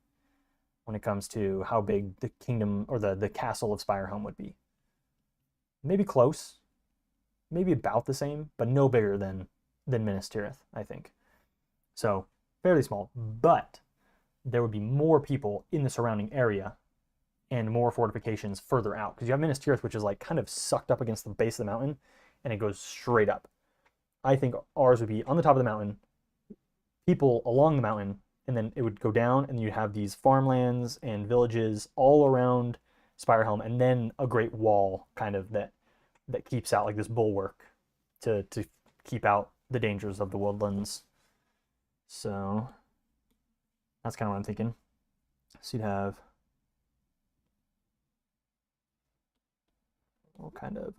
when it comes to how big the kingdom or the castle of SpireHelm would be. Maybe close, maybe about the same, but no bigger than Minas Tirith, I think. So fairly small, but there would be more people in the surrounding area and more fortifications further out, because you have Minas Tirith, which is like kind of sucked up against the base of the mountain, and it goes straight up. I think ours would be on the top of the mountain, people along the mountain, and then it would go down, and you'd have these farmlands and villages all around SpireHelm, and then a great wall kind of that keeps out like this bulwark to keep out the dangers of the woodlands. So that's kind of what I'm thinking. So you'd have what kind of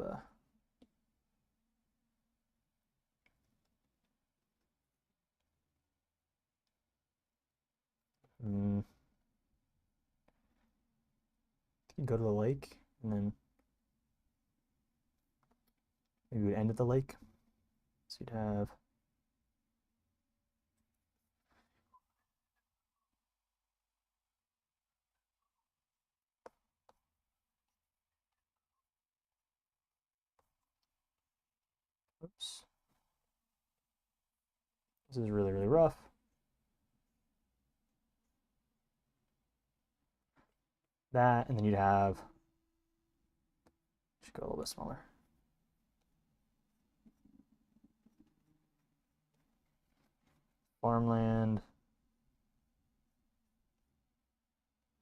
you go to the lake, and then maybe we'd end at the lake. So you'd have oops. This is really, really rough. That, and then you'd have, should go a little bit smaller. Farmland,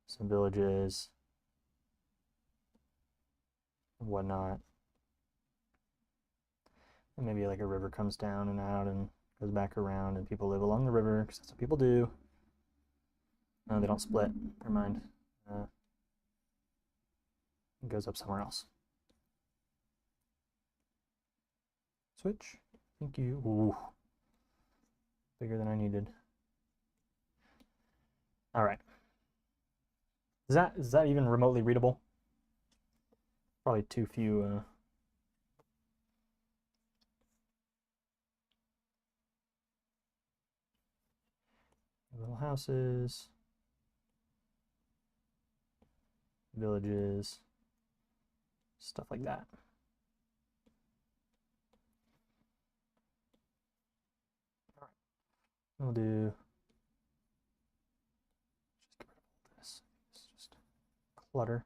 some villages, and whatnot. And maybe like a river comes down and out and goes back around, and people live along the river, because that's what people do. No, they don't split. Never mind. It goes up somewhere else. Switch. Thank you. Ooh. Bigger than I needed. All right. Is that even remotely readable? Probably too few. Little houses, villages, stuff like that. All right. We'll do. Just get rid of all this. It's just clutter.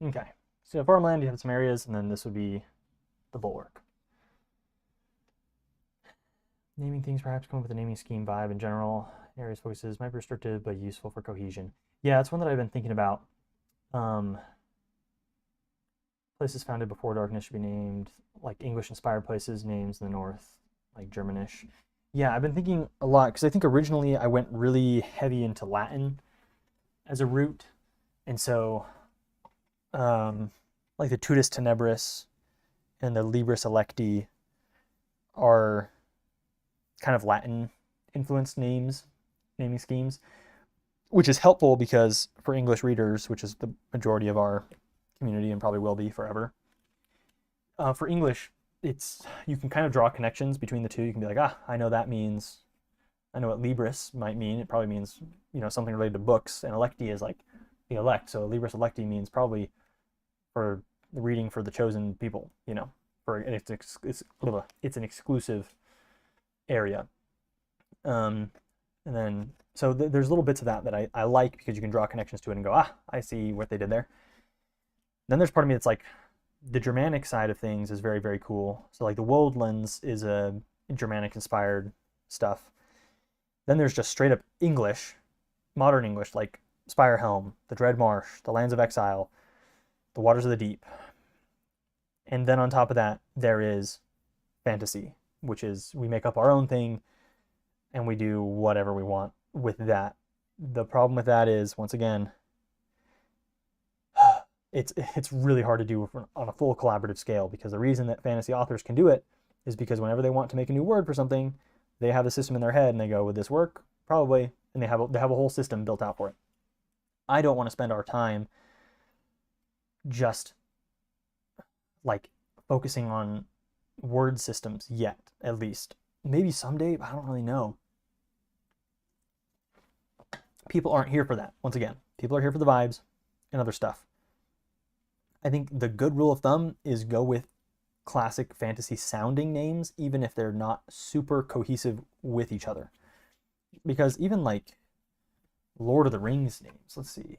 Okay, so farmland, you have some areas, and then this would be the bulwark. Naming things, perhaps come up with a naming scheme vibe in general. Areas focuses might be restrictive, but useful for cohesion. Yeah, it's one that I've been thinking about. Places founded before darkness should be named like English-inspired places, names in the north, like Germanish. Yeah, I've been thinking a lot, because I think originally I went really heavy into Latin as a route, and so like the Tutus Tenebris and the Libris Electi are kind of Latin influenced naming schemes, which is helpful because for English readers, which is the majority of our community and probably will be forever, for English, you can kind of draw connections between the two. You can be like, I know what Libris might mean. It probably means, something related to books, and Electi is like the elect. So Libris Electi means probably for the reading for the chosen people, it's an exclusive area. And then, so there's little bits of that I like because you can draw connections to it and go, I see what they did there. Then there's part of me that's like, the Germanic side of things is very, very cool. So like the Woldlands is a Germanic inspired stuff. Then there's just straight up English, modern English, like SpireHelm, the Dread Marsh, the Lands of Exile, the Waters of the Deep. And then on top of that, there is fantasy, which is we make up our own thing and we do whatever we want with that. The problem with that is, once again, it's really hard to do on a full collaborative scale, because the reason that fantasy authors can do it is because whenever they want to make a new word for something, they have a system in their head and they go, would this work? Probably. And they have a whole system built out for it. I don't want to spend our time just like focusing on word systems yet, at least. Maybe someday, but I don't really know. People aren't here for that. Once again, people are here for the vibes and other stuff. I think the good rule of thumb is go with classic fantasy sounding names, even if they're not super cohesive with each other. Because even like Lord of the Rings names, let's see.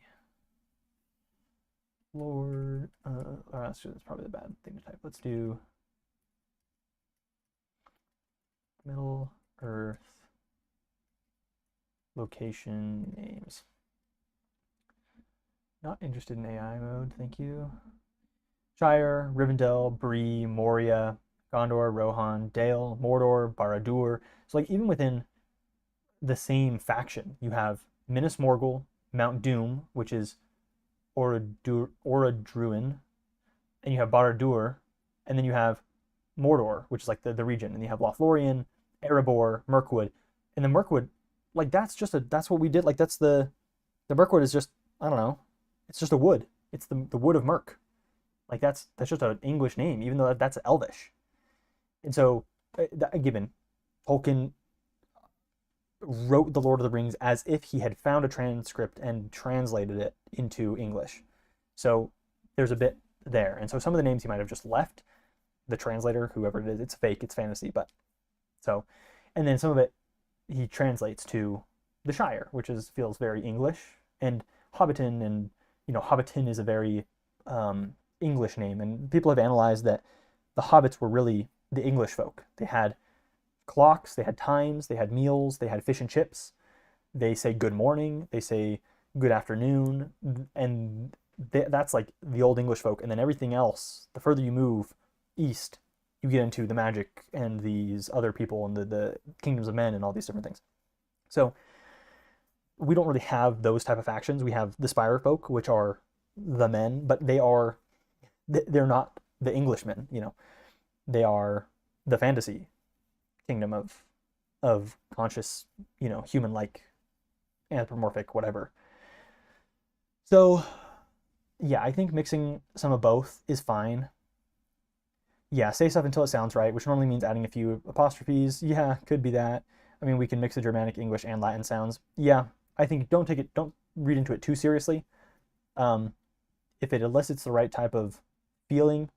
That's probably the bad thing to type. Let's do Middle Earth location names. Not interested in AI mode, thank you. Shire, Rivendell, Bree, Moria, Gondor, Rohan, Dale, Mordor, Barad-dûr. So like even within the same faction, you have Minas Morgul, Mount Doom, which is Orodruin, and you have Barad-dûr, and then you have Mordor, which is like the region, and you have Lothlorien, Erebor, Mirkwood, and the Mirkwood, like that's what we did. Like that's the Mirkwood is just, I don't know, it's just a wood. It's the wood of Mirk. Like that's just an English name, even though that's Elvish. And so, given Tolkien wrote the Lord of the Rings as if he had found a transcript and translated it into English. So there's a bit there. And so some of the names he might have just left the translator, whoever it is, it's fake, it's fantasy, but so, and then some of it he translates to the Shire, which feels very English, and Hobbiton, and Hobbiton is a very English name, and people have analyzed that the hobbits were really the English folk. They had clocks, they had times, they had meals, they had fish and chips. They say good morning, they say good afternoon, and that's like the old English folk. And then everything else, the further you move east, you get into the magic and these other people and the kingdoms of men and all these different things. So we don't really have those type of factions. We have the Spire folk, which are the men, but they're not the Englishmen, they are the fantasy kingdom of conscious, human-like, anthropomorphic, whatever. So yeah, I think mixing some of both is fine. Yeah, say stuff until it sounds right, which normally means adding a few apostrophes. Yeah, could be that. I mean, we can mix the Germanic, English, and Latin sounds. Yeah, I think don't read into it too seriously. If it elicits the right type of feeling,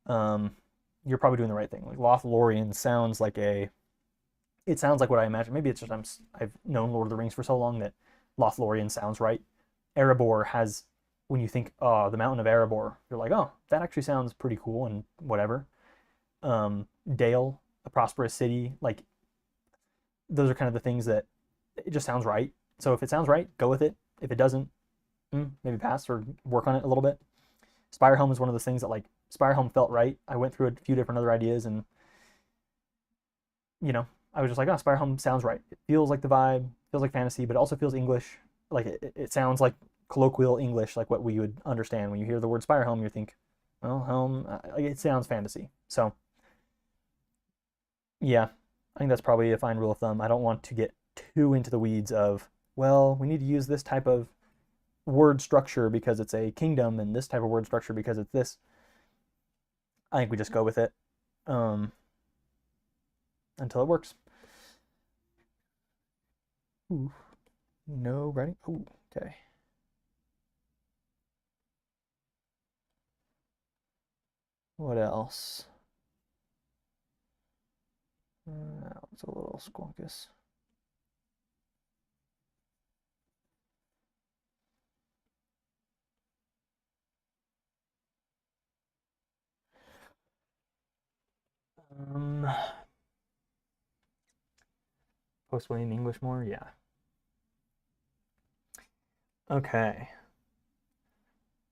you're probably doing the right thing. Like Lothlorien sounds like it sounds like what I imagine. Maybe it's just I've known Lord of the Rings for so long that Lothlorien sounds right. Erebor has, when you think, oh, the Mountain of Erebor, you're like, oh, that actually sounds pretty cool and whatever. Dale, a prosperous city, like those are kind of the things that it just sounds right. So if it sounds right, go with it. If it doesn't, maybe pass or work on it a little bit. SpireHelm is one of those things that like SpireHelm felt right. I went through a few different other ideas and I was just like, oh, SpireHelm sounds right. It feels like the vibe, feels like fantasy, but it also feels English. Like it sounds like colloquial English, like what we would understand. When you hear the word SpireHelm, you think, well, helm, it sounds fantasy. So, yeah, I think that's probably a fine rule of thumb. I don't want to get too into the weeds of, well, we need to use this type of word structure because it's a kingdom and this type of word structure because it's this. I think we just go with it um, until it works. Ooh, no writing. Ooh, okay. What else? That was a little squonkus. Um, Post-William English more? Yeah. Okay.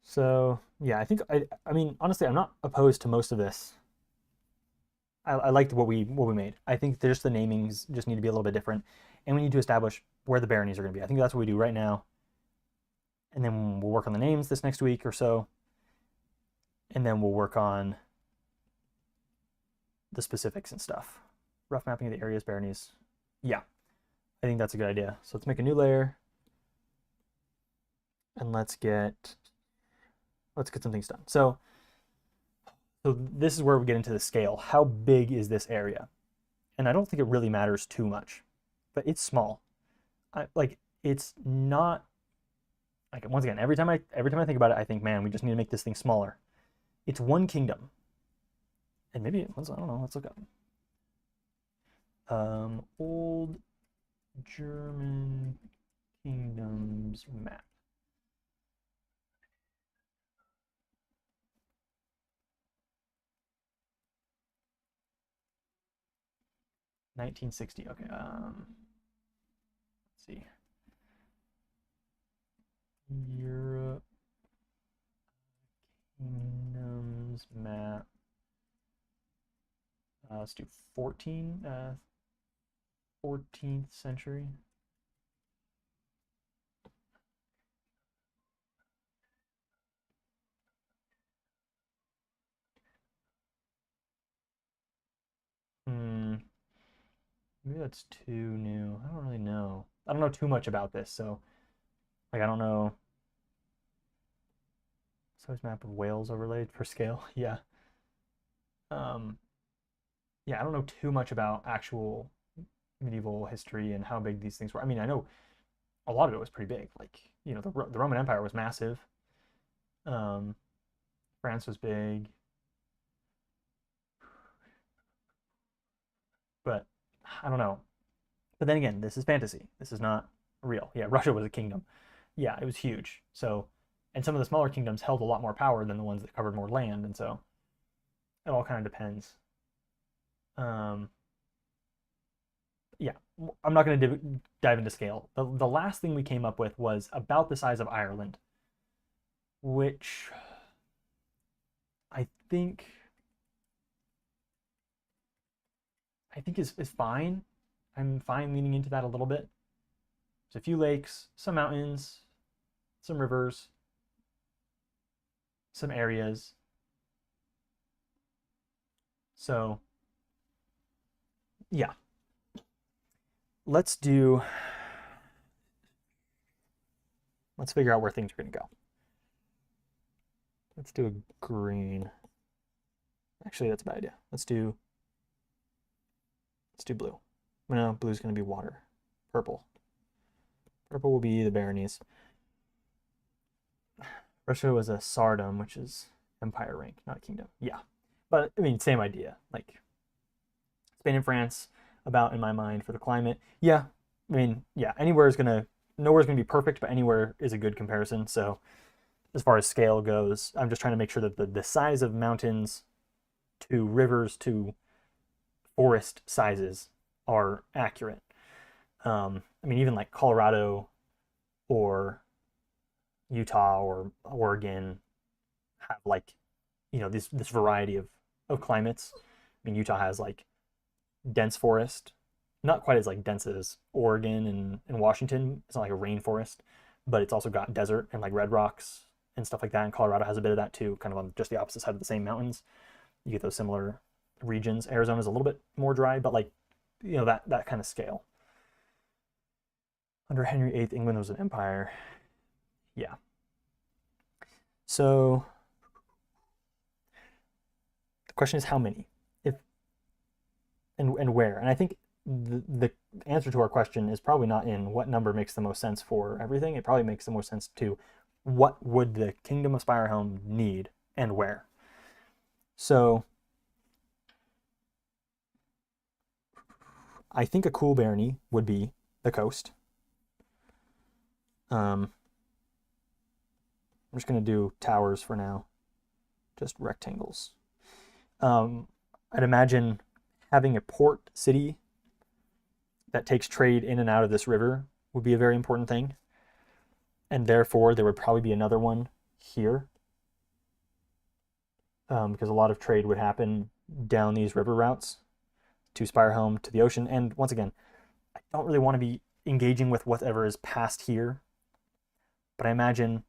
So, yeah, I mean, honestly, I'm not opposed to most of this. I liked what we made. I think just the namings just need to be a little bit different, and we need to establish where the baronies are going to be. I think that's what we do right now, and then we'll work on the names this next week or so, and then we'll work on the specifics and stuff. Rough mapping of the areas, baronies. Yeah, I think that's a good idea. So let's make a new layer, and let's get some things done. So this is where we get into the scale. How big is this area? And I don't think it really matters too much, but it's small. It's not like, once again, every time I think about it, I think, man, we just need to make this thing smaller. It's one kingdom, and maybe I don't know. Let's look up. Old German kingdoms map. 1960. Okay. Let's see. Europe kingdoms map. Let's do 14th century. Maybe that's too new. I don't really know. I don't know too much about this, so like I don't know. Size map of Wales overlaid for scale. Yeah. Um, yeah, I don't know too much about actual medieval history and how big these things were. I mean, I know a lot of it was pretty big. Like, the Roman Empire was massive. Um, France was big, but I don't know. But then again, this is fantasy. This is not real. Yeah, Russia was a kingdom. Yeah, it was huge. So, and some of the smaller kingdoms held a lot more power than the ones that covered more land, and so it all kind of depends. Um, yeah, I'm not going to dive into scale. The last thing we came up with was about the size of Ireland, which I think is fine. I'm fine leaning into that a little bit. There's a few lakes, some mountains, some rivers, some areas. So, yeah. Let's figure out where things are going to go. Let's do a green. Actually, that's a bad idea. Let's do blue. No, blue's going to be water. Purple. Purple will be the baronies. Russia was a tsardom, which is empire rank, not kingdom. Yeah. But, I mean, same idea. Like, Spain and France, about in my mind for the climate. Yeah. I mean, yeah, nowhere's going to be perfect, but anywhere is a good comparison. So, as far as scale goes, I'm just trying to make sure that the size of mountains to rivers to forest sizes are accurate. I mean, even like Colorado or Utah or Oregon have like, this variety of climates. I mean, Utah has like dense forest, not quite as like dense as Oregon and Washington. It's not like a rainforest, but it's also got desert and like red rocks and stuff like that. And Colorado has a bit of that too, kind of on just the opposite side of the same mountains. You get those similar regions. Arizona's a little bit more dry, but like, you know, that kind of scale. Under Henry VIII, England was an empire. Yeah. So the question is how many, if and where. And I think the answer to our question is probably not in what number makes the most sense for everything. It probably makes the most sense to what would the Kingdom of SpireHelm need and where. So I think a cool barony would be the coast. I'm just going to do towers for now, just rectangles. I'd imagine having a port city that takes trade in and out of this river would be a very important thing. And therefore, there would probably be another one here, because a lot of trade would happen down these river routes to SpireHelm, to the ocean. And once again, I don't really want to be engaging with whatever is past here, but I imagine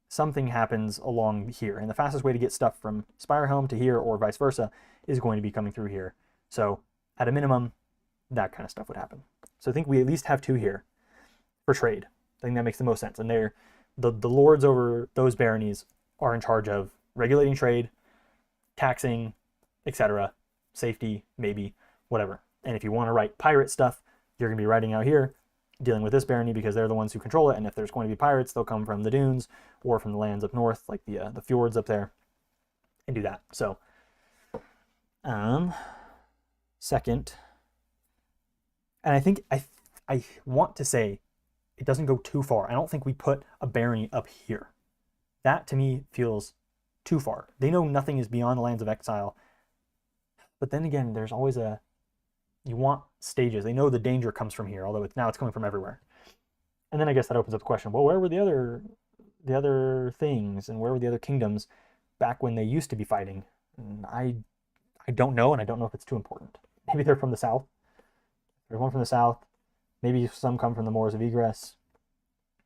something happens along here. And the fastest way to get stuff from SpireHelm to here or vice versa is going to be coming through here. So at a minimum, that kind of stuff would happen. So I think we at least have two here for trade. I think that makes the most sense. And they're the lords over those baronies are in charge of regulating trade, taxing, etc., safety, maybe, whatever. And if you want to write pirate stuff, you're going to be writing out here, dealing with this barony because they're the ones who control it. And if there's going to be pirates, they'll come from the dunes or from the lands up north, like the fjords up there, and do that. So, second, and I think I want to say it doesn't go too far. I don't think we put a barony up here. That to me feels too far. They know nothing is beyond the lands of exile. But then again, there's always you want stages. They know the danger comes from here, although now it's coming from everywhere. And then I guess that opens up the question, well, where were the other things and where were the other kingdoms back when they used to be fighting? And I don't know, and I don't know if it's too important. Maybe they're from the south. There's one from the south. Maybe some come from the Moors of Egress.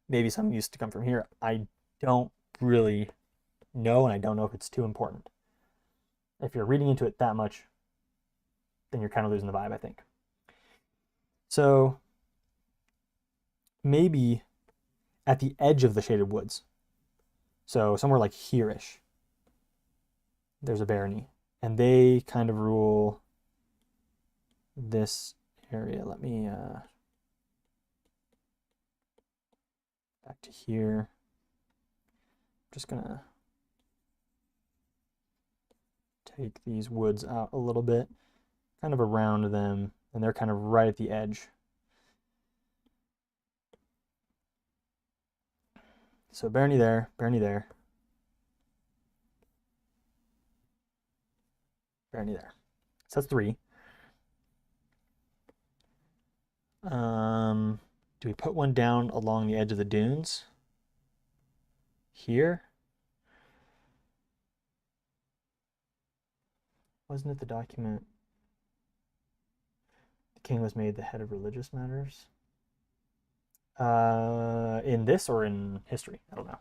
Maybe some used to come from here. I don't really know, and I don't know if it's too important. If you're reading into it that much, then you're kind of losing the vibe, I think. So maybe at the edge of the Shaded Woods. So somewhere like here-ish, there's a barony. And they kind of rule this area. Let me back to here. I'm just gonna take these woods out a little bit, kind of around them, and they're kind of right at the edge. So barony there, barony there, barony there. So that's 3. Do we put one down along the edge of the dunes? Here? Wasn't it the document? The king was made the head of religious matters. In this or in history? I don't know.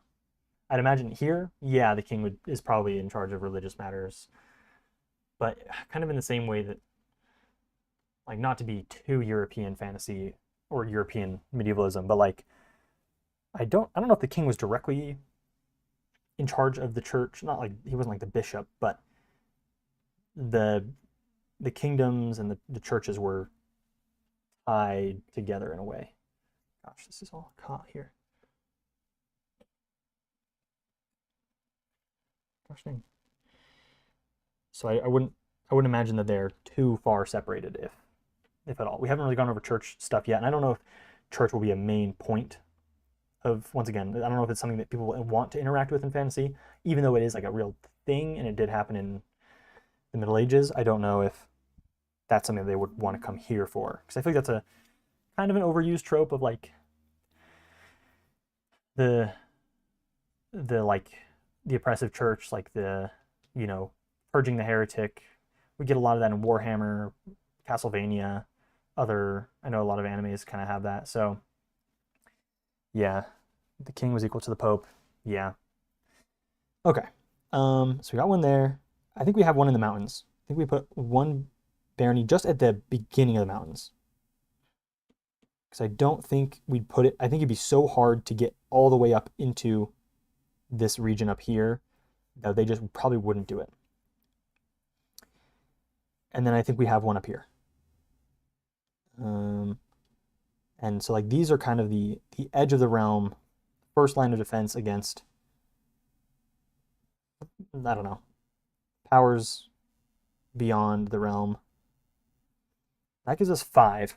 I'd imagine here, yeah, the king is probably in charge of religious matters. But kind of in the same way that, like, not to be too European fantasy or European medievalism, but like, I don't know if the king was directly in charge of the church. Not like he wasn't like the bishop, but the kingdoms and the churches were tied together in a way. Gosh, this is all caught here. Gosh dang. So I wouldn't imagine that they're too far separated, if at all. We haven't really gone over church stuff yet, and I don't know if church will be a main point of, once again, I don't know if it's something that people want to interact with in fantasy, even though it is like a real thing and it did happen in the Middle Ages. I don't know if that's something they would want to come here for, because I feel like that's a kind of an overused trope of like the oppressive church, like the, you know, purging the heretic. We get a lot of that in Warhammer, Castlevania, I know a lot of animes kind of have that. So yeah, The king was equal to the pope. Yeah. Okay. So we got one there. I think we have one in the mountains. I think we put one barony just at the beginning of the mountains. Because I don't think we'd put it, I think it'd be so hard to get all the way up into this region up here that they just probably wouldn't do it. And then I think we have one up here. And so like these are kind of the edge of the realm, first line of defense against, I don't know, powers beyond the realm. That gives us 5.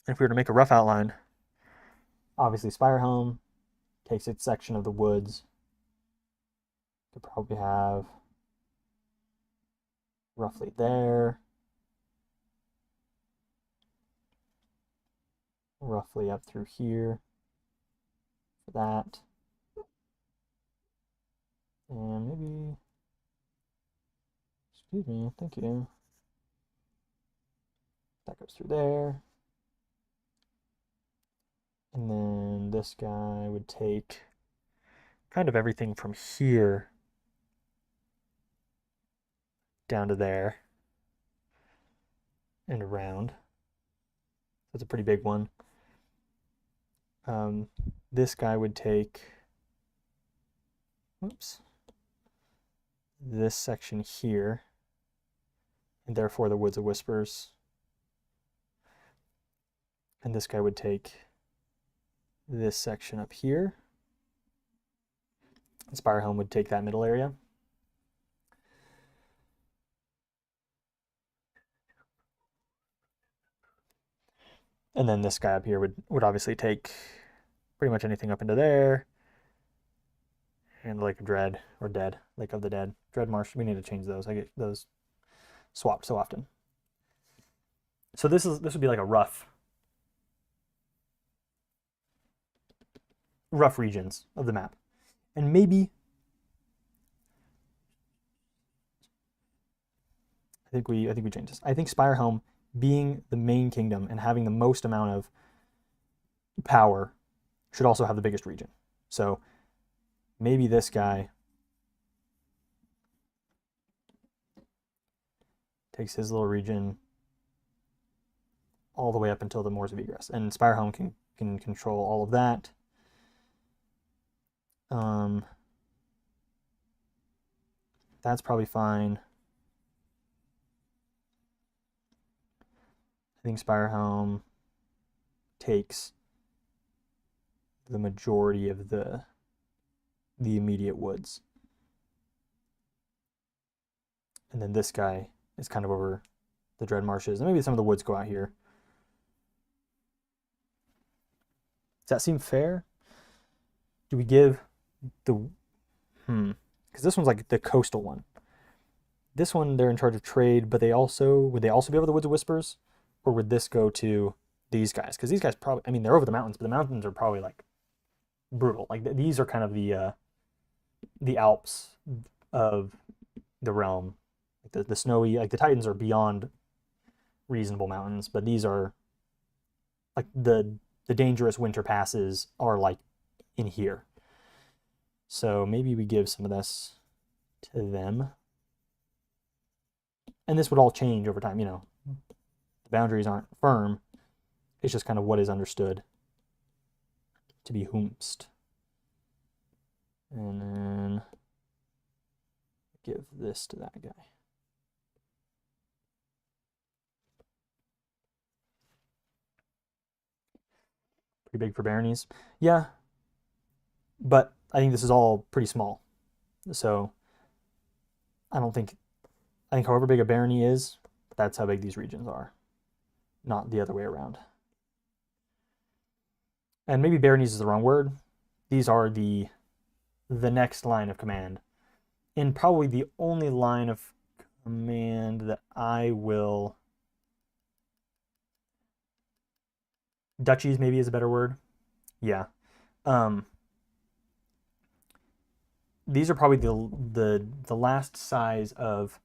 If we were to make a rough outline, obviously SpireHelm takes its section of the woods. Could probably have roughly there, roughly up through here for that, and maybe, excuse me, thank you, that goes through there. And then this guy would take kind of everything from here down to there and around. That's a pretty big one. This guy would take, whoops, this section here, and therefore the Woods of Whispers. And this guy would take this section up here. SpireHelm would take that middle area. And then this guy up here would obviously take pretty much anything up into there. And the Lake of Dread, or Dead, Lake of the Dead. Dread Marsh, we need to change those. I get those swapped so often. So this would be like a rough regions of the map. And maybe I think we change this. I think SpireHelm being the main kingdom and having the most amount of power should also have the biggest region. So maybe this guy takes his little region all the way up until the Moors of Egress, and SpireHelm can control all of that. That's probably fine. I think SpireHelm takes the majority of the immediate woods. And then this guy is kind of over the Dread Marshes. And maybe some of the woods go out here. Does that seem fair? Do we give the... Because this one's like the coastal one. This one, they're in charge of trade, but would they also be over the Woods of Whispers? Or would this go to these guys? Because these guys probably, I mean, they're over the mountains, but the mountains are probably like brutal. Like these are kind of the Alps of the realm. Like the snowy, like the Titans are beyond reasonable mountains, but these are like the dangerous winter passes are like in here. So maybe we give some of this to them. And this would all change over time, you know. The boundaries aren't firm. It's just kind of what is understood to be whomst. And then give this to that guy. Pretty big for baronies. Yeah. But I think this is all pretty small. So I think however big a barony is, that's how big these regions are. Not the other way around. And maybe baronies is the wrong word. These are the next line of command. And probably the only line of command that I will... Duchies maybe is a better word. Yeah. These are probably the last size of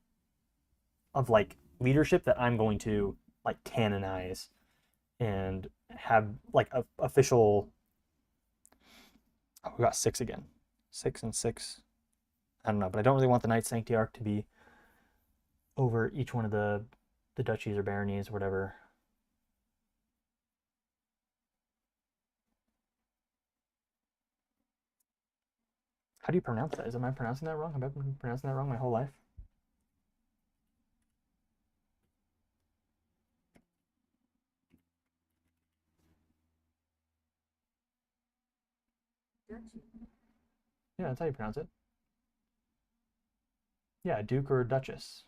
like leadership that I'm going to like canonize and have like official Oh, we got 6 again. 6 and 6. I don't know, but I don't really want the Knight Sanctiarch to be over each one of the duchies or baronies or whatever. How do you pronounce that? Am I pronouncing that wrong? Have I been pronouncing that wrong my whole life? Yeah, that's how you pronounce it. Yeah, duke or duchess.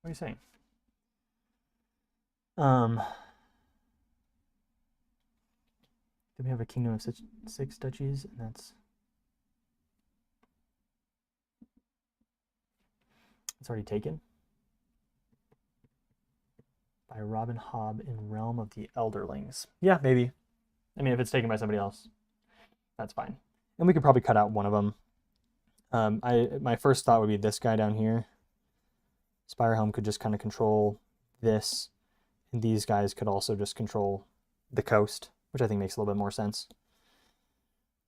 What are you saying? Then we have a kingdom of 6 duchies, and it's already taken by Robin Hobb in Realm of the Elderlings. Yeah, maybe. I mean, if it's taken by somebody else, that's fine. And we could probably cut out one of them. My first thought would be this guy down here. SpireHelm could just kind of control this, and these guys could also just control the coast, which I think makes a little bit more sense.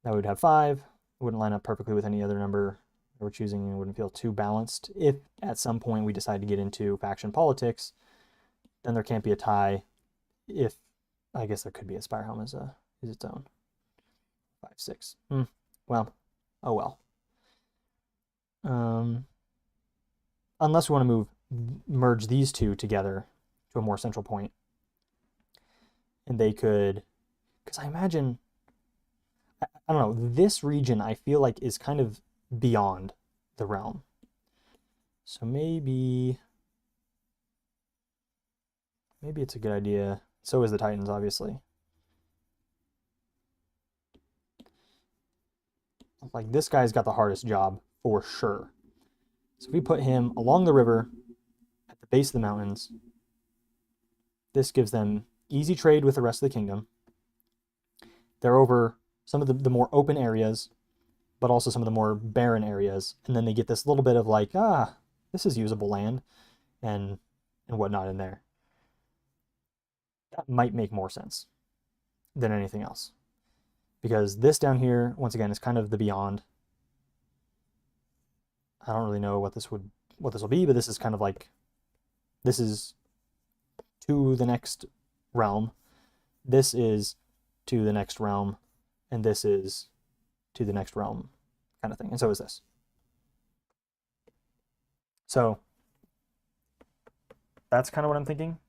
Now we would have 5. It wouldn't line up perfectly with any other number that we're choosing, and it wouldn't feel too balanced. If at some point we decide to get into faction politics, then there can't be a tie. If I guess there could be a SpireHelm as its own. 5, 6. Well, oh well. Unless we want to merge these two together to a more central point, and they could, because I imagine, I don't know, this region I feel like is kind of beyond the realm. So maybe it's a good idea. So is the Titans, obviously. Like, this guy's got the hardest job for sure. So if we put him along the river at the base of the mountains, this gives them easy trade with the rest of the kingdom. They're over some of the more open areas, but also some of the more barren areas. And then they get this little bit of like, this is usable land and whatnot in there. That might make more sense than anything else. Because this down here, once again, is kind of the beyond. I don't really know what this will be, but this is kind of like, this is to the next realm. This is to the next realm, and this is to the next realm, kind of thing. And so is this. So that's kind of what I'm thinking.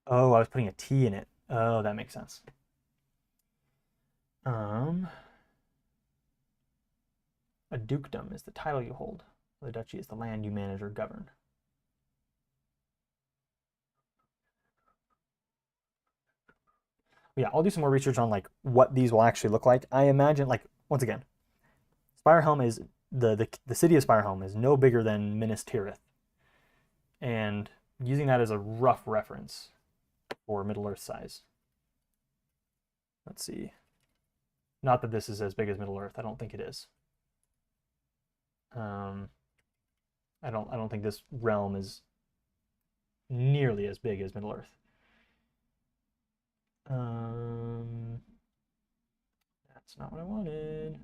Oh, I was putting a T in it. Oh, that makes sense. A dukedom is the title you hold. The duchy is the land you manage or govern. Yeah, I'll do some more research on like what these will actually look like. I imagine, like, once again, SpireHelm is the city of SpireHelm is no bigger than Minas Tirith, and using that as a rough reference for Middle Earth size. Let's see. Not that this is as big as Middle Earth. I don't think it is. I don't think this realm is nearly as big as Middle Earth. That's not what I wanted.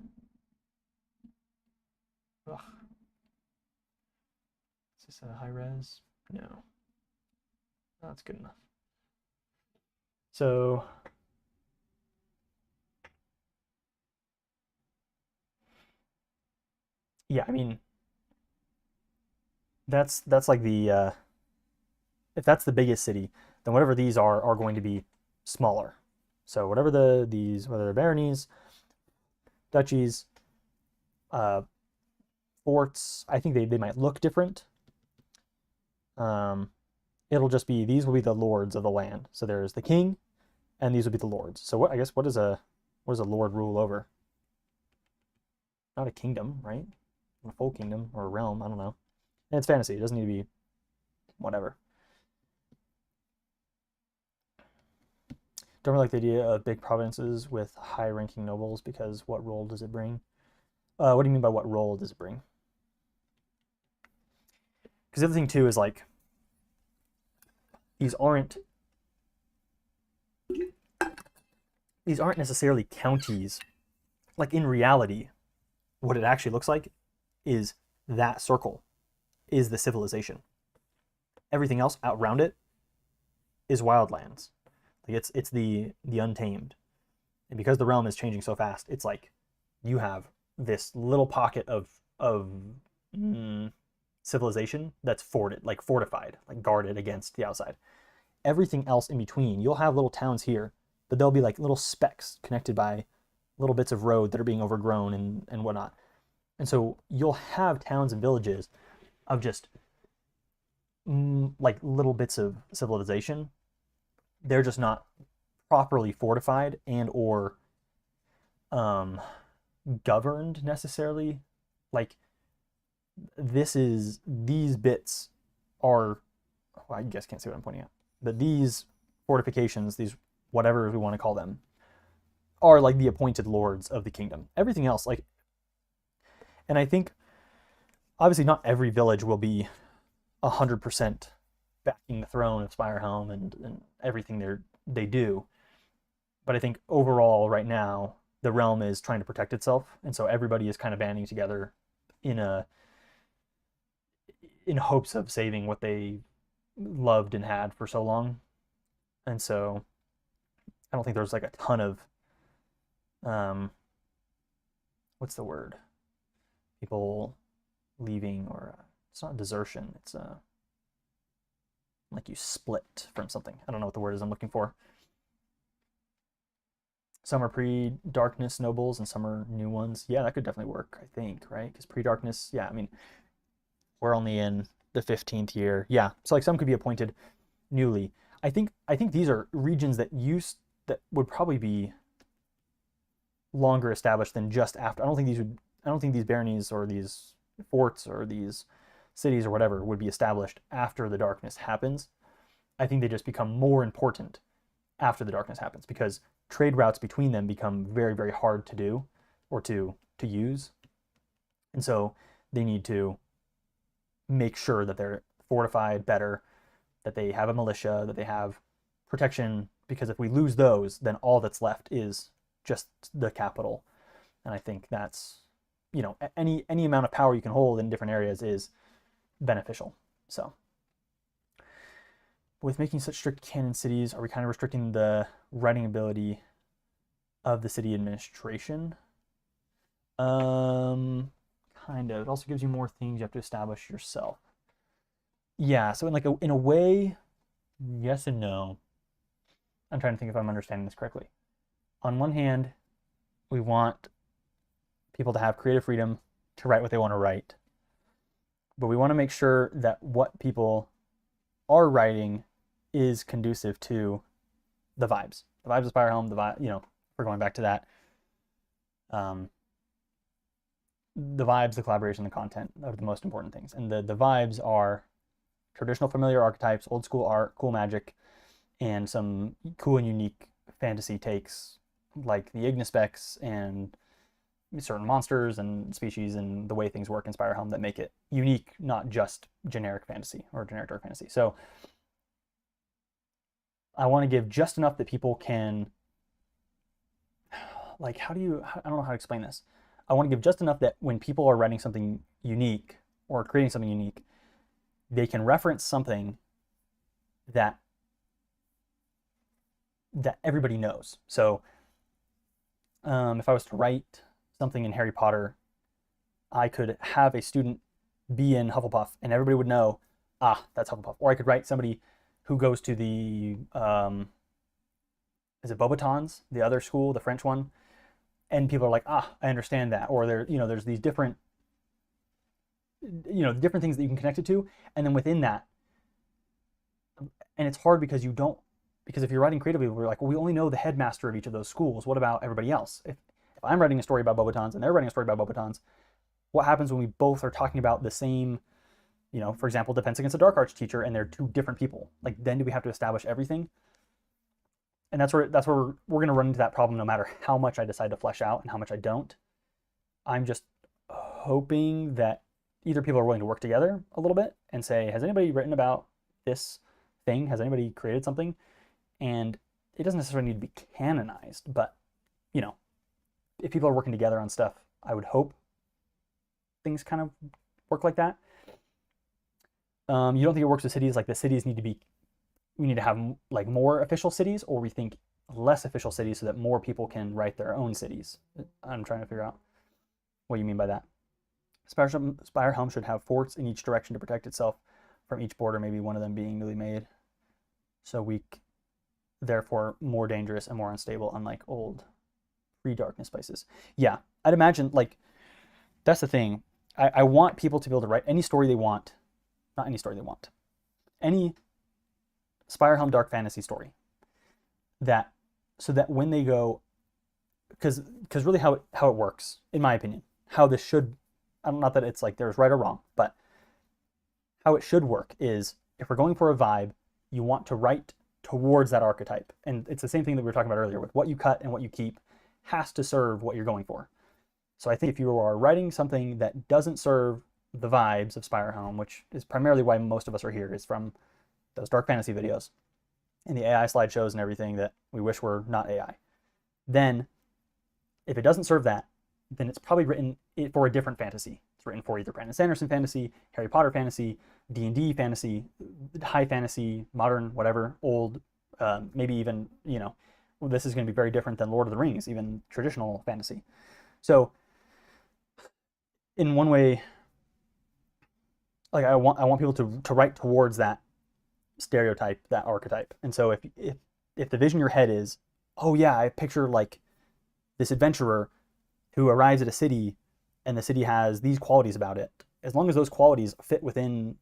Ugh. Is this a high res? No. That's good enough. So yeah, I mean, that's like the if that's the biggest city, then whatever these are going to be smaller. So whatever whether they're baronies, duchies, forts, I think they might look different. It'll just be, these will be the lords of the land. So there's the king, and these will be the lords. So what, I guess, what does a lord rule over? Not a kingdom, right? A full kingdom or a realm, I don't know. And it's fantasy, it doesn't need to be whatever. Don't really like the idea of big provinces with high-ranking nobles, because what role does it bring? What do you mean by what role does it bring? Because the other thing too is like these aren't necessarily counties. Like in reality, what it actually looks like is that circle is the civilization. Everything else out around it is wildlands. Like it's the untamed. And because the realm is changing so fast, it's like you have this little pocket of civilization that's fortified, like guarded against the outside. Everything else in between, you'll have little towns here, but they'll be like little specks connected by little bits of road that are being overgrown and whatnot. And so you'll have towns and villages of just like little bits of civilization. They're just not properly fortified and or governed necessarily. Like these bits are, well, I guess can't see what I'm pointing at, but these fortifications, these whatever we want to call them, are like the appointed lords of the kingdom. Everything else, like, and I think obviously not every village will be 100% backing the throne of SpireHelm and everything they do, but I think overall right now the realm is trying to protect itself, and so everybody is kind of banding together in hopes of saving what they loved and had for so long. And so I don't think there's like a ton of what's the word? People leaving, or it's not desertion. It's like you split from something. I don't know what the word is I'm looking for. Some are pre-darkness nobles and some are new ones. Yeah, that could definitely work, I think, right? Because pre-darkness, yeah, I mean, we're only in the 15th year. Yeah, so like some could be appointed newly. I think these are regions that would probably be longer established than just after. I don't think these baronies or these forts or these cities or whatever would be established after the darkness happens. I think they just become more important after the darkness happens, because trade routes between them become very, very hard to do or to use. And so they need to make sure that they're fortified better, that they have a militia, that they have protection, because if we lose those, then all that's left is just the capital. And I think that's, any amount of power you can hold in different areas is beneficial. So with making such strict canon cities, are we kind of restricting the writing ability of the city administration? Kind of. It also gives you more things you have to establish yourself. Yeah, so in a way, yes and no. I'm trying to think if I'm understanding this correctly. On one hand, we want people to have creative freedom to write what they want to write, but we want to make sure that what people are writing is conducive to the vibes of SpireHelm. The vibe, we're going back to that. The vibes, the collaboration, the content are the most important things, and the vibes are traditional familiar archetypes, old school art, cool magic, and some cool and unique fantasy takes like the Ignispecs and certain monsters and species and the way things work in SpireHelm that make it unique, not just generic fantasy or generic dark fantasy. So I want to give just enough that people can, like, I don't know how to explain this. I want to give just enough that when people are writing something unique or creating something unique, they can reference something that everybody knows. So if I was to write something in Harry Potter, I could have a student be in Hufflepuff and everybody would know, that's Hufflepuff. Or I could write somebody who goes to the, is it Beauxbatons, the other school, the French one, and people are like, I understand that. Or there's these different, different things that you can connect it to, and then within that, and it's hard because if you're writing creatively, we're like, well, we only know the headmaster of each of those schools. What about everybody else? If I'm writing a story about Beauxbatons and they're writing a story about Beauxbatons, what happens when we both are talking about the same, for example, Defense Against the Dark Arts teacher, and they're two different people? Like, then do we have to establish everything? And that's where we're going to run into that problem no matter how much I decide to flesh out and how much I don't. I'm just hoping that either people are willing to work together a little bit and say, has anybody written about this thing? Has anybody created something? And it doesn't necessarily need to be canonized, but you know, if people are working together on stuff, I would hope things kind of work like that. You don't think it works with cities? Like the cities need to be, we need to have like more official cities, or we think less official cities so that more people can write their own cities? I'm trying to figure out what you mean by that. SpireHelm should have forts in each direction to protect itself from each border, maybe one of them being newly made. So weak, therefore more dangerous and more unstable, unlike old pre-darkness places. Yeah, I'd imagine, like, that's the thing. I want people to be able to write any story they want. Not any story they want. Any SpireHelm dark fantasy story. That, so that when they go, because really how it works, in my opinion, how this should, not that it's like there's right or wrong, but how it should work is, if we're going for a vibe, you want to write towards that archetype. And it's the same thing that we were talking about earlier with what you cut and what you keep has to serve what you're going for. So I think if you are writing something that doesn't serve the vibes of SpireHelm, which is primarily why most of us are here, is from those dark fantasy videos and the AI slideshows and everything that we wish were not AI, then if it doesn't serve that, then it's probably written for a different fantasy. It's written for either Brandon Sanderson fantasy, Harry Potter fantasy, D&D fantasy, high fantasy, modern, whatever, old, maybe even, you know, this is going to be very different than Lord of the Rings, even traditional fantasy. So in one way, like I want people to write towards that stereotype, that archetype. And so if the vision in your head is, oh yeah, I picture like this adventurer who arrives at a city and the city has these qualities about it, as long as those qualities fit within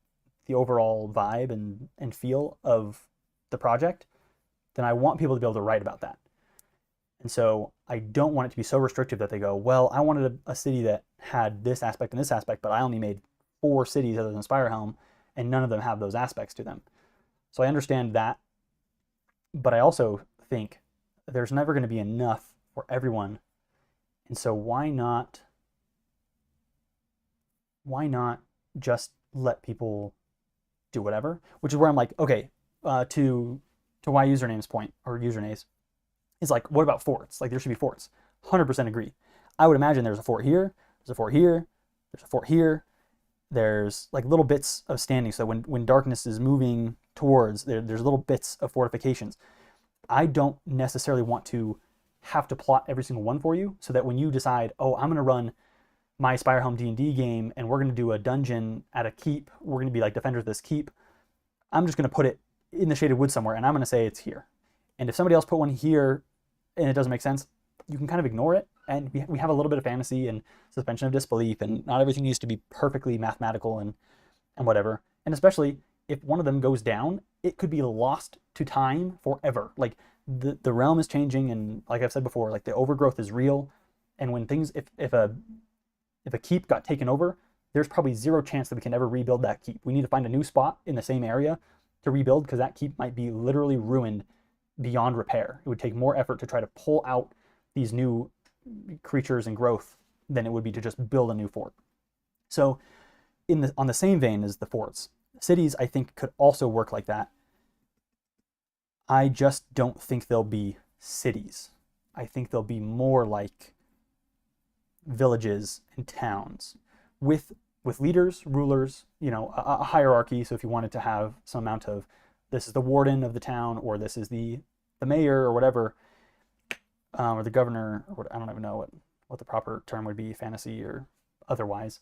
the overall vibe and feel of the project, then I want people to be able to write about that. And so I don't want it to be so restrictive that they go, well, I wanted a city that had this aspect and this aspect, but I only made 4 cities other than SpireHelm, and none of them have those aspects to them. So I understand that, but I also think there's never going to be enough for everyone. And so why not just let people do whatever? Which is where I'm like, okay, to why usernames point, or usernames, is like, what about forts? Like, there should be forts. 100% agree. I would imagine there's a fort here, there's a fort here, there's a fort here. There's like little bits of standing. So when darkness is moving towards, there's little bits of fortifications. I don't necessarily want to have to plot every single one for you, so that when you decide, oh, I'm going to run my SpireHelm D&D game and we're going to do a dungeon at a keep, we're going to be like defenders of this keep, I'm just going to put it in the shaded woods somewhere and I'm going to say it's here. And if somebody else put one here and it doesn't make sense, you can kind of ignore it. And we have a little bit of fantasy and suspension of disbelief, and not everything needs to be perfectly mathematical and whatever. And especially if one of them goes down, it could be lost to time forever. Like the realm is changing, and like I've said before, like the overgrowth is real. And when things, if a keep got taken over, there's probably 0 chance that we can ever rebuild that keep. We need to find a new spot in the same area to rebuild, because that keep might be literally ruined beyond repair. It would take more effort to try to pull out these new creatures and growth than it would be to just build a new fort. So on the same vein as the forts, cities I think could also work like that. I just don't think they'll be cities. I think they'll be more like villages and towns with leaders, rulers, you know, a hierarchy. So if you wanted to have some amount of, this is the warden of the town, or this is the mayor or whatever, or the governor, or I don't even know what the proper term would be, fantasy or otherwise.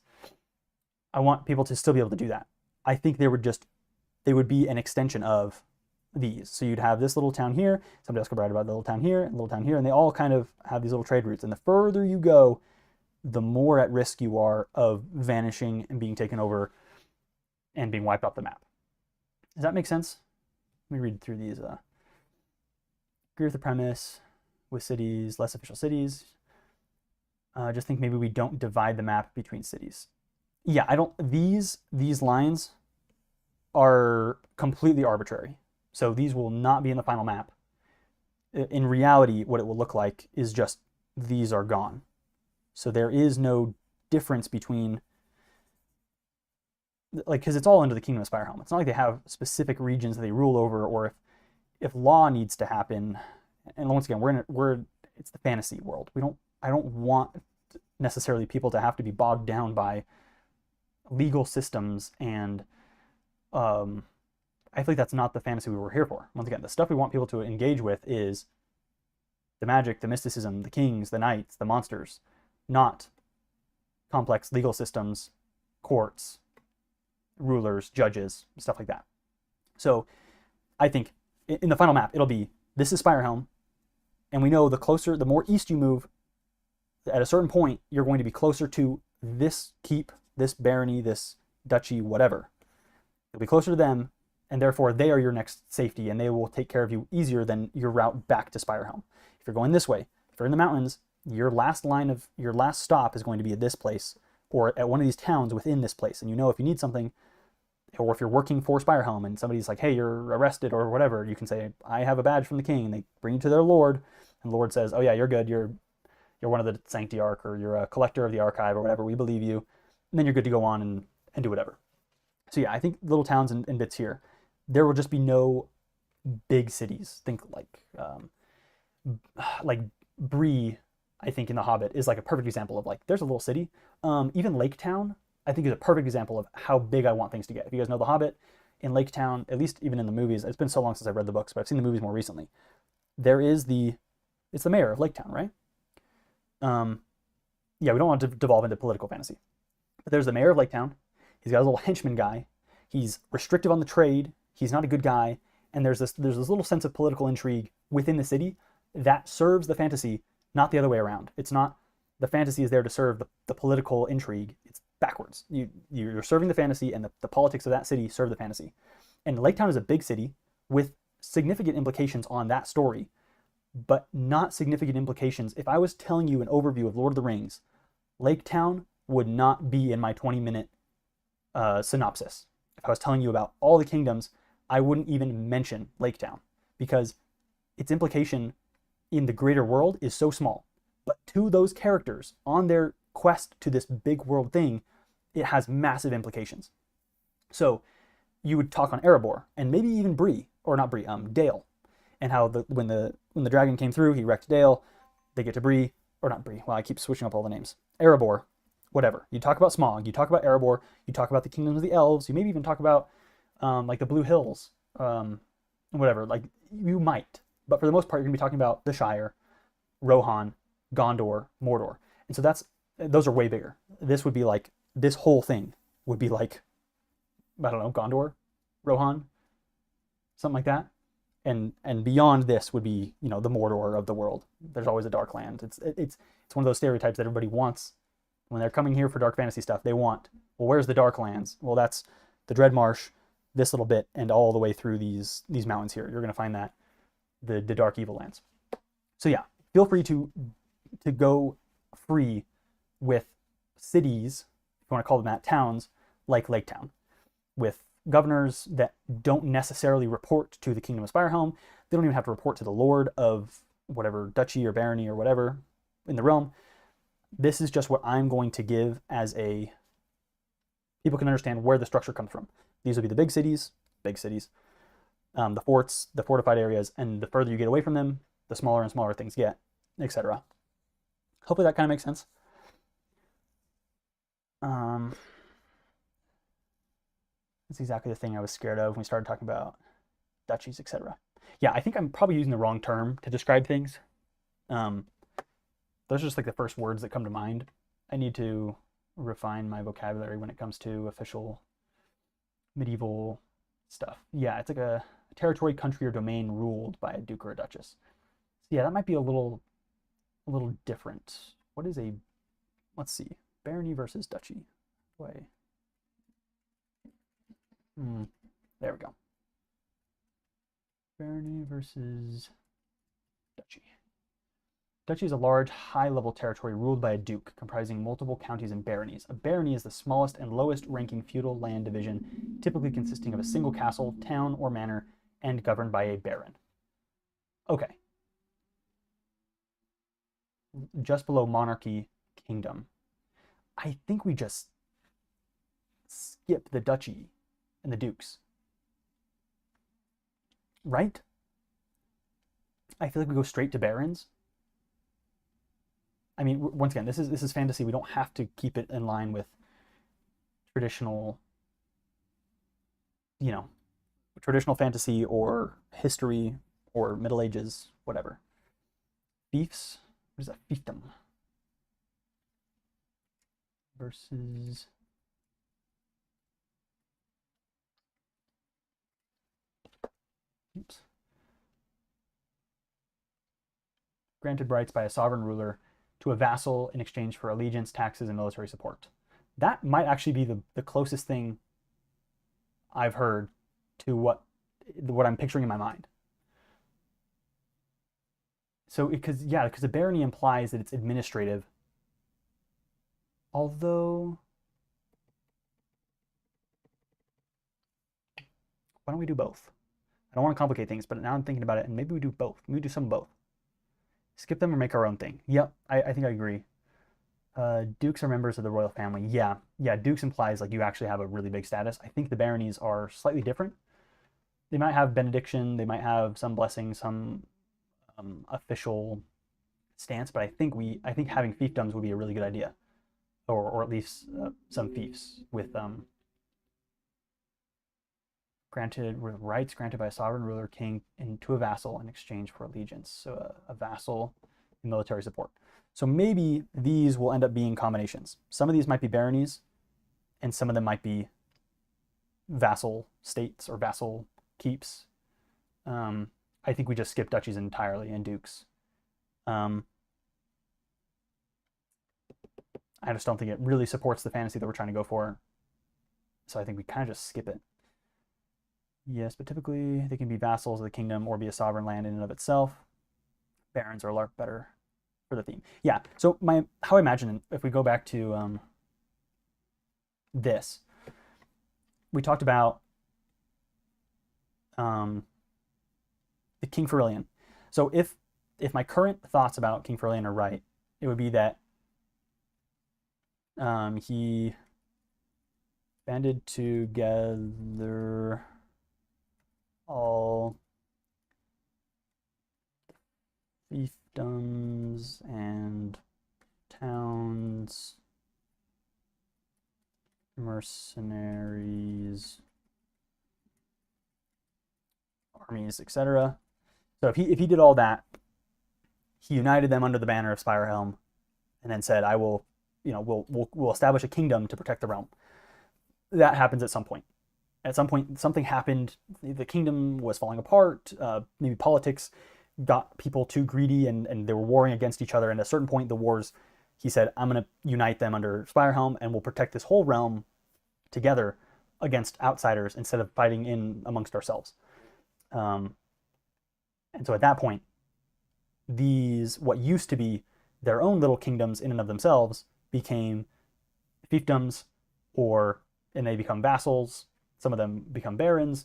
I want people to still be able to do that. I think they would be an extension of these. So you'd have this little town here, somebody else could write about the little town here, and the little town here, and they all kind of have these little trade routes. And the further you go, the more at risk you are of vanishing and being taken over and being wiped off the map. Does that make sense? Let me read through these. Agree with the premise. With cities, less official cities. Just think maybe we don't divide the map between cities. Yeah, I don't. These lines are completely arbitrary. So these will not be in the final map. In reality, what it will look like is just these are gone. So there is no difference between like, because it's all under the Kingdom of SpireHelm. It's not like they have specific regions that they rule over, or if law needs to happen. And once again, it's the fantasy world. I don't want necessarily people to have to be bogged down by legal systems, and I feel like that's not the fantasy we were here for. Once again, the stuff we want people to engage with is the magic, the mysticism, the kings, the knights, the monsters, not complex legal systems, courts, rulers, judges, stuff like that. So I think in the final map, it'll be, this is SpireHelm, and we know the more east you move, at a certain point, you're going to be closer to this keep, this barony, this duchy, whatever. You'll be closer to them, and therefore they are your next safety, and they will take care of you easier than your route back to SpireHelm. If you're going this way, if you're in the mountains, your last stop is going to be at this place, or at one of these towns within this place. And you know, if you need something, or if you're working for SpireHelm and somebody's like, hey, you're arrested or whatever, you can say, I have a badge from the king, and they bring you to their lord, and the lord says, oh yeah, you're good, you're one of the Sanctiarch, or you're a collector of the archive, or whatever, we believe you, and then you're good to go on and do whatever. So yeah, I think little towns and bits here. There will just be no big cities. Think like Bree, I think in The Hobbit is like a perfect example of like, there's a little city. Even Lake Town, I think is a perfect example of how big I want things to get. If you guys know The Hobbit, in Lake Town, at least even in the movies, it's been so long since I've read the books, but I've seen the movies more recently. It's the mayor of Lake Town, right? Yeah, we don't want to devolve into political fantasy. But there's the mayor of Lake Town. He's got a little henchman guy. He's restrictive on the trade. He's not a good guy. And there's this little sense of political intrigue within the city that serves the fantasy, not the other way around. It's not, the fantasy is there to serve the political intrigue. It's backwards. You're serving the fantasy, and the politics of that city serve the fantasy. And Lake Town is a big city with significant implications on that story, but not significant implications. If I was telling you an overview of Lord of the Rings, Lake Town would not be in my 20-minute synopsis. If I was telling you about all the kingdoms, I wouldn't even mention Lake Town, because its implication in the greater world is so small. But to those characters on their quest to this big world thing, it has massive implications. So you would talk on Erebor, and maybe even Bree, or not Bree, Dale, and how when the dragon came through, he wrecked Dale. They get to Bree, or not Bree. Well, I keep switching up all the names. Erebor, whatever. You talk about Smaug, you talk about Erebor, you talk about the kingdoms of the elves. You maybe even talk about like the Blue Hills, whatever. Like, you might, but for the most part, you're gonna be talking about the Shire, Rohan, Gondor, Mordor, and so those are way bigger. This would be like, this whole thing would be like, I don't know, Gondor, Rohan, something like that. And beyond this would be, the Mordor of the world. There's always a dark land. It's one of those stereotypes that everybody wants when they're coming here for dark fantasy stuff. They want, well, where's the dark lands? Well, that's the Dreadmarsh, this little bit, and all the way through these mountains here. You're going to find that the dark evil lands. So yeah, feel free to go free with cities, if you want to call them that, towns like Lake Town, with governors that don't necessarily report to the Kingdom of SpireHelm. They don't even have to report to the Lord of whatever duchy or barony or whatever in the realm. This is just what I'm going to give as people can understand where the structure comes from. These will be the big cities, the forts, the fortified areas, and the further you get away from them, the smaller and smaller things get, etc. Hopefully that kind of makes sense. That's exactly the thing I was scared of when we started talking about duchies, etc. Yeah, I think I'm probably using the wrong term to describe things. Those are just like the first words that come to mind. I need to refine my vocabulary when it comes to official medieval stuff. Yeah, it's like a territory, country, or domain ruled by a duke or a duchess. So yeah, that might be a little different. Let's see, barony versus duchy. There we go. Barony versus duchy. Duchy is a large, high-level territory ruled by a duke, comprising multiple counties and baronies. A barony is the smallest and lowest-ranking feudal land division, typically consisting of a single castle, town, or manor, and governed by a baron. Okay. Just below monarchy, kingdom. I think we just skip the duchy and the dukes. Right? I feel like we go straight to barons. I mean, once again, this is fantasy. We don't have to keep it in line with traditional, you know, traditional fantasy or history or Middle Ages, whatever. Fiefs? What is that? Fiefdom. Versus. Oops. Granted rights by a sovereign ruler to a vassal in exchange for allegiance, taxes, and military support. That might actually be the closest thing I've heard to what I'm picturing in my mind. So because a barony implies that it's administrative. Although, why don't we do both? I don't want to complicate things, but now I'm thinking about it, and maybe we do both. Maybe we do some of both. Skip them or make our own thing. Yep, I think I agree. Dukes are members of the royal family. Yeah, dukes implies like you actually have a really big status. I think the baronies are slightly different. They might have benediction, they might have some blessing, some official stance, but I think having fiefdoms would be a really good idea, or at least some fiefs with granted rights granted by a sovereign ruler king to a vassal in exchange for allegiance. So a vassal and military support. So maybe these will end up being combinations. Some of these might be baronies, and some of them might be vassal states or vassal keeps. I think we just skip duchies entirely and dukes. I just don't think it really supports the fantasy that we're trying to go for. So I think we kind of just skip it. Yes, but typically they can be vassals of the kingdom or be a sovereign land in and of itself. Barons are a lot better for the theme. Yeah, so how I imagine, if we go back to this, we talked about the King Ferillion. So if my current thoughts about King Ferillion are right, it would be that he banded together all fiefdoms and towns, mercenaries, armies, etc. So if he did all that, he united them under the banner of SpireHelm, and then said, "I will, we'll establish a kingdom to protect the realm." That happens at some point. At some point, something happened. The kingdom was falling apart. Maybe politics got people too greedy, and they were warring against each other. And at a certain point, the wars, he said, "I'm going to unite them under SpireHelm, and we'll protect this whole realm together against outsiders instead of fighting in amongst ourselves." And so at that point, these, what used to be their own little kingdoms in and of themselves, became fiefdoms, and they become vassals. Some of them become barons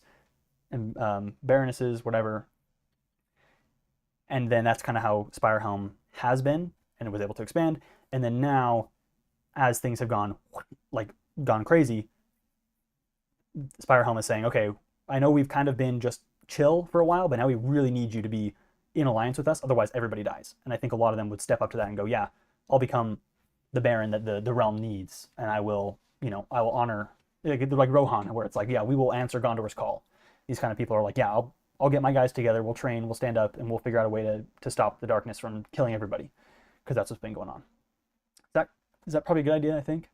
and baronesses, whatever. And then that's kind of how SpireHelm has been, and it was able to expand. And then now, as things have gone crazy, SpireHelm is saying, "Okay, I know we've kind of been just chill for a while, but now we really need you to be in alliance with us. Otherwise, everybody dies." And I think a lot of them would step up to that and go, "Yeah, I'll become the baron that the realm needs, and I will honor." Like Rohan, where it's like, "Yeah, we will answer Gondor's call." These kind of people are like, "Yeah, I'll get my guys together, we'll train, we'll stand up, and we'll figure out a way to stop the darkness from killing everybody," because that's what's been going on. Is that probably a good idea? I think.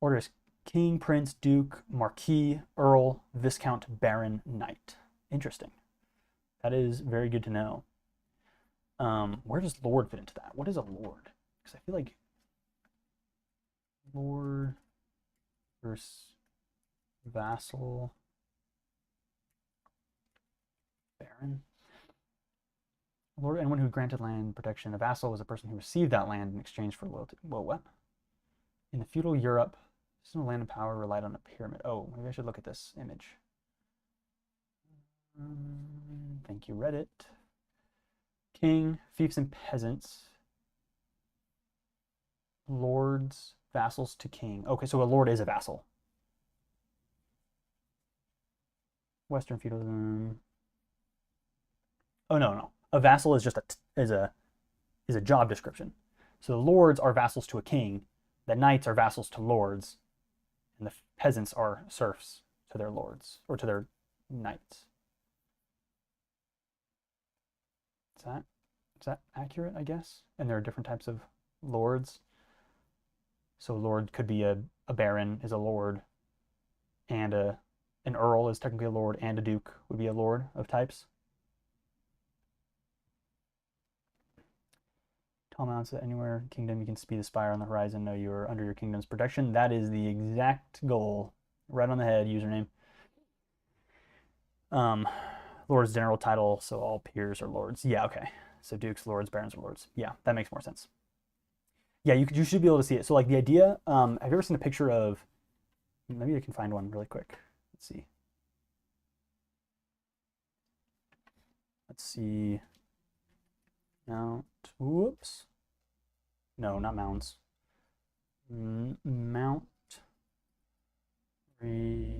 Order is king, prince, duke, marquis, earl, viscount, baron, knight. Interesting. That is very good to know. Where does lord fit into that? What is a lord? Because I feel like lord versus vassal, baron. Lord, anyone who granted land protection. A vassal was a person who received that land in exchange for loyalty. Whoa, what? In the feudal Europe, system of land and power relied on a pyramid. Oh, maybe I should look at this image. Thank you, Reddit. King, fiefs and peasants. Lords, vassals to king. Okay, so a lord is a vassal. Western feudalism. Oh no. A vassal is just a job description. So the lords are vassals to a king, the knights are vassals to lords, and the peasants are serfs to their lords or to their knights. Is that accurate, I guess? And there are different types of lords. So a lord could be a baron is a lord, and an earl is technically a lord, and a duke would be a lord of types. Tall mountains that anywhere kingdom you can see the spire on the horizon, know you are under your kingdom's protection. That is the exact goal. Right on the head, username. Lord's general title, so all peers are lords. Yeah, okay. So dukes, lords, barons are lords. Yeah, that makes more sense. Yeah, you should be able to see it. So like the idea, have you ever seen a picture of, maybe I can find one really quick. Let's see. Mount, whoops. No, not mounts. Mount Rainier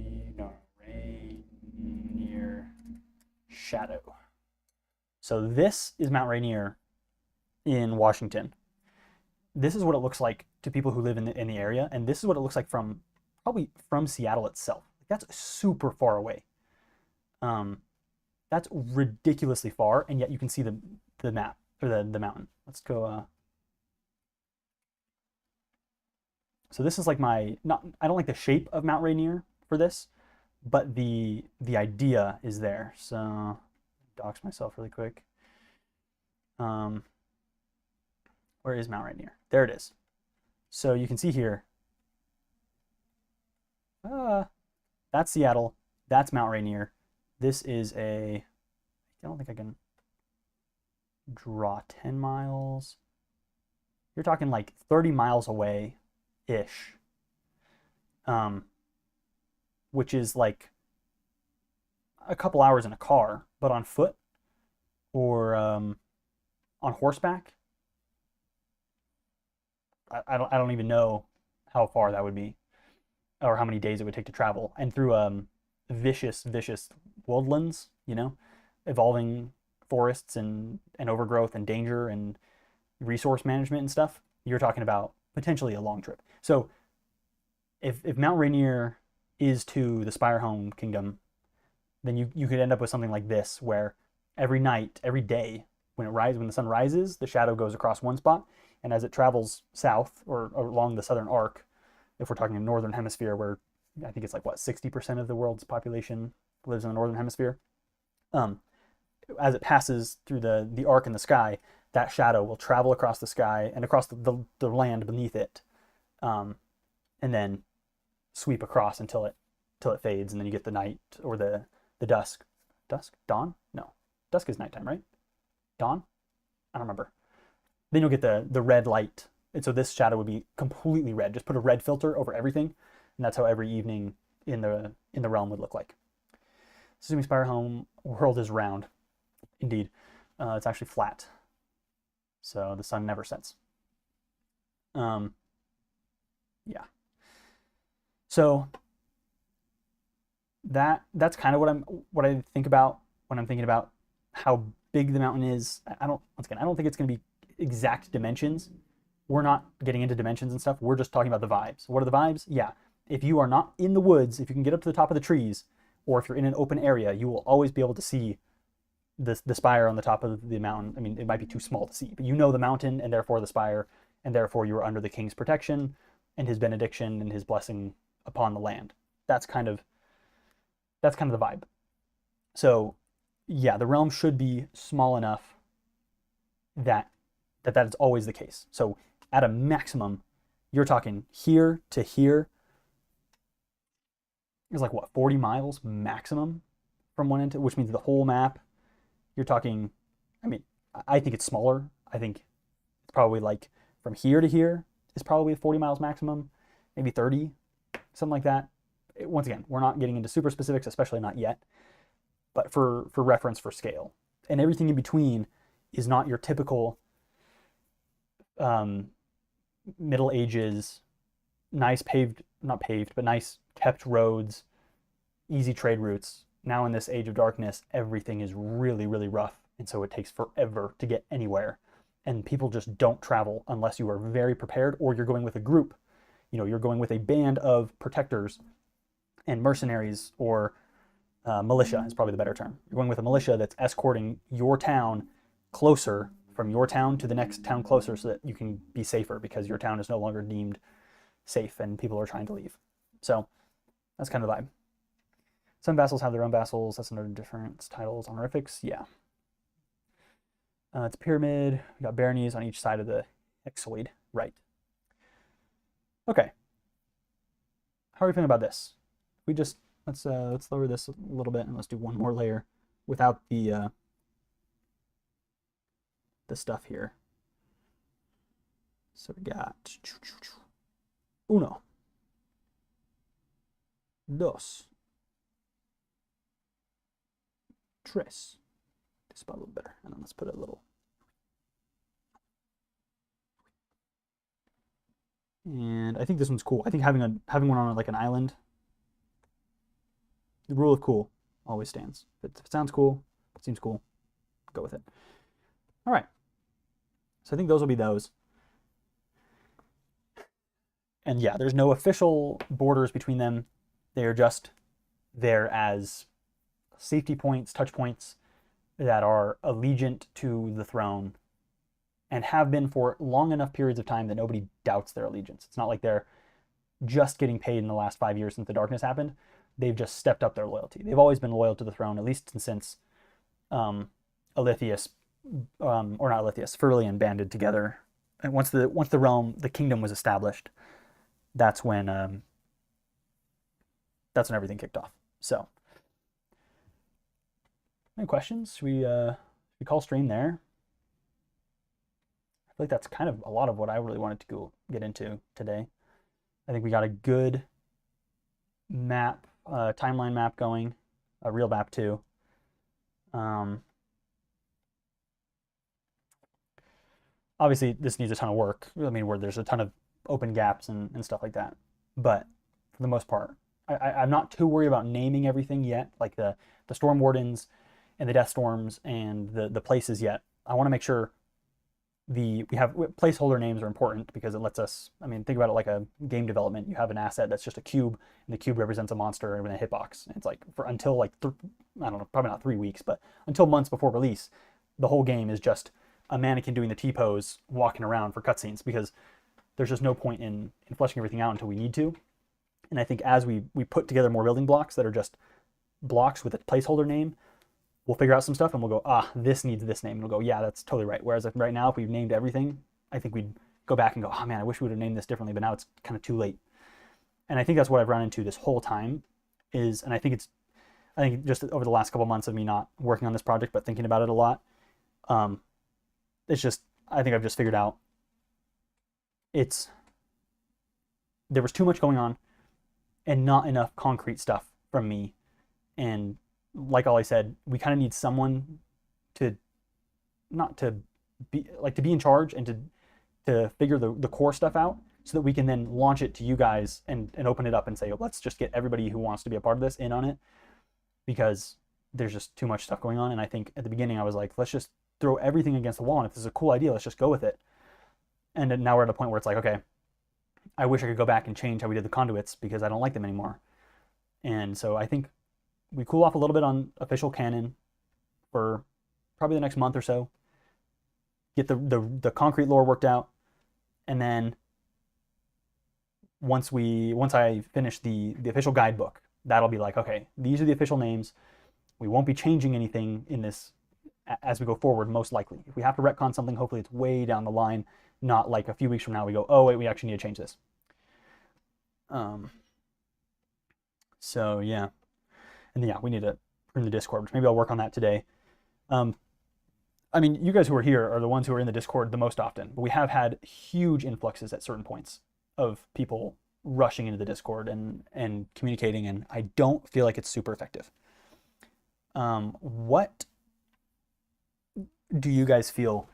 Shadow. So this is Mount Rainier in Washington. This is what it looks like to people who live in the area, and this is what it looks like probably from Seattle itself. That's super far away. That's ridiculously far, and yet you can see the map or the mountain. Let's go. So this is like I don't like the shape of Mount Rainier for this, but the idea is there. So dox myself really quick. Where is Mount Rainier? There it is. So you can see here. That's Seattle. That's Mount Rainier. This is I don't think I can draw 10 miles. You're talking like 30 miles away-ish. Which is like a couple hours in a car, but on foot or on horseback, I don't even know how far that would be or how many days it would take to travel, and through vicious woodlands, evolving forests and overgrowth and danger and resource management and stuff. You're talking about potentially a long trip. So if Mount Rainier is to the SpireHelm kingdom, then you could end up with something like this, where every night, every day, when the sun rises, the shadow goes across one spot, and as it travels south or along the southern arc, if we're talking in northern hemisphere, where I think it's like 60% of the world's population lives in the northern hemisphere, as it passes through the arc in the sky, that shadow will travel across the sky and across the land beneath it, and then sweep across until it fades, and then you get the night or the dusk. Dawn? No, dusk is nighttime, right? Dawn? I don't remember. Then you'll get the red light, and so this shadow would be completely red. Just put a red filter over everything, and that's how every evening in the realm would look like. Assuming SpireHelm world is round, indeed, it's actually flat, so the sun never sets. Yeah. So that's kind of what I think about when I'm thinking about how big the mountain is. I don't think it's going to be exact dimensions. We're not getting into dimensions and stuff. We're just talking about the vibes. What are the vibes? Yeah. If you are not in the woods, if you can get up to the top of the trees, or if you're in an open area, you will always be able to see the spire on the top of the mountain. I mean, it might be too small to see, but you know the mountain, and therefore the spire, and therefore you are under the king's protection and his benediction and his blessing upon the land. That's kind of the vibe. So yeah, the realm should be small enough that is always the case. So at a maximum, you're talking here to here is like 40 miles maximum from one end to, which means the whole map. You're talking, I mean, I think it's smaller. I think it's probably like from here to here is probably 40 miles maximum, maybe 30, something like that. Once again, we're not getting into super specifics, especially not yet, but for reference, for scale. And everything in between is not your typical Middle Ages, nice nice kept roads, easy trade routes. now in this age of darkness, everything is really, really rough. And so it takes forever to get anywhere. And people just don't travel unless you are very prepared, or you're going with a group. You know, you're going with a band of protectors and mercenaries, or militia is probably the better term. You're going with a militia that's escorting your town closer, from your town to the next town closer, so that you can be safer because your town is no longer deemed safe and people are trying to leave. So that's kind of the vibe. Some vassals have their own vassals. That's another difference. Titles, honorifics, yeah. It's a pyramid. We got baronies on each side of the hexoid, right? Okay. How are we feeling about this? We just let's lower this a little bit and let's do one more layer without the stuff here. So we got uno, dos, tres. This spot a little better, and then let's put a little. And I think this one's cool. I think having one on like an island. The rule of cool always stands. If it sounds cool, it seems cool, go with it. All right. So I think those will be those. And yeah, there's no official borders between them. They are just there as safety points, touch points that are allegiant to the throne and have been for long enough periods of time that nobody doubts their allegiance. It's not like they're just getting paid in the last 5 years since the darkness happened. They've just stepped up their loyalty. They've always been loyal to the throne, at least since Alythius, or not Alythius, Ferlian banded together. And once the realm, the kingdom was established, that's when everything kicked off. So, any questions? Should we call stream there? I feel like that's kind of a lot of what I really wanted to get into today. I think we got a good map, timeline map going, a real map too. Obviously, this needs a ton of work. I mean, where there's a ton of open gaps and stuff like that. But for the most part, I'm not too worried about naming everything yet, like the storm wardens and the death storms and the places yet. I want to make sure we have placeholder names are important because it lets us, I mean, think about it like a game development. You have an asset that's just a cube, and the cube represents a monster in a hitbox. It's like until like, I don't know, probably not 3 weeks, but until months before release, the whole game is just a mannequin doing the T-pose, walking around for cutscenes, because there's just no point in fleshing everything out until we need to. And I think as we put together more building blocks that are just blocks with a placeholder name, we'll figure out some stuff and we'll go, this needs this name. And we'll go, yeah, that's totally right. Whereas right now, if we've named everything, I think we'd go back and go, oh man, I wish we would have named this differently, but now it's kind of too late. And I think that's what I've run into this whole time is, and I think just over the last couple of months of me not working on this project, but thinking about it a lot, it's just, I think I've just figured out there was too much going on and not enough concrete stuff from me. And like Ollie said, we kind of need someone to be in charge and to figure the core stuff out so that we can then launch it to you guys and open it up and say, let's just get everybody who wants to be a part of this in on it, because there's just too much stuff going on. And I think at the beginning I was like, let's just throw everything against the wall, and if this is a cool idea, let's just go with it. And then now we're at a point where it's like, okay, I wish I could go back and change how we did the conduits because I don't like them anymore. And so I think we cool off a little bit on official canon for probably the next month or so, get the concrete lore worked out, and then once I finish the official guidebook, that'll be like, okay, these are the official names. We won't be changing anything in this as we go forward, most likely. If we have to retcon something, hopefully it's way down the line, not like a few weeks from now we go, oh wait, we actually need to change this. So yeah. And then, yeah, we need to prune the Discord, which maybe I'll work on that today. I mean, you guys who are here are the ones who are in the Discord the most often, but we have had huge influxes at certain points of people rushing into the Discord and communicating, and I don't feel like it's super effective. What do you guys feel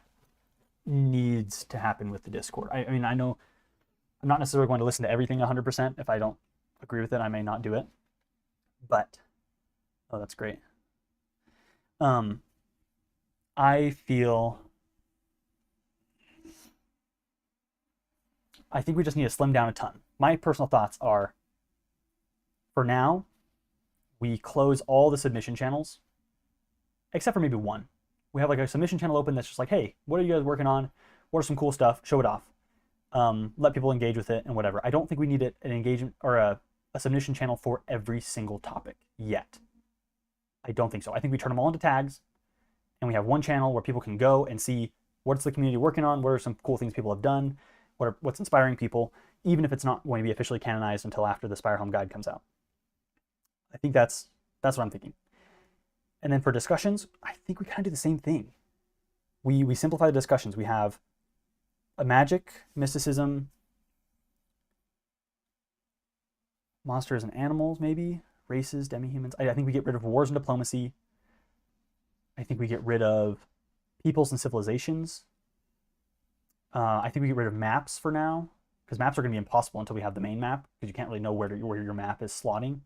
needs to happen with the Discord? I mean, I know I'm not necessarily going to listen to everything 100%. If I don't agree with it, I may not do it. But Oh, that's great. Um, I feel I think we just need to slim down a ton. My personal thoughts are, for now, we close all the submission channels, except for maybe one. We have like a submission channel open that's just like, hey, what are you guys working on? What are some cool stuff? Show it off. Let people engage with it and whatever. I don't think we need an engagement or a submission channel for every single topic yet. I don't think so. I think we turn them all into tags, and we have one channel where people can go and see what's the community working on, what are some cool things people have done, what's inspiring people, even if it's not going to be officially canonized until after the SpireHelm guide comes out. I think that's what I'm thinking. And then for discussions, I think we kind of do the same thing. We simplify the discussions. We have a magic, mysticism, monsters and animals, maybe races, demi-humans. I think we get rid of wars and diplomacy. I think we get rid of peoples and civilizations. I think we get rid of maps for now, because maps are going to be impossible until we have the main map, because you can't really know where your map is slotting.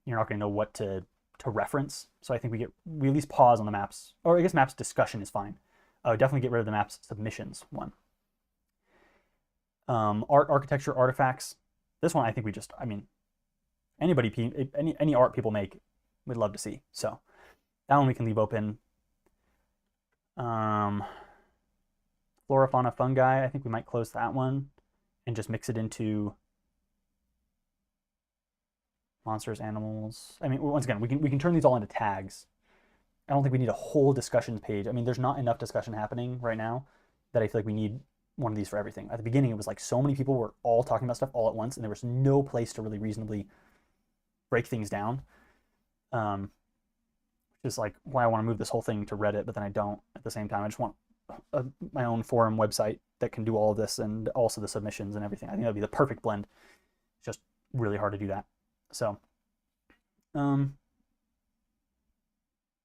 You're not going to know what to reference. So I think we at least pause on the maps, or I guess maps discussion is fine. Definitely get rid of the maps submissions one. Art, architecture, artifacts. This one I think any art people make, we'd love to see. So that one we can leave open. Flora, fauna, fungi. I think we might close that one and just mix it into monsters, animals. I mean, once again, we can turn these all into tags. I don't think we need a whole discussion page. I mean, there's not enough discussion happening right now that I feel like we need one of these for everything. At the beginning, it was like so many people were all talking about stuff all at once, and there was no place to really reasonably break things down. Which is like why I want to move this whole thing to Reddit, but then I don't at the same time. I just want my own forum website that can do all of this and also the submissions and everything. I think that'd be the perfect blend. It's just really hard to do that. So, we're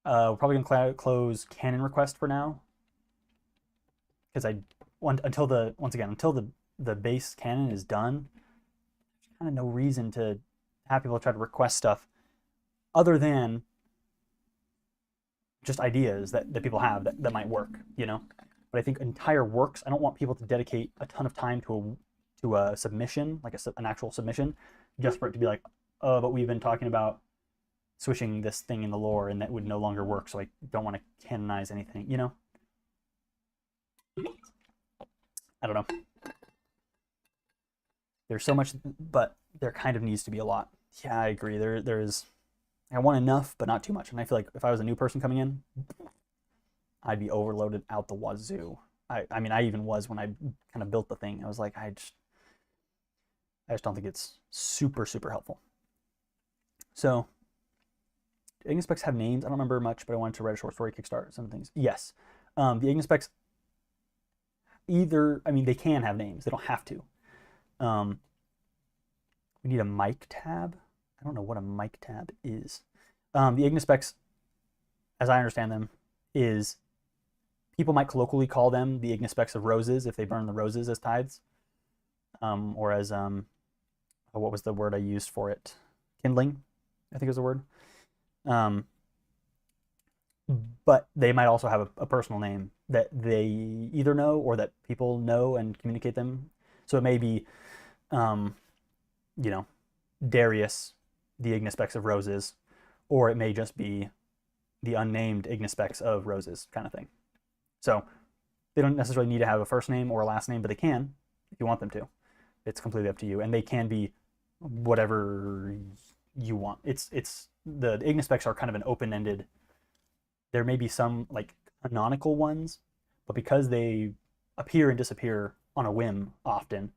probably gonna close canon request for now, because until the base canon is done, there's kind of no reason to have people try to request stuff other than just ideas that people have that might work, you know. But I think entire works, I don't want people to dedicate a ton of time to a submission, like an actual submission, just for it to be like, oh, but we've been talking about switching this thing in the lore and that would no longer work, so I don't want to canonize anything, you know? I don't know. There's so much, but there kind of needs to be a lot. Yeah, I agree. There is. I want enough, but not too much. And I feel like if I was a new person coming in, I'd be overloaded out the wazoo. I mean, I even was when I kind of built the thing. I was like, I just don't think it's super, super helpful. So, do Ignispecs have names? I don't remember much, but I wanted to write a short story, kickstart some things. Yes. The Ignispecs they can have names. They don't have to. We need a mic tab. I don't know what a mic tab is. The Ignispecs, as I understand them, is people might colloquially call them the Ignispecs of roses if they burn the roses as tithes, or as what was the word I used for it? Kindling, I think is the word. But they might also have a personal name that they either know or that people know and communicate them. So it may be, Darius, the Ignispecs of roses, or it may just be the unnamed Ignispecs of roses kind of thing. So they don't necessarily need to have a first name or a last name, but they can if you want them to. It's completely up to you, and they can be whatever you want. It's the Ignispecs are kind of an open-ended. There may be some like canonical ones, but because they appear and disappear on a whim often,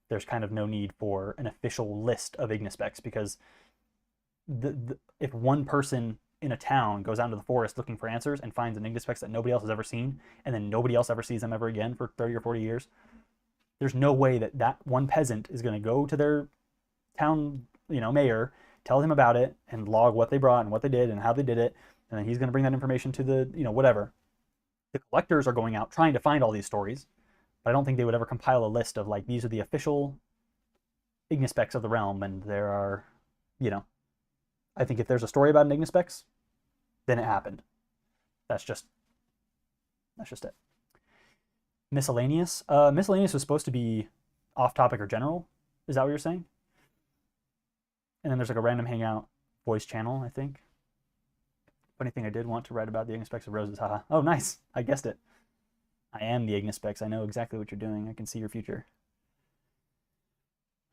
there's kind of no need for an official list of Ignispecs, because if one person in a town goes out into the forest looking for answers and finds an Ignispecs that nobody else has ever seen, and then nobody else ever sees them ever again for 30 or 40 years, there's no way that one peasant is going to go to their town, mayor, tell him about it, and log what they brought and what they did and how they did it, and then he's going to bring that information to the, whatever. The collectors are going out trying to find all these stories, but I don't think they would ever compile a list of like, these are the official Ignispecs of the realm, and there are, I think if there's a story about an Ignispecs, then it happened. That's just it. Miscellaneous. Miscellaneous was supposed to be off topic or general. Is that what you're saying? And then there's like a random hangout voice channel, I think. Funny thing, I did want to write about the Ignispecs of roses. Haha. Oh, nice. I guessed it. I am the Ignispecs. I know exactly what you're doing. I can see your future.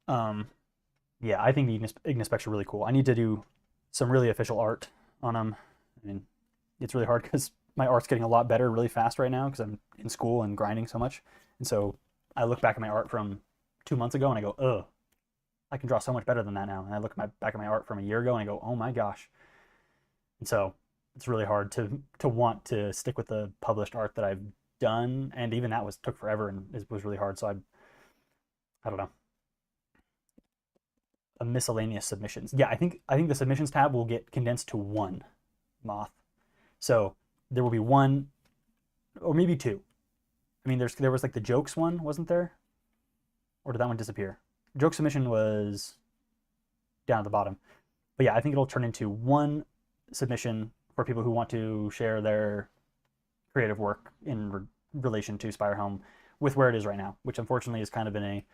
Yeah, I think the Ignispecs are really cool. I need to do some really official art on them. I mean, it's really hard because my art's getting a lot better really fast right now because I'm in school and grinding so much. And so I look back at my art from 2 months ago and I go, ugh, I can draw so much better than that now. And I look back at my art from a year ago and I go, oh my gosh. And so it's really hard to want to stick with the published art that I've done. And even that took forever and it was really hard. So I don't know. A miscellaneous submissions. Yeah, I think the submissions tab will get condensed to one moth. So there will be one or maybe two. I mean, there was like the jokes one, wasn't there? Or did that one disappear? Joke submission was down at the bottom. But yeah, I think it'll turn into one submission for people who want to share their creative work in relation to SpireHelm with where it is right now, which unfortunately has kind of been a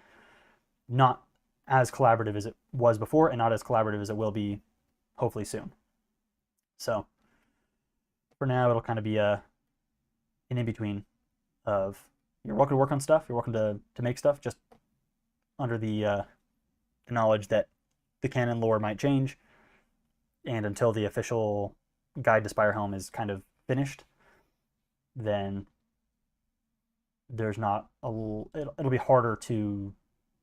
not as collaborative as it was before and not as collaborative as it will be hopefully soon. So for now, it'll kind of be an in-between of you're welcome to work on stuff, you're welcome to make stuff, just under the knowledge that the canon lore might change, and until the official guide to SpireHelm is kind of finished, then there's not it'll be harder to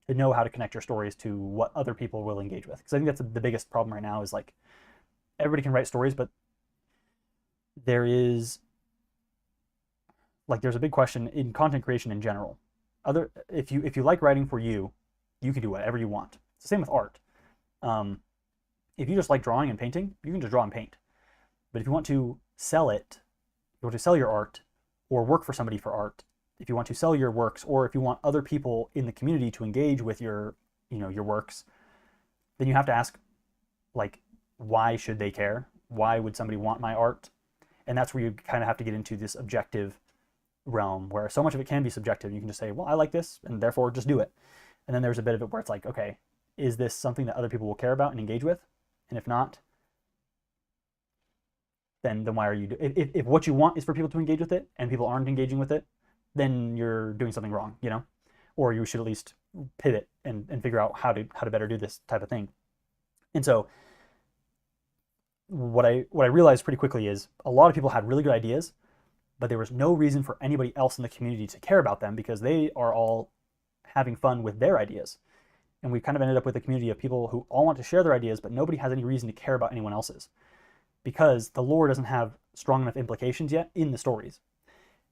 know how to connect your stories to what other people will engage with. Because I think that's the biggest problem right now is like everybody can write stories, but there's a big question in content creation in general. If you like writing for you can do whatever you want. It's the same with art. If you just like drawing and painting, you can just draw and paint. But if you want to sell it, if you want to sell your art or work for somebody for art, if you want to sell your works, or if you want other people in the community to engage with your works, then you have to ask, like, why should they care? Why would somebody want my art? And that's where you kind of have to get into this objective realm where so much of it can be subjective. You can just say, well, I like this, and therefore just do it. And then there's a bit of it where it's like, okay, is this something that other people will care about and engage with? And if not, then why are you if what you want is for people to engage with it and people aren't engaging with it, then you're doing something wrong, or you should at least pivot and figure out how to better do this type of thing. And so what I realized pretty quickly is a lot of people had really good ideas, but there was no reason for anybody else in the community to care about them because they are all having fun with their ideas. And we kind of ended up with a community of people who all want to share their ideas, but nobody has any reason to care about anyone else's because the lore doesn't have strong enough implications yet in the stories.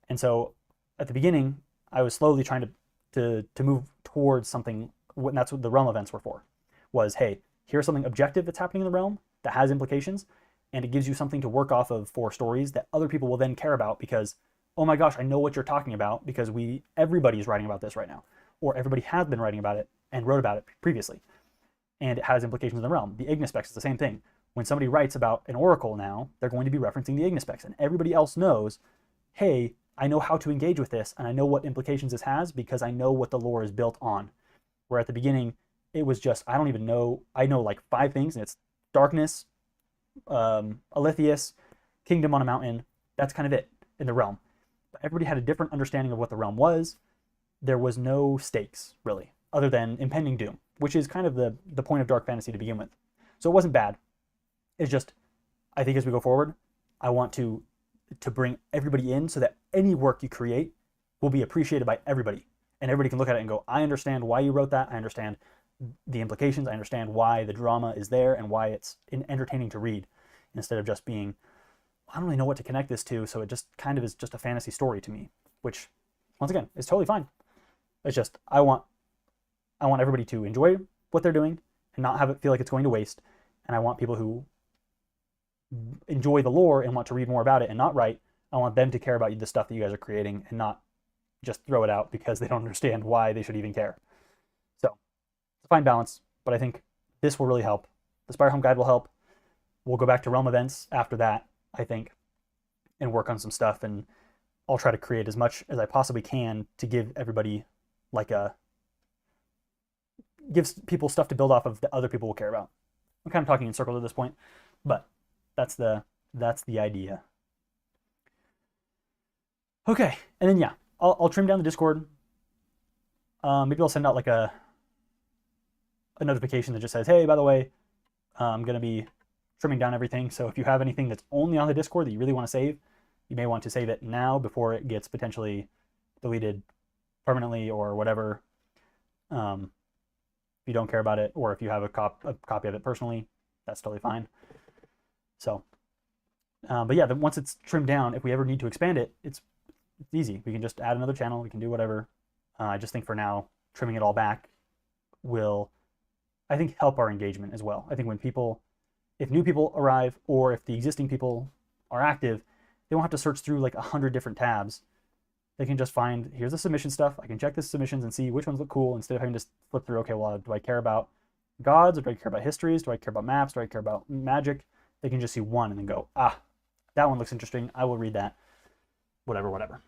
And so at the beginning, I was slowly trying to move towards something, and that's what the realm events were for, was, hey, here's something objective that's happening in the realm that has implications, and it gives you something to work off of for stories that other people will then care about because, oh my gosh, I know what you're talking about because everybody's writing about this right now, or everybody has been writing about it and wrote about it previously, and it has implications in the realm. The Ignispecs is the same thing. When somebody writes about an oracle now, they're going to be referencing the Ignispecs, and everybody else knows, hey, I know how to engage with this, and I know what implications this has because I know what the lore is built on. Where at the beginning, it was just, I don't even know, I know like 5 things, and it's darkness, Aletheus, kingdom on a mountain. That's kind of it in the realm. But everybody had a different understanding of what the realm was. There was no stakes, really, other than impending doom, which is kind of the point of dark fantasy to begin with. So it wasn't bad. It's just, I think as we go forward, I want to bring everybody in so that any work you create will be appreciated by everybody. And everybody can look at it and go, I understand why you wrote that. I understand the implications. I understand why the drama is there and why it's entertaining to read, instead of just being, I don't really know what to connect this to, so it just kind of is just a fantasy story to me, which, once again, is totally fine. It's just, I want everybody to enjoy what they're doing and not have it feel like it's going to waste. And I want people who enjoy the lore and want to read more about it and not write, I want them to care about the stuff that you guys are creating and not just throw it out because they don't understand why they should even care. So it's a fine balance, but I think this will really help. The SpireHelm guide will help. we'll go back to Realm events after that, I think, and work on some stuff. And I'll try to create as much as I possibly can to give everybody like gives people stuff to build off of that other people will care about. I'm kind of talking in circles at this point, but that's the idea. Okay, and then yeah, I'll trim down the Discord. Maybe I'll send out like a notification that just says, hey, by the way, I'm gonna be trimming down everything. So if you have anything that's only on the Discord that you really want to save, you may want to save it now before it gets potentially deleted permanently or whatever. If you don't care about it, or if you have a copy of it personally, that's totally fine. So, but yeah, once it's trimmed down, if we ever need to expand it, it's easy. We can just add another channel. We can do whatever. I just think for now, trimming it all back will, I think, help our engagement as well. I think when people, if new people arrive, or if the existing people are active, they won't have to search through like 100 different tabs. They can just find, here's the submission stuff. I can check the submissions and see which ones look cool instead of having to flip through, okay, well, do I care about gods, or do I care about histories? Do I care about maps? Do I care about magic? They can just see one and then go, ah, that one looks interesting. I will read that. Whatever, whatever.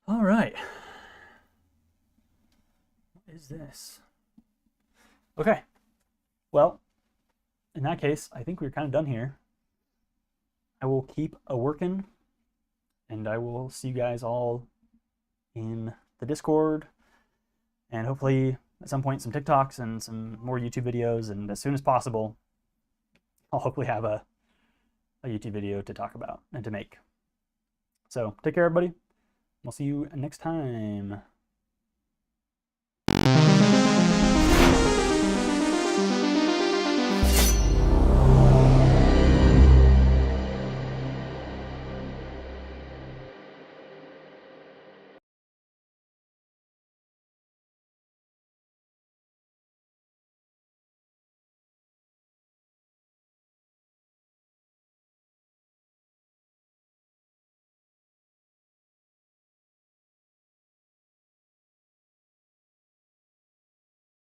All right. What is this? Okay. Well, in that case, I think we're kind of done here. I will keep working, and I will see you guys all in the Discord, and hopefully at some point some TikToks and some more YouTube videos, and as soon as possible, I'll hopefully have a YouTube video to talk about and to make. So take care, everybody. We'll see you next time.